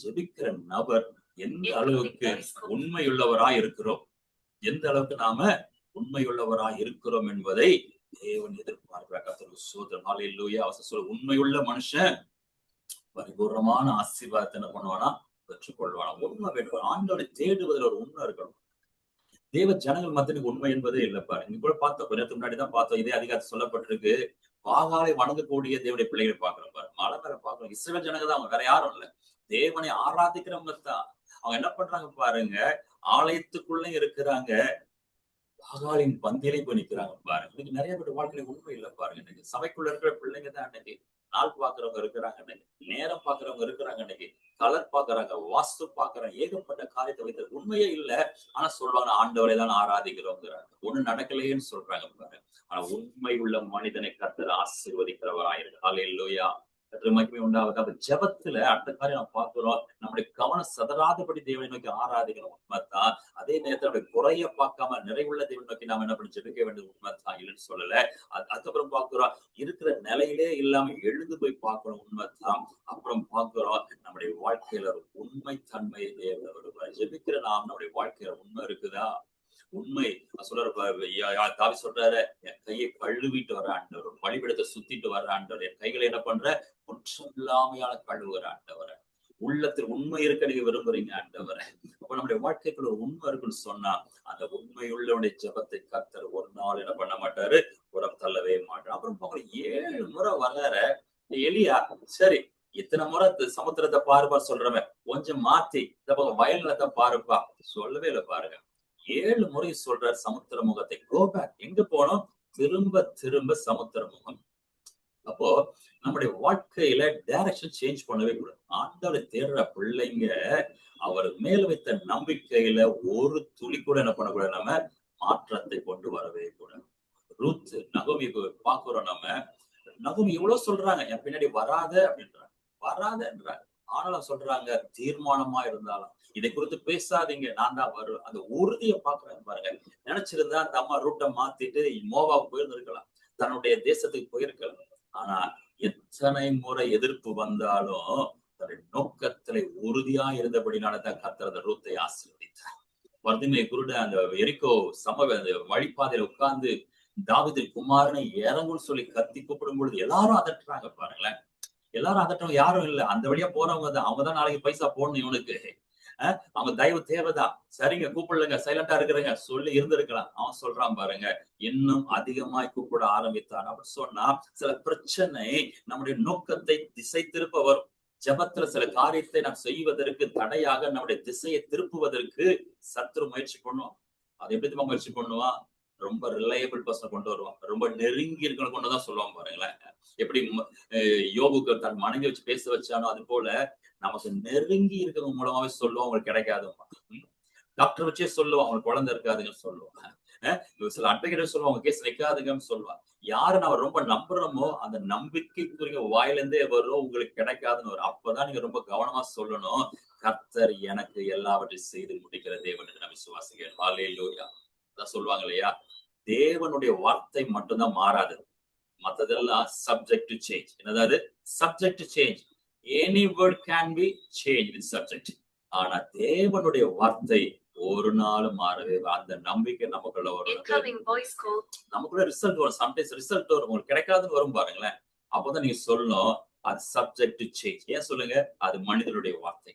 ஜெபிக்கிற நபர் எந்த அளவுக்கு உண்மையுள்ளவராய் இருக்கிறோம், எந்த அளவுக்கு நாம உண்மையுள்ளவராய் இருக்கிறோம் என்பதை தேவன் எதிர்பார்க்கிறார். கர்த்தருக்கு ஸ்தோத்திரம். ஹல்லேலூயா. சொல்ல, உண்மையுள்ள மனுஷன் பரிபூர்ணமான ஆசீர்வாதத்தை என்ன பண்ணுவானா? பெற்றுக்கொள்வானா. உண்மை வேண்டும். ஆண்டவரை தேடுவதில் ஒரு உண்மை இருக்கணும். தேவ ஜனங்கள் மத்திய உண்மை என்பதே இல்லை. பாருங்க, இங்க கூட பார்த்தோம், கொஞ்ச நேரத்துக்கு முன்னாடிதான் பார்த்தோம். இதே அதிகாரத்தை சொல்லப்பட்டிருக்கு. பாகாலை வணங்கக்கூடிய தேவனுடைய பிள்ளைகளை பார்க்கிறோம். பாருங்க, மலை மேல பார்க்கிறோம். இஸ்ரவேல் ஜனங்க தான், அவங்க வேற யாரும் இல்லை. தேவனை ஆராதிக்கிறவங்க தான். அவங்க என்ன பண்றாங்க பாருங்க, ஆலயத்துக்குள்ள இருக்கிறாங்க, பாகாலின் பந்தியிலே போய் நிக்கிறாங்க. பாருங்க, இன்னைக்கு நிறைய பேர் வாழ்க்கையில உண்மை இல்லை. பாருங்க, இன்னைக்கு சபைக்குள்ள இருக்கிற பிள்ளைங்க தான் இன்னைக்கு நாள் பாக்குறவங்க இருக்கிறாங்க, இன்னைக்கு நேரம் பாக்குறவங்க இருக்கிறாங்க, இன்னைக்கு கலர் பாக்குறாங்க, வாஸ்து பாக்குறாங்க, ஏகப்பட்ட காரியத்தை வைத்து உண்மையே இல்லை. ஆனா சொல்லுவாங்க, ஆண்டவரை தான் ஆராதிக்கிறோங்கிறாங்க. ஒண்ணு நடக்கலையேன்னு சொல்றாங்க. பாருங்க, ஆனா உண்மை உள்ள மனிதனை கர்த்தர் ஆசீர்வதிக்கிறவராயிருக்கு. ஹல்லேலூயா. மகிமை உண்டாவது. அப்ப ஜெபத்துல அடுத்த காரியம் நம்ம பார்க்கிறோம், நம்முடைய கவனம் சதராதபடி தேவனை நோக்கி ஆராதிக்கணும். உண்மைத்தான். அதே நேரத்தில் நம்முடைய குறைய பார்க்காம நிறைவுள்ள தேவனை நோக்கி நாம என்ன பண்ணி ஜெபிக்க வேண்டியது உண்மைத்தான், இல்லைன்னு சொல்லல. அதுக்கப்புறம் பார்க்கிறோம், இருக்கிற நிலையிலே இல்லாம எழுந்து போய் பார்க்கணும். உண்மைத்தான். அப்புறம் பார்க்கிறோம், நம்முடைய வாழ்க்கையில ஒரு உண்மை தன்மையை தேவனை வருவார். ஜெபிக்கிற நாம் நம்முடைய வாழ்க்கையில உண்மை இருக்குதா? உண்மை சொல்றாரு, தாவி சொல்றாரு, என் கையை கழுவிட்டு வர ஆண்டவர், பலிபீடத்தை சுத்திட்டு வர ஆண்டவர், என் கைகளை என்ன பண்ற? குற்றம் இல்லாமையால கழுவுற ஆண்டவரை. உள்ளத்தில் உண்மை இருக்க நீங்க விரும்புறீங்க ஆண்டவரை. அப்ப நம்முடைய வாழ்க்கைக்குள்ள ஒரு உண்மை இருக்குன்னு சொன்னா, அந்த உண்மையுள்ளவனுடைய ஜெபத்தை கர்த்தர் ஒரு நாள் என்ன பண்ண மாட்டாரு? புறம் தள்ளவே மாட்டார். அப்புறம் 7 முறை வர்ற எலியா, சரி இத்தனை முறை சமுத்திரத்தை பாருப்பா சொல்றவன், கொஞ்சம் மாத்தி இந்த பக்கம் வயல் நிலத்தை பாருப்பா சொல்லவே இல்லை. பாருங்க, 7 முறை சொல்ற சமுத்திர முகத்தை. Go back. எங்க போனோம்? திரும்ப திரும்ப சமுத்திர முகம். அப்போ நம்முடைய வாழ்க்கையில டைரக்ஷன் சேஞ்ச் பண்ணவே கூடாது. ஆண்டவரை தேடுற பிள்ளைங்க அவர் மேல வைத்த நம்பிக்கையில ஒரு துளி கூட என்ன பண்ணக்கூடாது? நம்ம மாற்றத்தை கொண்டு வரவே கூடாது. ரூத் நகோமி பாக்குறோம். நம்ம நகோமி எவ்வளவு சொல்றாங்க, என் பின்னாடி வராத அப்படின்றாங்க, வராதன்றாங்க. ஆனாலும் சொல்றாங்க, தீர்மானமா இருந்தாலும் இதை குறித்து பேசாதீங்க, நான் தான் வருவேன். அந்த உறுதியை பாக்குறேன். பாருங்க, நினைச்சிருந்தா அந்த அம்மா ரூட்டை மாத்திட்டு மோவாவுக்கு போயிருந்திருக்கலாம், தன்னுடைய தேசத்துக்கு போயிருக்கலாம். ஆனா எத்தனை முறை எதிர்ப்பு வந்தாலும் தன்னுடைய நோக்கத்திலே உறுதியா இருந்தபடினாலதான் கர்த்தர் அந்த ரூத்தை ஆசீர்வதித்தார். வர்திமை குருட அந்த எரிக்கோ அந்த வழிபாதையில உட்கார்ந்து தாவீது குமாரனை இறங்குன்னு சொல்லி கத்தி கூப்பிடும் பொழுது எல்லாரும் அதட்டுறாங்க. பாருங்களேன், எல்லாரும் அதட்டவங்க யாரும் இல்லை, அந்த வழியா போறவங்க தான். அவங்கதான் நாளைக்கு பைசா போடணும் இவனுக்கு, அவங்க தயவு தேவைதான். சரிங்க, கூப்பிடலங்க, சைலண்டா இருக்கிறேங்க சொல்லி இருந்திருக்கலாம். அவன் சொல்றான் பாருங்க, இன்னும் அதிகமாய் கூப்பிட ஆரம்பித்தான். அப்படின்னு சொன்னா சில பிரச்சனை நம்முடைய நோக்கத்தை திசை திருப்ப வரும். ஜெபத்துல சில காரியத்தை நாம் செய்வதற்கு தடையாக நம்முடைய திசையை திருப்புவதற்கு சத்துரு முயற்சி பண்ணுவோம். அது எப்படி முயற்சி பண்ணுவான்? ரொம்ப ரிலையபிள் பர்சன் கொண்டு வருவான், ரொம்ப நெருங்கி இருக்கிற கொண்டுதான் சொல்லுவான். பாருங்களேன், எப்படி யோபுக்கு தன் மனைவி வச்சு பேச வச்சானோ அது போல நமக்கு நெருங்கி இருக்கிறவங்க மூலமாவே சொல்லுவோம், அவங்களுக்கு கிடைக்காதுமா. டாக்டர் வச்சே சொல்லுவோம், அவங்களுக்கு குழந்தை இருக்காதுங்கன்னு சொல்லுவாங்க. சில அட்வொகேட் சொல்லுவாங்க, கேஸ் வைக்காதுங்கன்னு சொல்லுவாங்க. யாரை நம்ம ரொம்ப நம்புறோமோ அந்த நம்பிக்கைக்குரிய வாயிலிருந்தே வரும், உங்களுக்கு கிடைக்காதுன்னு வரும். அப்பதான் நீங்க ரொம்ப கவனமா சொல்லணும், கர்த்தர் எனக்கு எல்லாவற்றையும் செய்து முடிக்கிற தேவன் என்று நான் விசுவாசிக்கிறேன். ஹல்லேலூயா. அதான் சொல்லுவாங்க இல்லையா, தேவனுடைய வார்த்தை மட்டும்தான் மாறாது, மத்ததெல்லாம் சப்ஜெக்ட் டு சேஞ்ச். என்னதாவது? Subject to change. Any word can be change with subject. ஆனா தேவனுடைய வார்த்தை ஒரு நாளும் மாறவே. அந்த நம்பிக்கை நமக்குள்ள வரும், நமக்குள்ள ரிசல்ட் வரும். சம்டைம்ஸ் ரிசல்ட் வரும், உங்களுக்கு கிடைக்காதுன்னு வரும். பாருங்களேன், அப்போதான் நீங்க சொல்லணும், அது சப்ஜெக்ட் டு சேஞ்ச். ஏன் சொல்லுங்க? அது மனிதனுடைய வார்த்தை.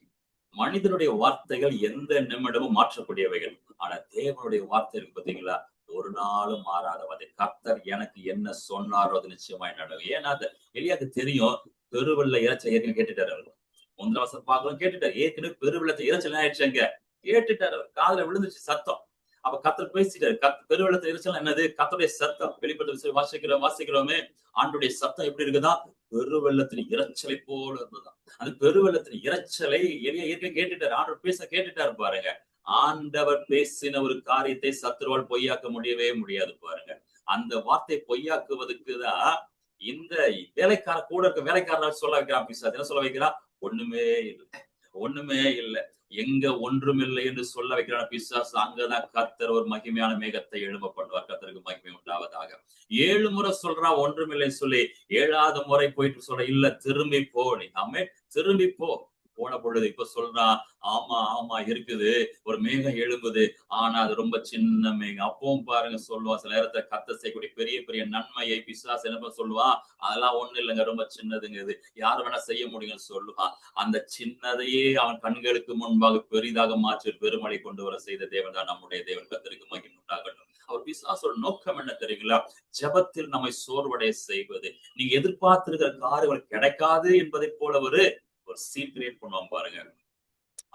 மனிதனுடைய வார்த்தைகள் எந்த நிமிடமும் மாற்றக்கூடியவைகள். ஆனா தேவனுடைய வார்த்தை இருக்கு பாத்தீங்களா, ஒரு நாளும் மாறாதவது. கர்த்தர் எனக்கு என்ன சொன்னாரோ அது நிச்சயமா நடக்கும். ஏன்னா அது எலியாக்கு தெரியும், பெருவெள்ள இறைச்சல் ஏற்கனவே கேட்டுட்டாரு. அவர் 1 வருஷம் பார்க்கணும் கேட்டுட்டாரு. ஏற்கனவே பெருவெள்ளத்தை இறைச்சல் ஆயிடுச்சுங்க, கேட்டுட்டாரு. அவர் காதுல விழுந்துச்சு சத்தம். அப்ப கர்த்தர் பேசிட்டாரு. பெருவெள்ளத்தை இறைச்சல் என்னது? கர்த்தருடைய சத்தம். வெளிப்பட்ட வாசிக்கிறோமே, ஆண்டுடைய சத்தம் எப்படி இருக்குதா? பெருவெள்ளத்தின் இறைச்சலை போல இருந்ததுதான். அந்த பெருவெள்ளத்தின் இறைச்சலை எலியா ஏற்கனவே கேட்டுட்டாரு. ஆண்டவர் பேச கேட்டுட்டாரு. பாருங்க, ஆண்டவர் பேசின ஒரு காரியத்தை சத்துருவால் பொய்யாக்க முடியவே முடியாது. பாருங்க, அந்த வார்த்தை பொய்யாக்குவதுக்குதான் இந்த வேலைக்கார கூட இருக்க வேலைக்காரனால சொல்ல வைக்கிறான் பிசாசு. என்ன சொல்ல வைக்கிறான்? ஒண்ணுமே இல்லை, ஒண்ணுமே இல்லை. எங்க ஒன்றுமில்லை என்று சொல்ல வைக்கிறான பிசாசு, அங்கதான் கர்த்தர் ஒரு மகிமையான மேகத்தை எழும்ப பண்ணுவார். கர்த்தருக்கு மகிமை உண்டாவதாக. 7 முறை சொல்றா ஒன்றுமில்லை சொல்லி, 7வது முறை போயிட்டு சொல்ற, இல்ல திரும்பி போ நீ. ஆமே, திரும்பி போ. போன பொழுது இப்ப சொல்றான், ஆமா ஆமா இருக்குது, ஒரு மேகம் எழும்புது, ஆனா அது ரொம்ப சின்ன மேகம். அப்பவும் பாருங்க சொல்லுவான், சில நேரத்துல கர்த்தர் செய்யக்கூடிய பெரிய பெரிய நன்மையை பிசாசு என்ன சொல்லுவான், அதெல்லாம் ஒண்ணு இல்லைங்க, ரொம்ப சின்னதுங்க, இது யார் வேணா செய்ய முடியும்னு சொல்லுவான். அந்த சின்னதையே அவன் கண்களுக்கு முன்பாக பெரிதாக மாற்றி பெருமழை கொண்டு வர செய்த தேவன் தான் நம்முடைய தேவன். கர்த்தருக்கு மகிமை உண்டாகட்டும். அவர் பிசாசோட நோக்கம் என்ன தெரியுங்களா? ஜெபத்தில் நம்மை சோர்வடைய செய்வது. நீங்க எதிர்பார்த்திருக்கிற காரியங்கள் கிடைக்காது என்பதை போல ஒரு சீட் கிரியேட் பண்ணுவான் பாருங்க.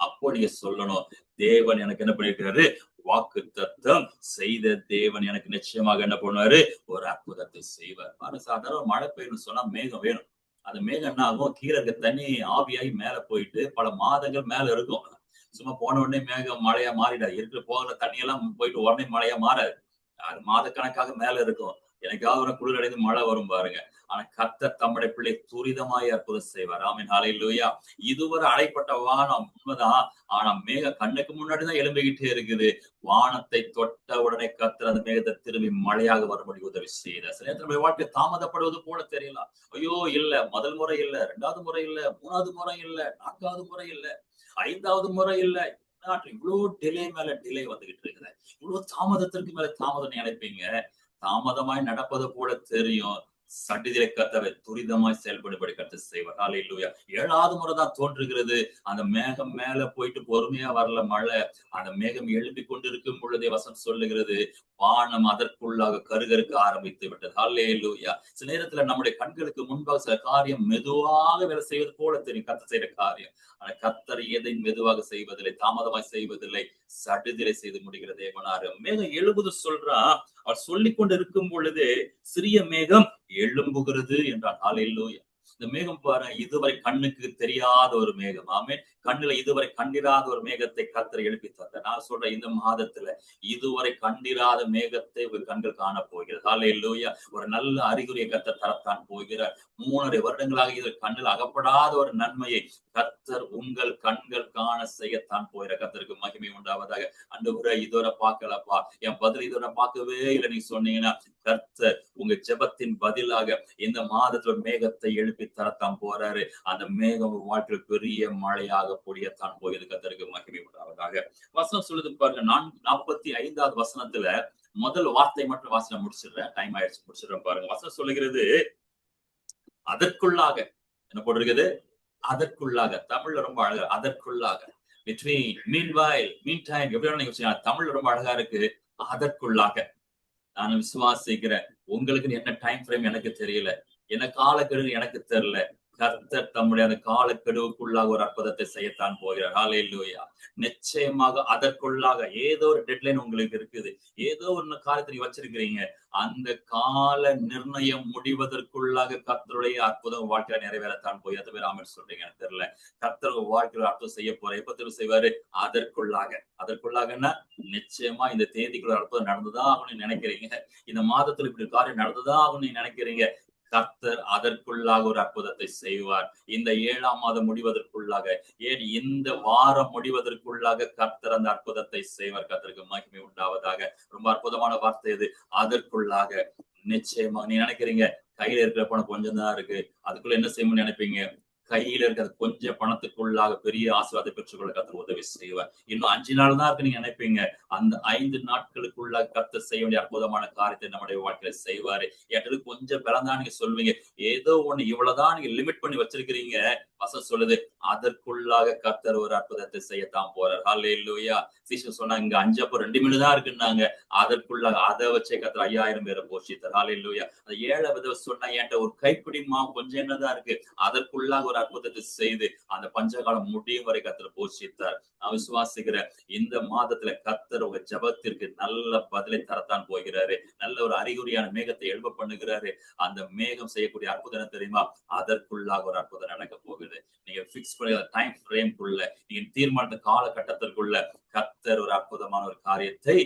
அப்போ நீங்க சொல்லணும், தேவன் எனக்கு என்ன பண்ணிருக்கிறாரு, வாக்கு தத்தம் செய்த தேவன் எனக்கு நிச்சயமாக என்ன பண்ணுவாரு, ஒரு அற்புதத்தை செய்வார். பாருங்க, சாதாரண மழை பெய்யணும்னு சொன்னா மேகம் வேணும். அந்த மேகம் என்ன ஆகும், கீழே இருக்க தண்ணி ஆவியாகி மேல போயிட்டு பல மாதங்கள் மேல இருக்கும். சும்மா போன உடனே மேகம் மழையா மாறிடாது. இருக்கிற போகிற தண்ணியெல்லாம் போயிட்டு உடனே மழையா மாறாது. அது மாத கணக்காக மேல இருக்கும். எனக்காவது ஒரு குளிர் அடைந்து மழை வரும் பாருங்க. ஆனா கர்த்தர் தம்முடைய பிள்ளை துரிதமாய் அற்புதம் செய்வார். ஆமென், ஹல்லேலூயா. இதுவரை அடைப்பட்ட வானம் உண்மைதான், ஆனா மேகம் கண்ணுக்கு முன்னாடிதான் எழும்பிக்கிட்டே இருக்குது. வானத்தை தொட்ட உடனே கர்த்தர் அந்த மேகத்தை திரும்பி மழையாக வரும்படி உதவி செய்தார். சில நேரத்துல நம்முடைய வாழ்க்கை தாமதப்படுவது போல தெரியலாம். ஐயோ இல்ல, முதல் முறை இல்ல, 2வது முறை இல்ல, 3வது முறை இல்ல, 4வது முறை இல்ல, 5வது முறை இல்ல, இவ்வளவு டிலே மேல டிலே வந்துகிட்டு இருக்குது. இவ்வளவு தாமதத்திற்கு மேல தாமதம் நினைப்பீங்க. தாமதமாய் நடப்பது போல தெரியும். சடிதிலே கர்த்தர் துரிதமாய் செயல்படும்படி கர்த்தர் செய்வார். ஹல்லேலூயா. 7வது முறை தான் தோன்றுகிறது. அந்த மேகம் மேல போயிட்டு பொறுமையா வரல மழை. அந்த மேகம் எழுப்பி கொண்டிருக்கும் பொழுதே வசனம் சொல்லுகிறது, வானம் அதற்குள்ளாக கருகருக்க ஆரம்பித்து விட்டது. ஹல்லேலூயா. சில நேரத்துல நம்முடைய கண்களுக்கு முன்பாக சில காரியம் மெதுவாக வேலை செய்வது போல தெரியும், கர்த்தர் செய்யற காரியம். ஆனா கர்த்தர் எதை மெதுவாக செய்வதில்லை, தாமதமாய் செய்வதில்லை, சடுதிலை செய்து முடிகிற தேவனாரு. மேகம் எழுபது சொல்றா, அவர் சொல்லிக் கொண்டு இருக்கும் பொழுதே சிறிய மேகம் எழும்புகிறது என்றான். ஹல்லேலூயா. இந்த மேகம் பாருங்க, இதுவரை கண்ணுக்கு தெரியாத ஒரு மேகம். ஆமென். கண்ணுல இதுவரை கண்டிராத ஒரு மேகத்தை கர்த்தர் எழுப்பி தந்தார். நான் சொல்றேன், இந்த மாதத்துல இதுவரை கண்டிராத மேகத்தை ஒரு கண்கள் காண போகிறது. ஹல்லேலூயா. ஒரு நல்ல அறிகுறியை கர்த்தர் தரத்தான் போகிறார். 3.5 வருடங்களாக இது கண்ணில் அகப்படாத ஒரு நன்மையை கர்த்தர் உங்கள் கண்கள் காண செய்யத்தான் போகிற. கர்த்தருக்கு மகிமை உண்டாவதாக. ஆண்டவரே, இதுவரை பார்க்கலப்பா, என் பதில் இதுவரை பார்க்கவே இல்லை நீ சொன்னீங்கன்னா, கர்த்தர் உங்க ஜெபத்தின் பதிலாக இந்த மாதத்துல மேகத்தை எழுப்பி தரத்தான் போறாரு. அந்த மேகம் வாழ்க்கையில் பெரிய மழையாக பொழியத்தான் போகிறது. கர்த்தருக்கு மகிமை உண்டாவதாக. வசனம் சொல்லுது பாருங்க, 45வது வசனத்துல முதல் வார்த்தை மட்டும் வாசனை முடிச்சிடுறேன், டைம் ஆயிடுச்சு, முடிச்சிடுறேன் பாருங்க. வசனம் சொல்லுகிறது, அதற்குள்ளாக என்ன போட்டிருக்குது, அதற்குள்ளாக. தமிழ்ல ரொம்ப அழகா, அதற்குள்ளாக. பிட்வீன், மீன்வைல், மீன் டைம், எப்படி வேணா நீங்க வச்சுக்கலாம். தமிழ்ல ரொம்ப அழகா இருக்கு, அதற்குள்ளாக. நான் விசுவாசிக்கிறேன், உங்களுக்கு என்ன டைம் ஃப்ரேம் எனக்கு தெரியல, என்ன காலக்கெடு எனக்கு தெரியல. கர்த்தர் தம்முடைய அந்த காலக்கெடுவுக்குள்ளாக ஒரு அற்புதத்தை செய்யத்தான் போகிறார். ஹல்லேலூயா. நிச்சயமாக அதற்குள்ளாக ஏதோ ஒரு டெட்லைன் உங்களுக்கு இருக்குது, ஏதோ ஒரு காலத்தை நீங்க வச்சிருக்கிறீங்க. அந்த கால நிர்ணயம் முடிவதற்குள்ளாக கர்த்தருடைய அற்புதம் வாழ்க்கையில நிறைவேறத்தான் போய் அது பேர் ஆமென் சொல்றீங்க எனக்கு தெரியல. கர்த்தர் வாழ்க்கையில அற்புதம் செய்ய போற, எப்ப தெரிவு செய்வாரு, அதற்குள்ளாக. அதற்குள்ளாகன்னா நிச்சயமா இந்த தேதிக்குள்ள அற்புதம் நடந்துதான் ஆகணும்னு நினைக்கிறீங்க, இந்த மாதத்துல இப்படி காரியம் நடந்துதான் ஆகணும்னு நீங்க நினைக்கிறீங்க. கர்த்தர் அதற்குள்ளாக ஒரு அற்புதத்தை செய்வார். இந்த 7ஆம் மாதம் முடிவதற்குள்ளாக, ஏன் இந்த வாரம் முடிவதற்குள்ளாக கர்த்தர் அந்த அற்புதத்தை செய்வார். கர்த்தருக்கு மகிமை உண்டாவதாக. ரொம்ப அற்புதமான வார்த்தை இது, அதற்குள்ளாக. நிச்சயமா நீ நினைக்கிறீங்க கையில இருக்கிற பணம் கொஞ்சம் தான் இருக்கு, அதுக்குள்ள என்ன செய்யணும்னு நினைப்பீங்க. கையில இருக்கிற கொஞ்சம் பணத்துக்குள்ளாக பெரிய ஆசீர்வாதத்தை பெற்றுக்கொள்ள கர்த்தர் உதவி செய்வார். இன்னும் 5 நாள் தான் இருக்கு நீங்க நினைப்பீங்க, அந்த 5 நாட்களுக்குள்ளாக கர்த்தர் செய்ய வேண்டிய அற்புதமான காரியத்தை நம்முடைய வாழ்க்கையில செய்வாரு. என்கிட்ட கொஞ்சம் பலந்தான் நீங்க சொல்வீங்க, ஏதோ ஒண்ணு இவ்வளவுதான் நீங்க லிமிட் பண்ணி வச்சிருக்கிறீங்க. வசனம் சொல்லுது, அதற்குள்ளாக கர்த்தர் ஒரு அற்புதத்தை செய்யத்தான் போறார். ஹல்லேலூயா. சீஷர் சொன்னாங்க, இங்க 5 அப்ப 2 மீன் தான் இருக்குன்னாங்க, அதற்குள்ளாக அதை வச்சே கர்த்தர் 5000 பேரை போஷித்தார். ஹல்லேலூயா. அந்த 7 விதவை சொன்னா, என்கிட்ட ஒரு கைப்பிடி மாவு கொஞ்சம் என்னதான் இருக்கு, அதற்குள்ளாக ஒரு அற்புதத்தை செய்து அந்த பஞ்சகாலம் முடியும் வரை கர்த்தர் போஷித்தார். நான் விசுவாசிக்கிறேன், இந்த மாதத்துல கர்த்தர் உங்க ஜெபத்திற்கு நல்ல பதிலை தரத்தான் போகிறாரு. நல்ல ஒரு அறிகுறியான மேகத்தை எழுப்ப பண்ணுகிறாரு. அந்த மேகம் செய்யக்கூடிய அற்புதம் தெரியுமா, அதற்குள்ளாக ஒரு அற்புதம் நடக்க போகுது. நீங்க பிக்ஸ் பண்ண டைம் ஃப்ரேம்குள்ள, நீங்க தீர்மானித்த காலகட்டத்திற்குள்ள கர்த்தர் ஒரு அற்புதமான ஒரு காரியத்தை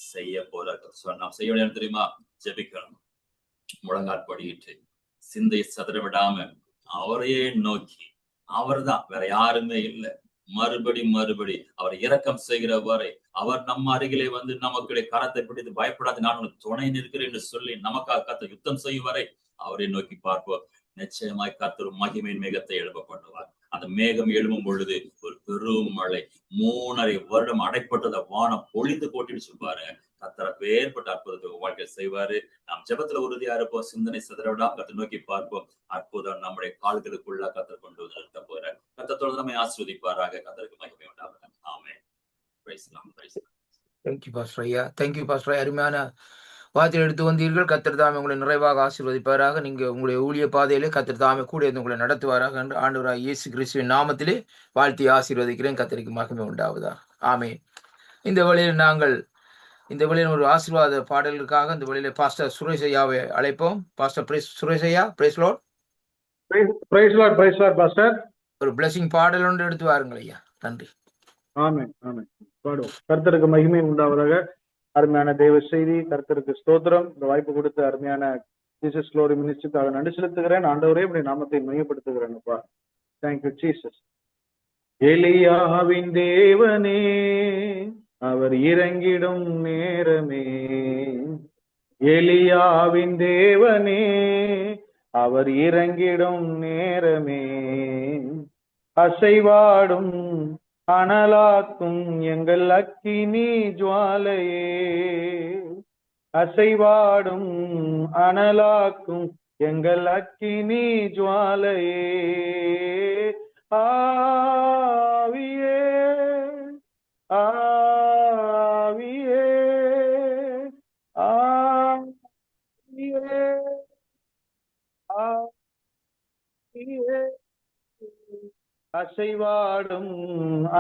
செய்ய போறார். நாம் செய்ய வேண்டிய தெரியுமா, ஜெபிக்கணும், முழங்கால் படியிட்டு சிந்தையை சதற விடாம அவரையே நோக்கி, அவர் தான், வேற யாருமே இல்லை. மறுபடி அவர் இரக்கம் செய்கிற வரை, அவர் நம்ம அருகிலே வந்து நமக்கு கரத்தை பிடித்து பயப்படாது, நான் உனக்கு துணை நிற்கிறேன் என்று சொல்லி நமக்காக கர்த்தர் யுத்தம் செய்யும் வரை அவரை நோக்கி பார்ப்போம். நிச்சயமாய் கர்த்தர் மகிமையின் மேகத்தை எழுப்ப பண்ணுவார். அந்த மேகம் எழும்பும் பொழுது ஒரு பெரும் மழை, 3.5 வருடம் அடைப்பட்டத வானம் பொழிந்து போட்டிட்டு சொல்வாரு. கர்த்தர் ஏற்பட்ட அற்புதத்தை வாழ்க்கை செய்வாரு. நாம் ஜெபத்துல உறுதியா இருப்போம். சிந்தனை சிதறவிடாம கர்த்தர் நோக்கி பார்ப்போம். அற்புதம் நம்முடைய கால்களுக்குள்ள கர்த்தர் கொண்டு வந்து நிறுத்த போற கர்த்தரோடு நம்மை ஆசீர்வதிப்பாராக. கர்த்தருக்கு மகிமை உண்டாவதாக. ஆமென். Praise the lord. Praise the lord. Thank you pastor ஐயா. தேங்க்யூ பாஸ்டர் ஐயா. அருமையான வார்த்தையை எடுத்து வந்தீர்கள். கர்த்தர் தாமே உங்களை நிறைவாக ஆசீர்வதிப்பாராக. நீங்க உங்களுடைய ஊழிய பாதையிலே கர்த்தர் தாமே கூட இருந்து உங்களை நடத்துவாராக என்று ஆண்டவராகிய இயேசு கிறிஸ்துவின் நாமத்திலே வாழ்த்தி ஆசீர்வதிக்கிறேன். கர்த்தருக்கு மகிமை உண்டாவதாக. ஆமென். இந்த வழியில் ஒரு ஆசீர்வாத பாடலுக்காக இந்த வழியில பாஸ்டர் சுரேஷ் ஐயாவை அழைப்போம். பாஸ்டர் சுரேஷ் ஐயா, praise Lord. Praise Lord pastor. ஒரு பிளஸிங் பாடல் ஒன்று எடுத்து வாருங்கள் ஐயா. நன்றி. ஆமென் ஆமென். பாடுவோம். கர்த்தருக்கு மகிமை உண்டாவதாக. அருமையான தேவ செய்தி, கர்த்தருக்கு ஸ்தோத்திரம். இந்த வாய்ப்பு கொடுத்த அருமையான ஜீசஸ் க்ளோரி மினிஸ்ட்ரிக்காக நன்றி செலுத்துகிறேன். ஆண்டவரே இப்படி நாமத்தை மையப்படுத்துகிறேன்ப்பா. Thank you Jesus. எலியாவின் தேவனே அவர் இறங்கிடும் நேரமே, எலியாவின் தேவனே அவர் இறங்கிடும் நேரமே, அசைவாடும் அனலாக்கும் எங்கள் அக்கினி ஜுவாலையே, அசைவாடும் அனலாக்கும் எங்கள் அக்கினி ஜுவாலையே, ஆவியே ஆவியே ஆவியே ஆவியே, அசைவாடும்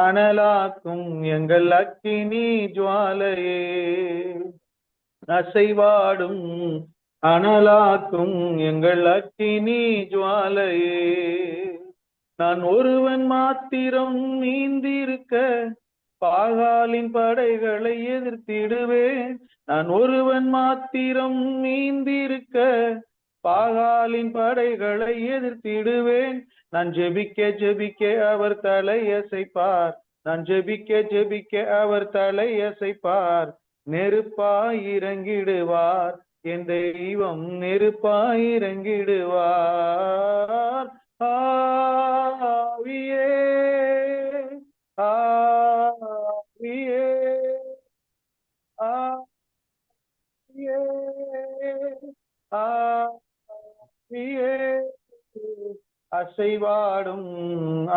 அனலாக்கும் எங்கள் அக்கினி ஜுவாலையே, அசைவாடும் அனலாக்கும் எங்கள் அக்கினி ஜுவாலையே, நான் ஒருவன் மாத்திரம் நீந்திருக்க பாகாலின் படைகளை எதிர்த்திடுவேன், நான் ஒருவன் மாத்திரம் நீந்திருக்க பாகாலின் படைகளை எதிர்த்திடுவேன், நான் ஜெபிக்க ஜெபிக்க அவர் தலையசைப்பார், நான் ஜெபிக்க ஜெபிக்க அவர் தலையசைப்பார், நெருப்பாய் இறங்கிடுவார் என் தெய்வம், நெருப்பாய் இறங்கிடுவார், ஆவியே ஆவியே ஆவியே ஆவியே, அசைவாடும்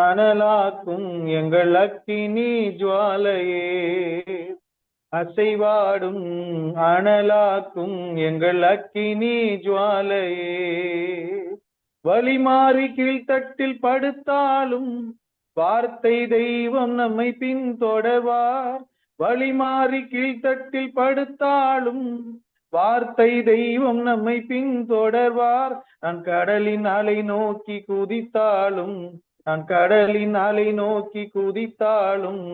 அனலாக்கும் எங்கள் அக்கினி ஜுவாலையே, அசைவாடும் அனலாக்கும் எங்கள் அக்கினி ஜுவாலையே, வழிமாறி கீழ்த்தட்டில் படுத்தாலும் வார்த்தை தெய்வம் நம்மை பின்தொடர்வார், வழிமாறி கீழ்த்தட்டில் படுத்தாலும் வார்த்தை தெய்வம் நம்மை பின்தொடர்வார், நான் கடலின் அலை நோக்கி குதித்தாலும், நான் கடலின் அலை நோக்கி குதித்தாலும்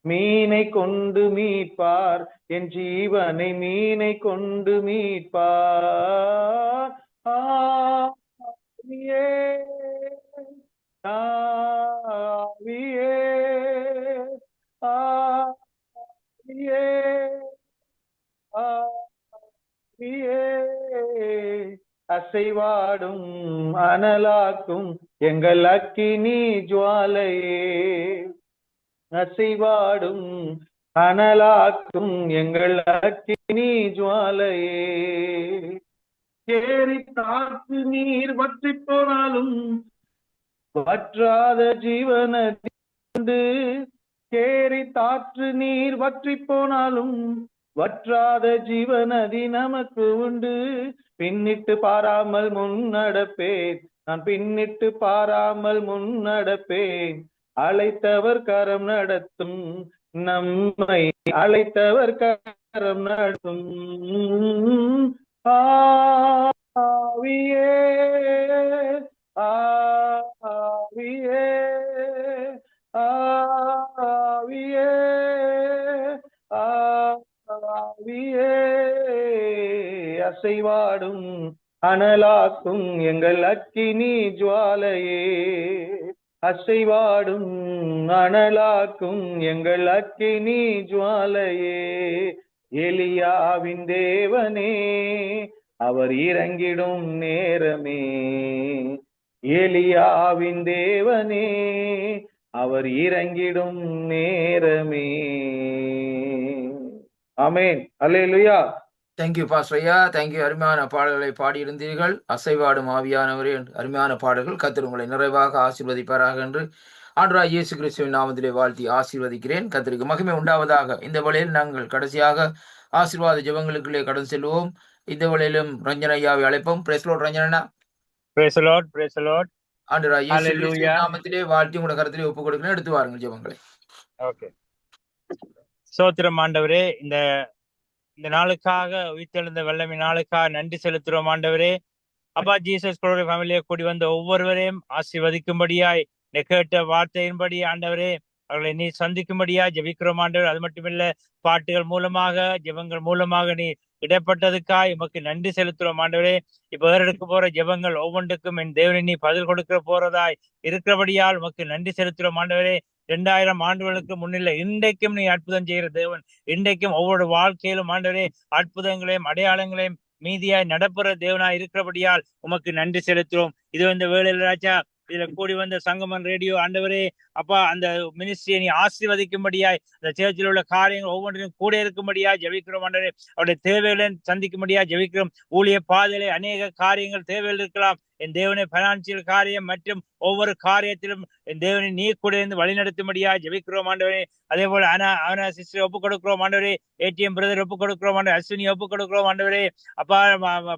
மீனை கொண்டு மீட்பார், என் ஜீவனை மீனை கொண்டு மீட்பார், ஆவியே ஆவியே ஆவியே ஆவியே, அசைவாடும் அனலாக்கும் எங்கள் அக்கினி ஜுவாலையே, அசைவாடும் அனலாக்கும் எங்கள் அக்கினி ஜுவாலையே, ஏறி தாக்கு நீர் வற்றி போனாலும் வற்றாத ஜீவனதி உண்டு, கேரி தாற்று நீர் வற்றி போனாலும் வற்றாத ஜீவனதி நமக்கு உண்டு, பின்னிட்டு பாராமல் முன்னடப்பேன், நான் பின்னிட்டு பாராமல் முன்னடப்பேன், அழைத்தவர் கரம் நடத்தும், நம்மை அழைத்தவர் கரம் நடத்தும், ஆவியே ஆவியே ஆவியே ஆவியே, அசைவாடும் அனலாக்கும் எங்கள் அக்கினி ஜுவாலையே, அசைவாடும் அனலாக்கும் எங்கள் அக்கினி ஜுவாலையே, எலியாவின் தேவனே அவர் இறங்கிடும் நேரமே, எலியாவின் தேவனே அவர் இறங்கிடும் நேரமே. ஆமென். அல்லேலூயா. தேங்க்யூ பாஸ்டர் ஐயா, தேங்க்யூ. அருமையான பாடல்களை பாடியிருந்தீர்கள். அசைவாடும் ஆவியானவரே, அருமையான பாடல்கள். கர்த்தர் உங்களை நிறைவாக ஆசீர்வதிப்பாராக என்று ஆண்டவராகிய இயேசு கிறிஸ்துவின் நாமத்திலே வாழ்த்தி ஆசீர்வதிக்கிறேன். கர்த்தருக்கு மகிமை உண்டாவதாக. இந்த வேளையில் நாங்கள் கடைசியாக ஆசீர்வாத ஜெபங்களுக்குள்ளே கடந்து செல்வோம். இந்த வேளையிலும் ரஞ்சன் ஐயாவை அழைப்போம். Praise Lord Ranjana. Praise the Lord, praise the Lord. ஆண்டவராகிய இயேசு Hallelujah. கிறிஸ்துவின் நாமத்திலே வாழ்த்தி உங்களை கருத்திலே ஒப்புக் கொடுக்கிறேன். எடுத்து வாருங்கள் ஜெபங்களை. Okay. சோத்திரம் ஆண்டவரே, இந்த நாளுக்காக உயிர்த்தெழுந்த வல்லமை நாளுக்காக நன்றி செலுத்துறோம் ஆண்டவரே. அப்பா, ஜீசஸ் ஃபேமிலியை கூடி வந்த ஒவ்வொருவரையும் ஆசீர்வதிக்கும்படியாய் கேட்ட வார்த்தையின்படி ஆண்டவரே அவர்களை நீ சந்திக்கும்படியா ஜெபிக்கிறோம் ஆண்டவர். அது மட்டுமில்ல, பாட்டுகள் மூலமாக ஜெபங்கள் மூலமாக நீ இடைப்பட்டதுக்காய் உமக்கு நன்றி செலுத்துறோம் ஆண்டவரே. இப்ப ஏறெடுக்க போற ஜெபங்கள் ஒவ்வொன்றுக்கும் என் தேவனை நீ பதில் கொடுக்கிற போறதாய் இருக்கிறபடியால் உமக்கு நன்றி செலுத்துறோம் ஆண்டவரே. 2000 ஆண்டுகளுக்கு முன்னில்ல இன்றைக்கும் நீ அற்புதம் செய்கிற தேவன். இன்றைக்கும் ஒவ்வொரு வாழ்க்கையிலும் ஆண்டவரே அற்புதங்களையும் அடையாளங்களையும் மீதியாய் நடப்புற தேவனாய் இருக்கிறபடியால் உமக்கு நன்றி செலுத்துறோம். இது இந்த வேளையில் ராஜா இதுல கூடி வந்த சங்கமன் ரேடியோ ஆண்டவரே, அப்பா அந்த மினிஸ்ட்ரியை நீ ஆசீர்வதிக்கும்படியாய், அந்த சேர்ச்சில் உள்ள காரியங்கள் ஒவ்வொன்றையும் கூட இருக்கும்படியா ஜெபிக்கிறோம் ஆண்டவரே. அவருடைய தேவைகளை சந்திக்கும்படியா ஜெபிக்கிறோம். ஊழிய பாதையிலே அநேக காரியங்கள் தேவைகள் இருக்கலாம். என் தேவனை பைனான்சியல் காரியம் மற்றும் ஒவ்வொரு காரியத்திலும் என் தேவனை நீ கூட இருந்து வழிநடத்தும்படியா ஜெபிக்கிறோம் ஆண்டவரே. அதே போல ஆனா சிஸ்டர் ஒப்புக் கொடுக்கிறோம் ஆண்டவரே. ஏடிஎம் பிரதர் ஒப்புக் கொடுக்கிறோம் ஆண்டவரே. அஸ்வினி ஒப்புக் கொடுக்கிறோம் ஆண்டவரே. அப்பா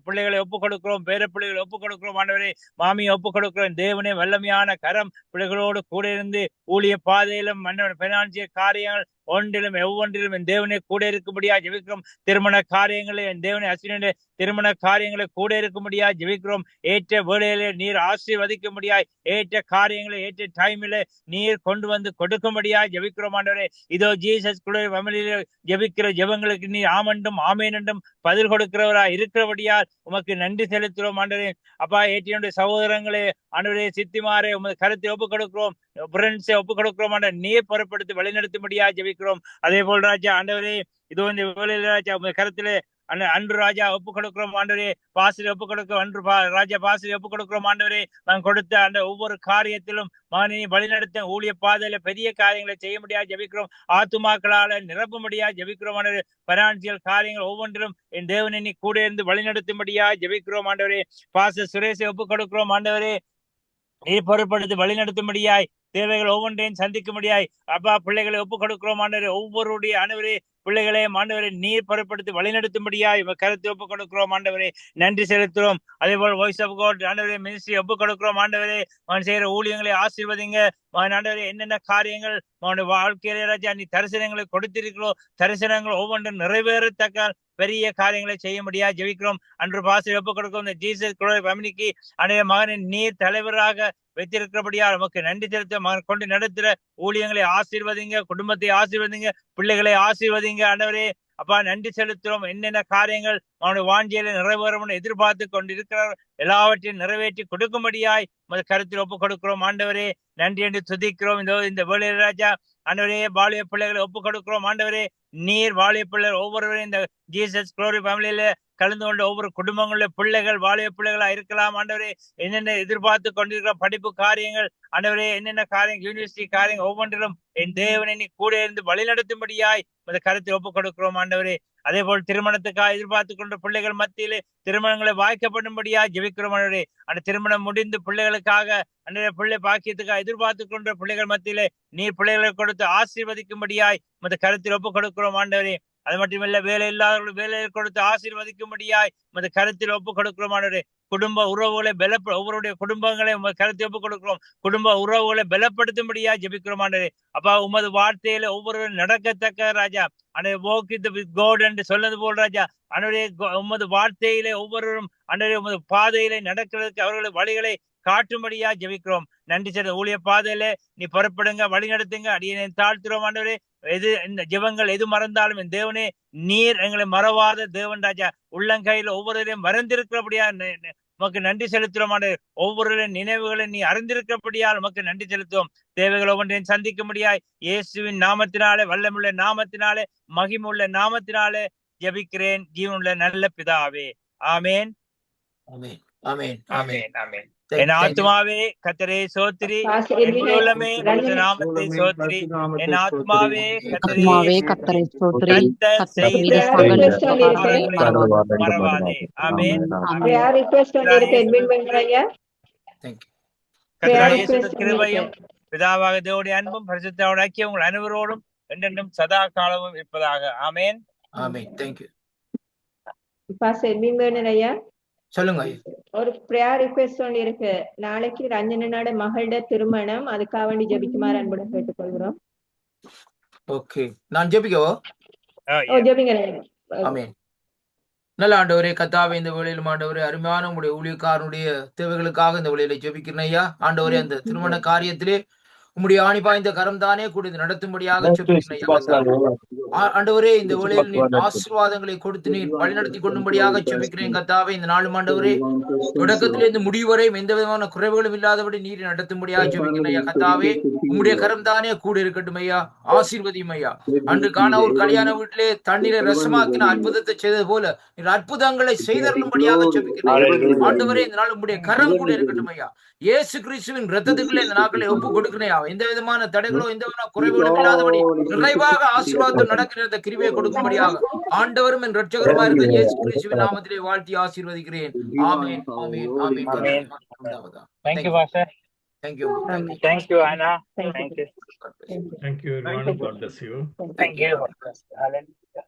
பிள்ளைகளை ஒப்புக் கொடுக்கிறோம். பேர பிள்ளைகளை ஒப்புக் கொடுக்கிறோம் ஆண்டவரே. மாமியை ஒப்புக் கொடுக்கிறோம். தேவனே வல்லமையான கரம் பிள்ளைகளோடு கூட இருந்து ஊழிய பாதையிலும் பைனான்சியல் காரியங்கள் ஒன்றிலும் ஒவ்வொன்றிலும் என் தேவனை கூட இருக்கும்படியா ஜெபிக்கிறோம். திருமண காரியங்களை என் தேவனை அஸ்வினுடைய திருமண காரியங்களை கூட இருக்கும்படியா ஜெபிக்கிறோம். ஏற்ற வேளையிலே நீர் ஆசீர்வதிக்கும்படியாய், ஏற்ற காரியங்களை ஏற்ற டைமில நீர் கொண்டு வந்து கொடுக்கும்படியா ஜெபிக்கிறோம் ஆண்டவரே. இதோ ஜீசஸ் ஃபேமிலியில ஜெபிக்கிற ஜெபங்களுக்கு நீர் ஆமென்றும் ஆமென் என்றும் பதில் கொடுக்கிறவரா இருக்கிறபடியால் உமக்கு நன்றி செலுத்துறோம் ஆண்டவரே. அப்பா, ஏற்றினுடைய சகோதரங்களே ஆண்டவரே, சித்திமாரே உமது கருத்தை ஒப்புக் கொடுக்கிறோம். ஃப்ரெண்ட்ஸை ஒப்புக் கொடுக்கிறோம் ஆண்டவர். நீர் பொறுப்படுத்தி வழிநடத்தும்படியா ஜெபிக்கிறோம். அதே போல் ராஜா ஆண்டவரே, இதோ இந்த வேளையில ராஜா உமது கருத்திலே அன்று ராஜா ஒப்புக் கொடுக்கிறோம் ஆண்டவரே. பாசிரி ஒப்புக் கொடுக்கிறோம். அன்று ராஜா பாசிரி ஒப்புக் கொடுக்கிறோம் ஆண்டவரே. நான் கொடுத்த அந்த ஒவ்வொரு காரியத்திலும் மானி வழிநடத்த ஊழிய பாதையில பெரிய காரியங்களை செய்ய முடியாது ஜெபிக்கிறோம். ஆத்துமாக்களால நிரப்பும்படியா ஜெபிக்கிறோம் ஆண்டவரே. பைனான்சியல் காரியங்கள் ஒவ்வொன்றிலும் என் தேவனை நீ கூட இருந்து வழிநடத்தும்படியா ஜெபிக்கிறோம் ஆண்டவரே. பாச சுரேஷை ஒப்புக் கொடுக்கிறோம் ஆண்டவரே. நீ பொறுப்படுத்தி வழிநடத்தும்படியாய், தேவைகள் ஒவ்வொன்றையும் சந்திக்கும்படியாய் அப்பா பிள்ளைகளை ஒப்புக் கொடுக்கிறோம் ஆண்டவரே. ஒவ்வொருடைய ஆண்டவரே பிள்ளைகளையும் ஆண்டவரை நீர் பொறுப்படுத்தி வழிநடத்தும்படியாய் கருத்தை ஒப்புக் கொடுக்கிறோம் ஆண்டவரே. நன்றி செலுத்துறோம். அதே போல் வாய்ஸ் ஆஃப் காட் ஆண்டவரே மினிஸ்ட்ரி ஒப்புக் கொடுக்கிறோம் ஆண்டவரே. அவன் செய்யற ஊழியங்களை ஆசீர்வதிங்க ஆண்டவரே. என்னென்ன காரியங்கள் அவனுடைய வாழ்க்கையில ராஜா நீ தரிசனங்களை கொடுத்திருக்கிறோம், தரிசனங்கள் ஒவ்வொன்றும் நிறைவேறத்தக்க பெரிய காரியங்களை செய்ய முடியாது ஜெபிக்கிறோம். அன்று பாசில் ஒப்புக் கொடுக்கும் இந்த ஜீசஸ் ஃபேமிலிக்கு அன்றைய மகனின் நீர் தலைவராக வைத்திருக்கிறபடியா நமக்கு நன்றி செலுத்த மகன் கொண்டு நடத்துற ஊழியங்களை ஆசீர்வதிங்க, குடும்பத்தை ஆசீர்வதிங்க, பிள்ளைகளை ஆசீர்வதிங்க ஆண்டவரே. அப்பா நன்றி செலுத்துறோம். என்னென்ன காரியங்கள் அவனுடைய வாஞ்சியில நிறைவேறும் எதிர்பார்த்து கொண்டிருக்கிறார் எல்லாவற்றையும் நிறைவேற்றி கொடுக்கும்படியாய் கருத்தில் ஒப்புக் கொடுக்கிறோம் ஆண்டவரே. நன்றி என்று துதிக்கிறோம். இந்த வேளையில ராஜா ஆண்டவரே வாலிய பிள்ளைகளை ஒப்புக் கொடுக்கிறோம் ஆண்டவரே. நீர் வாலிய பிள்ளைகள் ஒவ்வொருவரையும் இந்த ஜீசஸ் குளோரி ஃபேமிலியில கலந்து கொண்ட ஒவ்வொரு குடும்பங்களுடைய பிள்ளைகள் வாலிய பிள்ளைகளா இருக்கலாம் ஆண்டவரே. என்னென்ன எதிர்பார்த்து கொண்டிருக்கிற படிப்பு காரியங்கள் ஆண்டவரே, என்னென்ன காரியங்கள் யூனிவர்சிட்டி காரியங்கள் ஒவ்வொன்றிலும் என் தேவனை நீ கூட இருந்து வழிநடத்தும்படியாய் கருத்தை ஒப்புக் கொடுக்கிறோம் ஆண்டவரே. அதே போல் திருமணத்துக்காக எதிர்பார்த்து கொண்ட பிள்ளைகள் மத்தியிலே திருமணங்களை வாய்க்கப்படும்படியா ஜெபிக்கிறோம் ஆண்டவரே. அந்த திருமணம் முடிந்து பிள்ளைகளுக்காக அந்த பிள்ளை பாக்கியத்துக்காக எதிர்பார்த்து கொண்ட பிள்ளைகள் மத்தியிலே நீர் பிள்ளைகளை கொடுத்து ஆசீர்வதிக்கும்படியாய் கருத்தில் ஒப்புக் கொடுக்கிறோம் ஆண்டவரே. அது மட்டுமில்ல வேலை இல்லாதவர்கள் வேலையை கொடுத்து ஆசீர்வதிக்கும்படியாய் கருத்தில் ஒப்புக் கொடுக்கிறோம் ஆண்டவரே. குடும்ப உறவுகளை ஒவ்வொருடைய குடும்பங்களை கருத்தை ஒப்புக் கொடுக்கிறோம். குடும்ப உறவுகளை பலப்படுத்தும்படியா ஜெபிக்கிறோம் ஆண்டவரே. அப்பா உமது வார்த்தையில ஒவ்வொருவரும் நடக்கத்தக்க ராஜா அந்த walk with God என்று சொன்னது போல் ராஜா அன்றைய உமது வார்த்தையிலே ஒவ்வொருவரும் அன்றைய உமது பாதையிலே நடக்கிறதுக்கு அவர்களுடைய வழிகளை காட்டும்படியா ஜெபிக்கிறோம். நன்றி சார். ஊழிய பாதையில நீ புறப்படுங்க, வழி நடத்துங்க. அடியை தாழ்த்துறோம் ஆண்டவரே. எது இந்த ஜெபங்கள் எது மறந்தாலும் என் தேவனே நீர் எங்களை மறவாத தேவன் ராஜா. உள்ளங்கையில ஒவ்வொருவரையும் மறந்திருக்கிறபடியா உமக்கு நன்றி செலுத்துறோம் ஆண்டவரே. ஒவ்வொரு நினைவுகளை நீ அறிந்திருக்கப்படியால் உமக்கு நன்றி செலுத்துவோம். தேவைகள் ஒவ்வொன்றையும் சந்திக்க முடியாய் இயேசுவின் நாமத்தினாலே, வல்லமுள்ள நாமத்தினாலே, மகிமுள்ள நாமத்தினாலே ஜெபிக்கிறேன் ஜீவனுள்ள நல்ல பிதாவே. ஆமேன், ஆமென் amen amen. Amen, amen. Thank N you, thank you. ஆத்துமாவே கர்த்தரை சோத்திரி, பாஸ்டர் என் எர்வினை முழுவதுமே கர்த்தர் ரஞ்சனி நாமத்தை சோத்திரி, என் ஆத்மாவே கர்த்தரை ஆத்மாவே சோத்திரி. கர்த்தரை ஸ்தோத்திரி, கர்த்தர் கர்த்தர் செய்த செய்த prayer சகல request ஒன்று இருக்கு. உபகாரங்களையும் மறவாதே. ஆமேன், ஆமேன். prayer request ஒன்று இருக்கு எட்வின் வெங்கரையா. Thank you. prayer கர்த்தராகிய request இயேசுவின் ஒன்று கிருபையும் இருக்கு. பிதாவாக தேவனுடைய அன்பும் பரிசுத்தமுடைய ஐக்கியம் உங்கள் அனைவரோடும் என்றென்றும் சதா காலமும் இருப்பதாக. ஆமேன், ஆமென். Thank you. பாஸ்டர் எட்வின் வெங்கரையா, சொல்லுங்க ஐயா. ஒரு prayer request ஒன்று இருக்கு. நாளைக்கு ரஞ்சனனோட மகளோட திருமணம், அதுக்காக வேண்டி ஜெபிக்குமாறு அன்புடன் கேட்டுக்கொள்கிறோம். ஓகே, நான் ஜெபிக்கவோ? ஓ ஜெபிங்க. ஆமென். நல்ல ஆண்டவரே, கர்த்தாவே, இந்த வேளையிலும் ஆண்டவரே, அருமையான உங்களுடைய ஊழியக்காரனுடைய தேவைகளுக்காக இந்த வேளையில ஜெபிக்கிறேன் ஐயா. ஆண்டவரே, அந்த திருமண காரியத்திலே உம்முடைய ஆணிபாய்ந்த கரம் தானே கூட இது நடத்தும்படியாக ஜெபிக்கிறேன் ஐயா கர்த்தாவே. ஆண்டவரே, இந்த வேளையில் நீர் ஆசீர்வாதங்களை கொடுத்து நீர் வழிநடத்தி கொள்ளும்படியாக ஜெபிக்கிறேன் கர்த்தாவே. இந்த நாளும் ஆண்டவரே, தொடக்கத்திலே இந்த முடிவு வரையும் எந்த விதமான குறைவுகளும் இல்லாதபடி நீர் நடத்தும்படியாக ஜெபிக்கிறேன் ஐயா கர்த்தாவே. உம்முடைய கரம் தானே கூட இருக்கட்டும் ஐயா. ஆசீர்வதியும் ஐயா. அன்று காண ஒரு கல்யாண வீட்டிலே தண்ணீரை ரசமாக்கின அற்புதத்தை செய்தது போல நீர் அற்புதங்களை செய்தருளும்படியாக ஜெபிக்கிறேன் ஆண்டவரே. இந்த நாள் உம்முடைய கரம் கூட இருக்கட்டும் ஐயா. இயேசு கிறிஸ்துவின் இரத்தத்துக்குள்ளே இந்த நாட்களை ஒப்பு கொடுக்கிறேன். எந்த விதமான தடைகளோ எந்த விதமான குறைவுகளும் இல்லாதபடி நிறைவாக ஆசீர்வாதம் நடக்கிற இந்த கிருபையை கொடுக்கும்படியாக ஆண்டவரும் என் இரட்சகருமா இருக்கிற இயேசு கிறிஸ்துவின் நாமத்திலே வாழ்த்தி ஆசீர்வதிக்கிறேன். ஆமென் amen amen. Thank you, Pastor. Thank you. Thank you, Anna. Thank you. Thank you, everyone. God bless you. Thank you. Hallelujah.